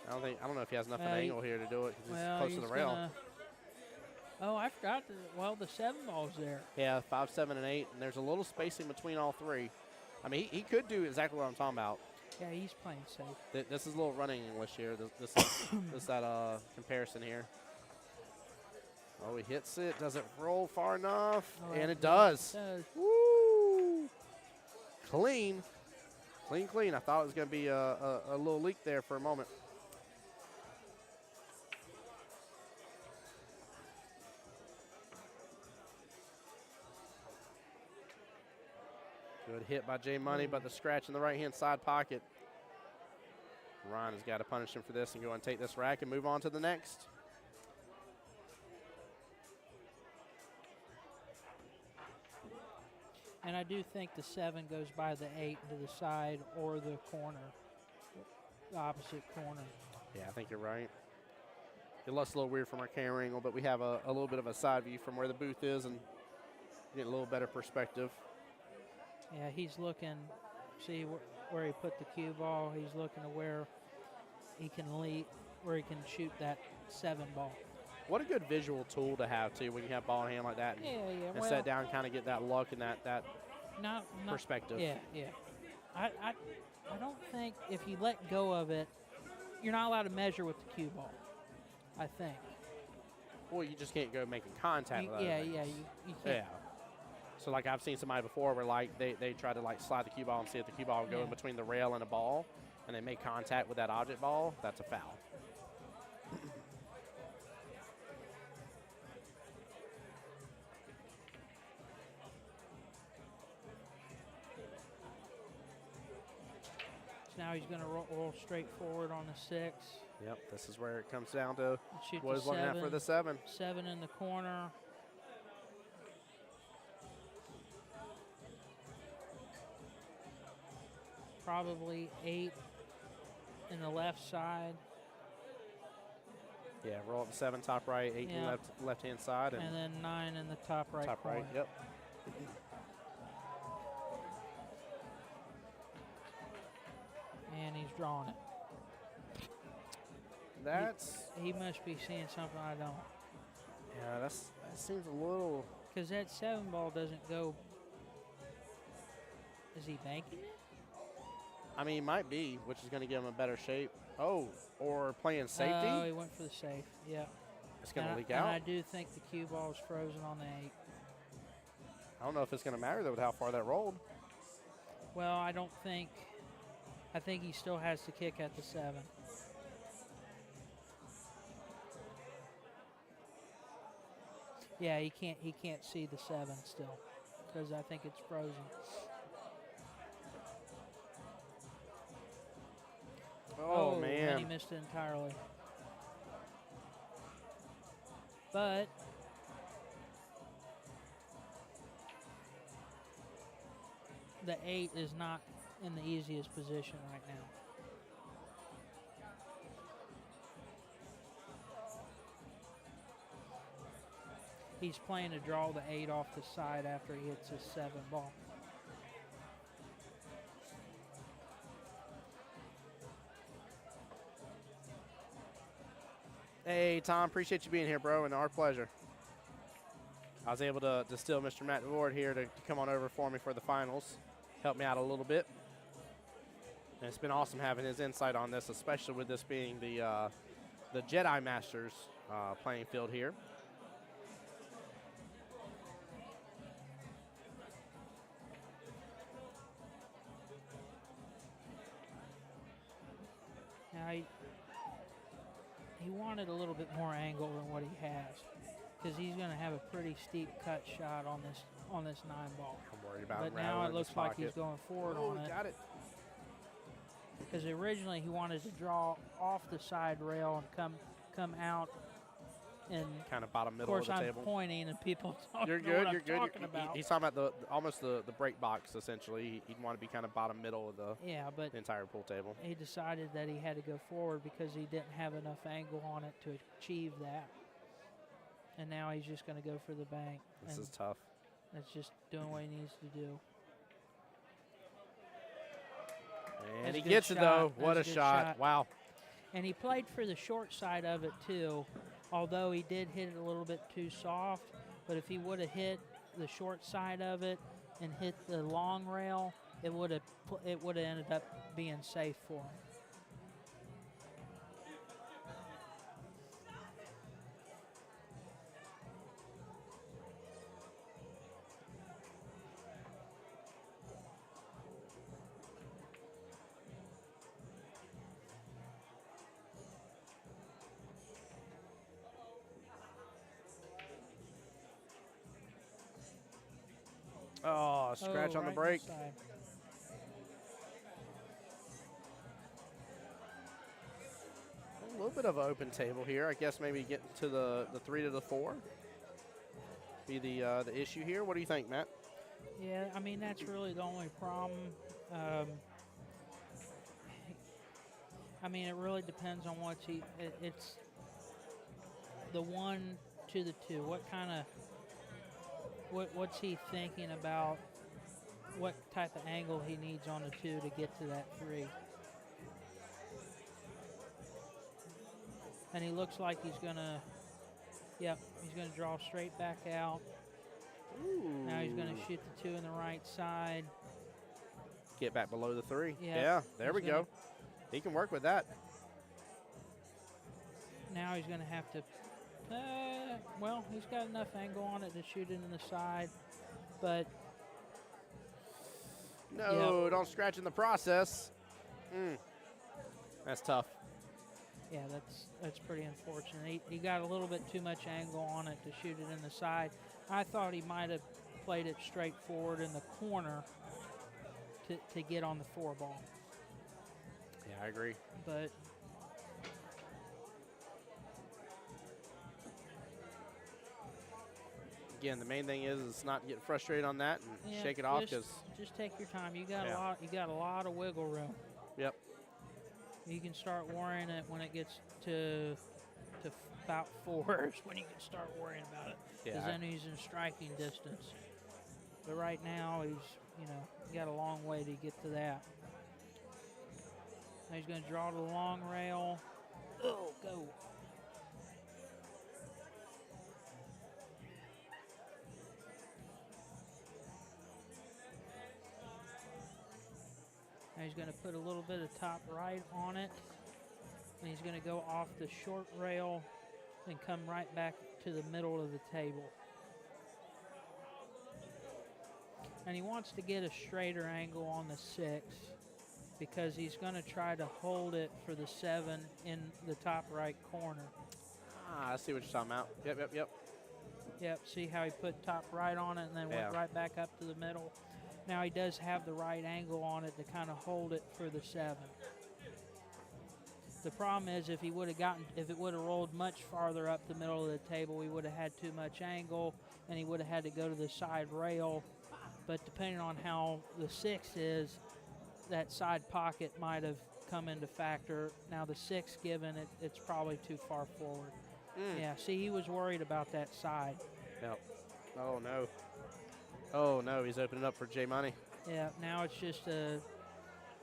S2: I don't know if he has enough of an angle here to do it because he's close to the rail.
S3: Oh, I forgot. The 7 ball's there.
S2: Yeah, 5, 7, and 8, and there's a little spacing between all 3. I mean, he could do exactly what I'm talking about.
S3: Yeah, he's playing safe.
S2: This is a little running English here. This is that comparison here. Oh, he hits it. Does it roll far enough?
S3: Oh,
S2: and it does.
S3: It does.
S2: Woo! Clean. Clean. I thought it was going to be a little leak there for a moment. Good hit by J Money, but the scratch in the right-hand side pocket. Ron has got to punish him for this and go and take this rack and move on to the next.
S3: And I do think the 7 goes by the 8 to the side or the corner, the opposite corner.
S2: Yeah, I think you're right. It looks a little weird from our camera angle, but we have a little bit of a side view from where the booth is and get a little better perspective.
S3: Yeah, he's looking, see where he put the cue ball. He's looking to where he can where he can shoot that 7 ball.
S2: What a good visual tool to have, too, when you have ball in hand like that. And
S3: Well,
S2: set down and kind of get that luck and that
S3: not
S2: perspective.
S3: Yeah. I don't think if you let go of it, you're not allowed to measure with the cue ball, I think.
S2: Well, you just can't go making contact with it.
S3: You can't.
S2: Yeah. So, like, I've seen somebody before where, like, they try to, like, slide the cue ball and see if the cue ball will go in between the rail and the ball, and they make contact with that object ball. That's a foul.
S3: Now he's going to roll straight forward on the 6.
S2: Yep, this is where it comes down to
S3: Shoot
S2: what
S3: the
S2: he's looking at for the 7.
S3: 7 in the corner. Probably 8 in the left side.
S2: Yeah, roll up the 7 top right, 8 in left hand side,
S3: And then 9 in the top right corner.
S2: Yep.
S3: And he's drawing it. He must be seeing something I don't.
S2: Yeah, that seems a little.
S3: Because that 7 ball doesn't go. Is he banking it?
S2: I mean, he might be, which is going to give him a better shape. Oh, or playing safety.
S3: Oh, he went for the safe. Yeah.
S2: It's going to leak
S3: And
S2: out.
S3: I do think the cue ball is frozen on the 8.
S2: I don't know if it's going to matter though with how far that rolled.
S3: Well, I don't think. I think he still has to kick at the 7. Yeah, he can't see the 7 still because I think it's frozen.
S2: Oh man.
S3: And he missed it entirely. But the 8 is not in the easiest position right now. He's playing to draw the 8 off the side after he hits his 7 ball.
S2: Hey, Tom, appreciate you being here, bro, and our pleasure. I was able to steal Mr. Matt DeWard here to come on over for me for the finals. Help me out a little bit. And it's been awesome having his insight on this, especially with this being the Jedi Masters playing field here.
S3: Now he wanted a little bit more angle than what he has, because he's going to have a pretty steep cut shot on this 9 ball.
S2: I'm worried about
S3: but now it looks like he's going forward on it.
S2: Got it.
S3: Because originally he wanted to draw off the side rail and come out. And
S2: kind of bottom middle
S3: of
S2: of the table.
S3: I'm pointing and people don't
S2: you're
S3: know
S2: good,
S3: what
S2: you're
S3: I'm
S2: good.
S3: talking about.
S2: He's talking about almost the break box, essentially. He'd want to be kind of bottom middle of the entire pool table.
S3: He decided that he had to go forward because he didn't have enough angle on it to achieve that. And now he's just going to go for the bank.
S2: This is tough.
S3: That's just doing what he needs to do.
S2: And he gets it, though. What a shot. Wow.
S3: And he played for the short side of it, too, although he did hit it a little bit too soft. But if he would have hit the short side of it and hit the long rail, it would have ended up being safe for him.
S2: Oh, scratch on the break.
S3: Inside.
S2: A little bit of an open table here. I guess maybe getting to the 3 to the 4 be the issue here. What do you think, Matt?
S3: Yeah, I mean, that's really the only problem. I mean, it really depends on what it's the 1 to the 2. What kind of what's he thinking about? What type of angle he needs on the 2 to get to that 3? And he looks like he's gonna. Yep, he's gonna draw straight back out.
S2: Ooh.
S3: Now he's gonna shoot the 2 in the right side.
S2: Get back below the 3.
S3: Yeah,
S2: Yeah, there we go. He can work with that.
S3: Now he's going to have to, well, he's got enough angle on it to shoot it in the side, but.
S2: No,
S3: yep.
S2: Don't scratch in the process. That's tough.
S3: Yeah, that's pretty unfortunate. He got a little bit too much angle on it to shoot it in the side. I thought he might have played it straight forward in the corner to get on the 4 ball.
S2: Yeah, I agree.
S3: But
S2: again, the main thing is not get frustrated on that and
S3: yeah,
S2: shake it off because
S3: just take your time. You got a lot of wiggle room.
S2: Yep.
S3: You can start worrying it when it gets to about 4 is when you can start worrying about it. Because then he's in striking distance. But right now he's got a long way to get to that. Now he's going to draw to the long rail. Oh, go. Now he's going to put a little bit of top right on it. And he's going to go off the short rail and come right back to the middle of the table. And he wants to get a straighter angle on the 6 because he's going to try to hold it for the 7 in the top right corner.
S2: I see what you're talking about. Yep.
S3: Yep, see how he put top right on it and then went right back up to the middle. Now he does have the right angle on it to kind of hold it for the 7. The problem is if it would have rolled much farther up the middle of the table, he would have had too much angle and he would have had to go to the side rail. But depending on how the 6 is, that side pocket might have come into factor. Now the 6 given, it's probably too far forward. Yeah, see, he was worried about that side.
S2: Yep. Oh, no, he's opening up for J Money.
S3: Yeah, now it's just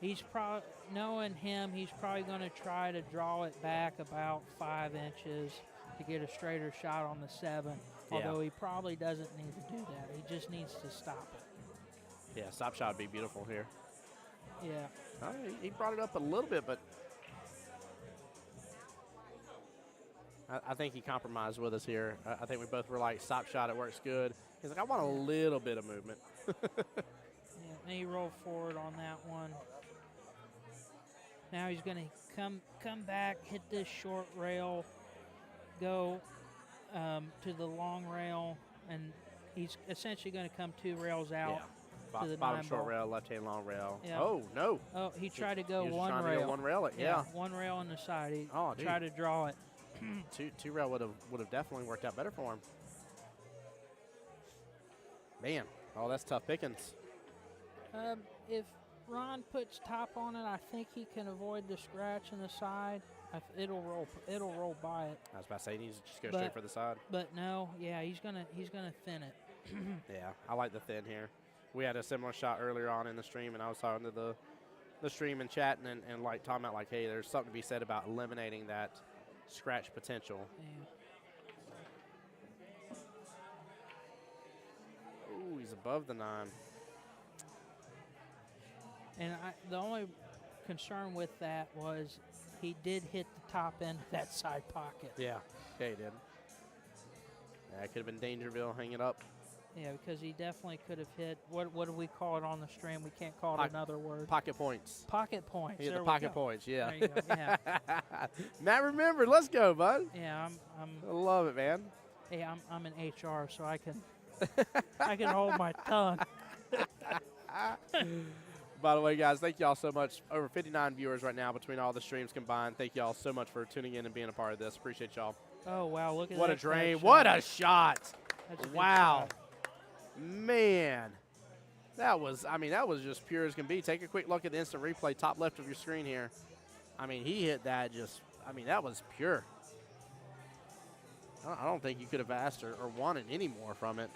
S3: he's probably, knowing him, he's probably going to try to draw it back about 5 inches to get a straighter shot on the 7. Although he probably doesn't need to do that. He just needs to stop it.
S2: Yeah, stop shot would be beautiful here.
S3: Yeah.
S2: He brought it up a little bit, but I think he compromised with us here. I think we both were like, stop shot, it works good. He's like, I want a little bit of movement.
S3: Yeah, and he rolled forward on that one. Now he's going to come back, hit this short rail, go to the long rail, and he's essentially going to come 2 rails out. To the
S2: bottom
S3: 9
S2: short
S3: ball.
S2: rail, left-hand long rail.
S3: Yeah.
S2: Oh, no.
S3: Oh, he tried to go
S2: he was
S3: one
S2: trying
S3: rail.
S2: To go one rail. Yeah.
S3: 1 rail on the side. He
S2: dude.
S3: tried to draw it.
S2: two rail would have definitely worked out better for him. Man, that's tough pickings.
S3: If Ron puts top on it, I think he can avoid the scratch in the side. It'll roll by it.
S2: I was about to say he needs to just go straight for the side.
S3: But no, yeah, he's gonna thin it.
S2: Yeah, I like the thin here. We had a similar shot earlier on in the stream, and I was talking to the stream and chatting and like talking about like, hey, there's something to be said about eliminating that scratch potential.
S3: Yeah.
S2: Ooh, he's above the 9.
S3: And the only concern with that was he did hit the top end of that side pocket.
S2: Yeah, he did. Yeah, it could have been Dangerville hanging up.
S3: Yeah, because he definitely could have hit, what do we call it on the stream? We can't call it another word.
S2: Pocket points.
S3: Pocket points.
S2: He hit the pocket points, yeah.
S3: There you go, yeah.
S2: Matt remembered. Let's go, bud.
S3: Yeah,
S2: I love it, man.
S3: Hey, I'm in HR, so I can hold my tongue.
S2: By the way, guys, thank y'all so much. Over 59 viewers right now between all the streams combined. Thank y'all so much for tuning in and being a part of this. Appreciate y'all.
S3: Oh, wow, look at that.
S2: What a drain. What a shot.
S3: That's a good
S2: Wow.
S3: shot.
S2: Man. That was just pure as can be. Take a quick look at the instant replay, top left of your screen here. I mean, he hit that that was pure. I don't think you could have asked or wanted any more from it.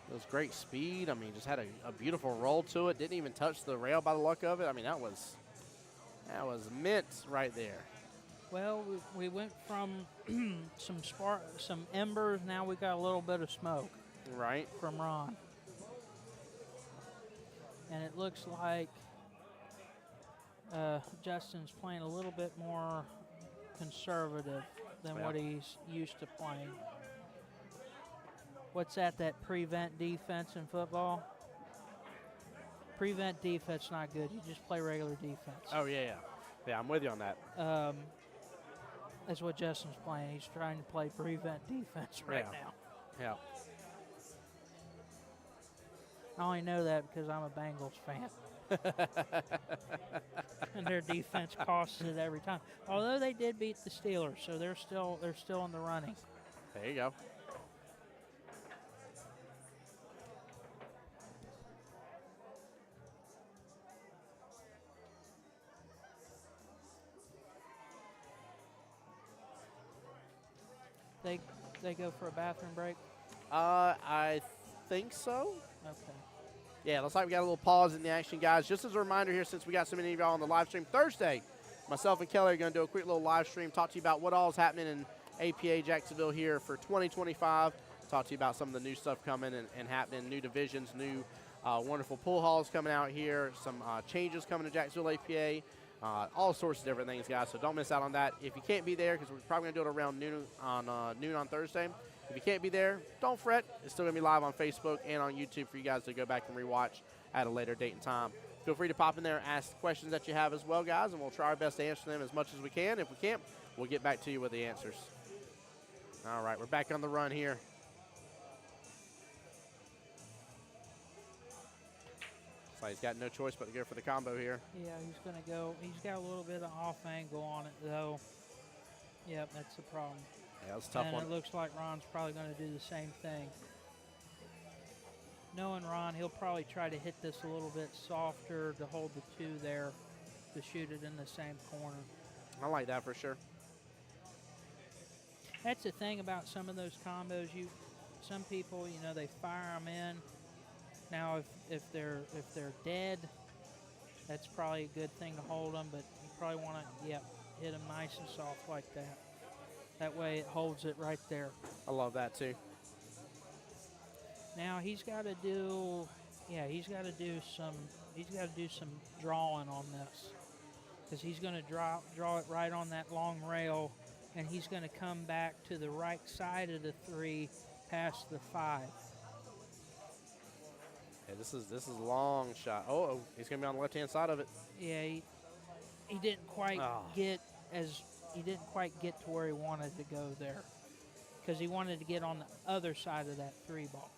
S2: It was great speed. I mean, just had a beautiful roll to it. Didn't even touch the rail by the luck of it. I mean, that was mint right there.
S3: Well, we went from some embers. Now we got a little bit of smoke.
S2: Right.
S3: From Ron. And it looks like Justin's playing a little bit more conservative than what he's used to playing. What's that prevent defense in football? Prevent defense not good. You just play regular defense.
S2: Oh, yeah. Yeah, I'm with you on that.
S3: That's what Justin's playing. He's trying to play prevent defense right now.
S2: Yeah.
S3: I only know that because I'm a Bengals fan. And their defense costs it every time. Although they did beat the Steelers, so they're still in the running.
S2: There you go.
S3: They go for a bathroom break?
S2: I think so.
S3: Okay.
S2: Yeah, looks like we got a little pause in the action, guys. Just as a reminder here, since we got so many of y'all on the live stream, Thursday, myself and Kelly are going to do a quick little live stream, talk to you about what all is happening in APA Jacksonville here for 2025, talk to you about some of the new stuff coming and happening, new divisions, new wonderful pool halls coming out here, some changes coming to Jacksonville APA, all sorts of different things, guys, so don't miss out on that. If you can't be there, because we're probably going to do it around noon on Thursday, if you can't be there, don't fret. It's still going to be live on Facebook and on YouTube for you guys to go back and rewatch at a later date and time. Feel free to pop in there and ask questions that you have as well, guys, and we'll try our best to answer them as much as we can. If we can't, we'll get back to you with the answers. All right, we're back on the run here. So he's got no choice but to go for the combo here.
S3: Yeah, he's going to go. He's got a little bit of off angle on it, though. Yep, that's the problem.
S2: Yeah, that's a tough one.
S3: And it looks like Ron's probably going to do the same thing. Knowing Ron, he'll probably try to hit this a little bit softer to hold the two there to shoot it in the same corner.
S2: I like that for sure.
S3: That's the thing about some of those combos. Some people, they fire them in. Now, if they're dead, that's probably a good thing to hold them. But you probably want to, hit them nice and soft like that. That way it holds it right there.
S2: I love that too.
S3: Now he's got to do some drawing on this, because he's going to draw it right on that long rail, and he's going to come back to the right side of the 3 past the 5.
S2: Yeah, this is a long shot. Oh, he's going to be on the left-hand side of it.
S3: Yeah, he didn't quite get to where he wanted to go there, because he wanted to get on the other side of that 3 ball.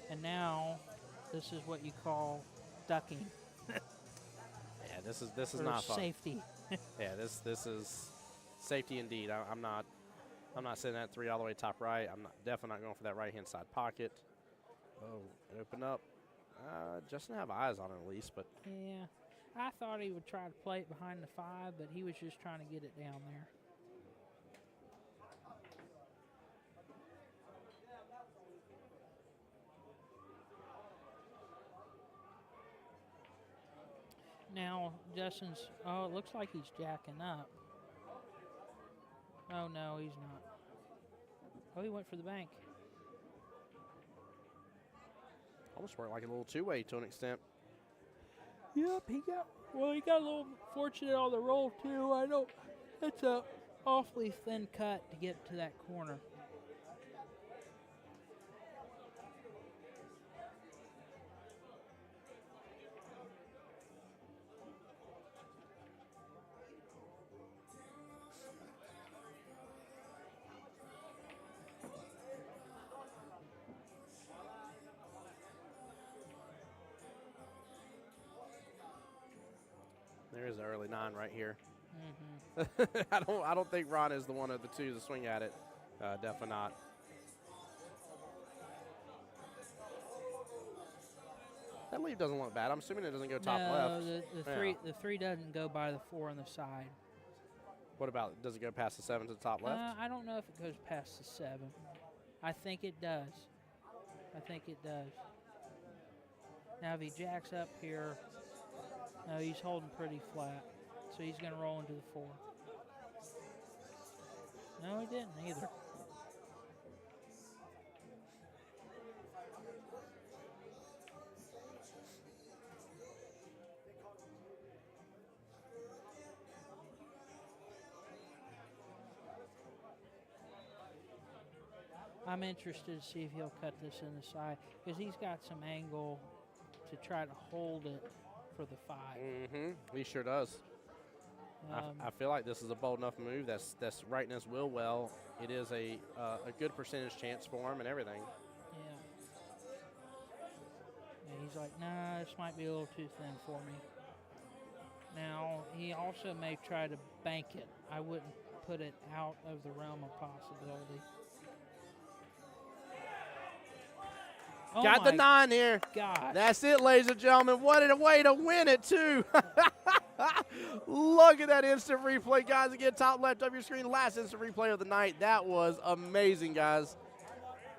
S3: And now, this is what you call ducking.
S2: Yeah, this is not fun.
S3: Safety.
S2: Yeah, this is safety indeed. I'm not sitting that 3 all the way top right. I'm definitely not going for that right-hand side pocket. Oh, it opened up. Justin have eyes on it at least, but
S3: yeah, I thought he would try to play it behind the 5, but he was just trying to get it down there. Now, Justin's, it looks like he's jacking up. Oh, no, he's not. Oh, he went for the bank.
S2: almost worked like a little two-way to an extent.
S3: Yep, he got a little fortunate on the roll, too. I know it's a awfully thin cut to get to that corner.
S2: There's the early 9 right here.
S3: Mm-hmm.
S2: I don't think Ron is the one of the two to swing at it. Definitely not. That lead doesn't look bad. I'm assuming it doesn't go top left.
S3: No, the three doesn't go by the 4 on the side.
S2: What about, does it go past the 7 to the top left?
S3: I don't know if it goes past the 7. I think it does. I think it does. Now, if he jacks up here, no, he's holding pretty flat. So he's going to roll into the 4. No, he didn't either. I'm interested to see if he'll cut this in the side because he's got some angle to try to hold it for the 5.
S2: He sure does. I feel like this is a bold enough move. That's right in his will well. It is a good percentage chance for him and everything.
S3: Yeah. And he's like, nah, this might be a little too thin for me. Now, he also may try to bank it. I wouldn't put it out of the realm of possibility. Oh
S2: Got the 9 here.
S3: Gosh.
S2: That's it, ladies and gentlemen. What a way to win it, too. Look at that instant replay, guys. Again, top left of your screen, last instant replay of the night. That was amazing, guys.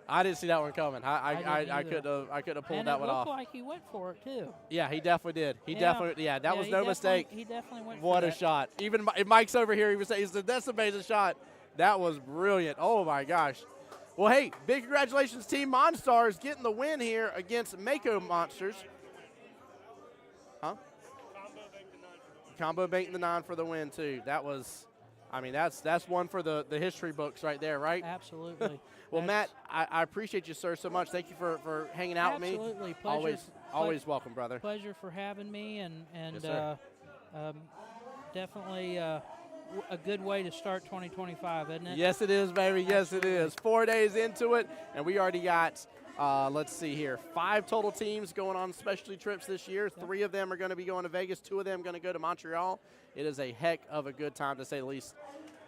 S2: I didn't see that one coming. I couldn't have pulled that one off.
S3: And it looked like he went for it, too.
S2: Yeah, he definitely did. That was no mistake.
S3: He definitely went for it.
S2: What a shot. Even Mike's over here. He said, that's an amazing shot. That was brilliant. Oh, my gosh. Well, hey, big congratulations, Team Monstars, getting the win here against Mako Monsters. Huh? Combo banking the 9 for the win, too. That was, I mean, that's one for the history books right there, right?
S3: Absolutely.
S2: Well, Matt, I appreciate you, sir, so much. Thank you for hanging out with me.
S3: Absolutely. Pleasure.
S2: Always welcome, brother.
S3: Pleasure for having me, and
S2: Yes,
S3: definitely a good way to start 2025, isn't it?
S2: Yes, it is, baby. Yes, it is. 4 days into it, and we already got, let's see here, 5 total teams going on specialty trips this year. 3 of them are going to be going to Vegas. 2 of them going to go to Montreal. It is a heck of a good time, to say the least.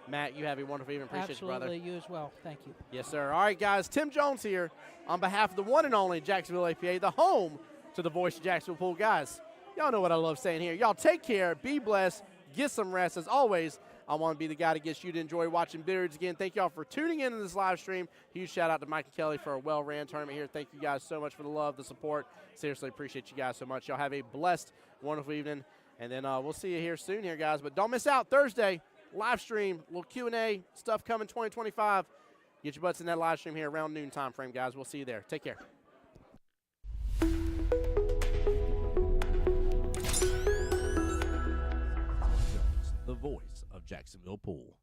S2: Matt, you have a wonderful evening. Appreciate you, brother.
S3: Absolutely, you as well. Thank you.
S2: Yes, sir. All right, guys. Tim Jones here on behalf of the one and only Jacksonville APA, the home to the voice of Jacksonville Pool. Guys, y'all know what I love saying here. Y'all take care. Be blessed. Get some rest. As always, I want to be the guy that gets you to enjoy watching billiards again. Thank y'all for tuning in to this live stream. Huge shout out to Mike and Kelly for a well-ran tournament here. Thank you guys so much for the love, the support. Seriously, appreciate you guys so much. Y'all have a blessed, wonderful evening. And then we'll see you here soon here, guys. But don't miss out Thursday, live stream, little Q&A, stuff coming 2025. Get your butts in that live stream here around noon time frame, guys. We'll see you there. Take care.
S1: The voice of Jacksonville Pool.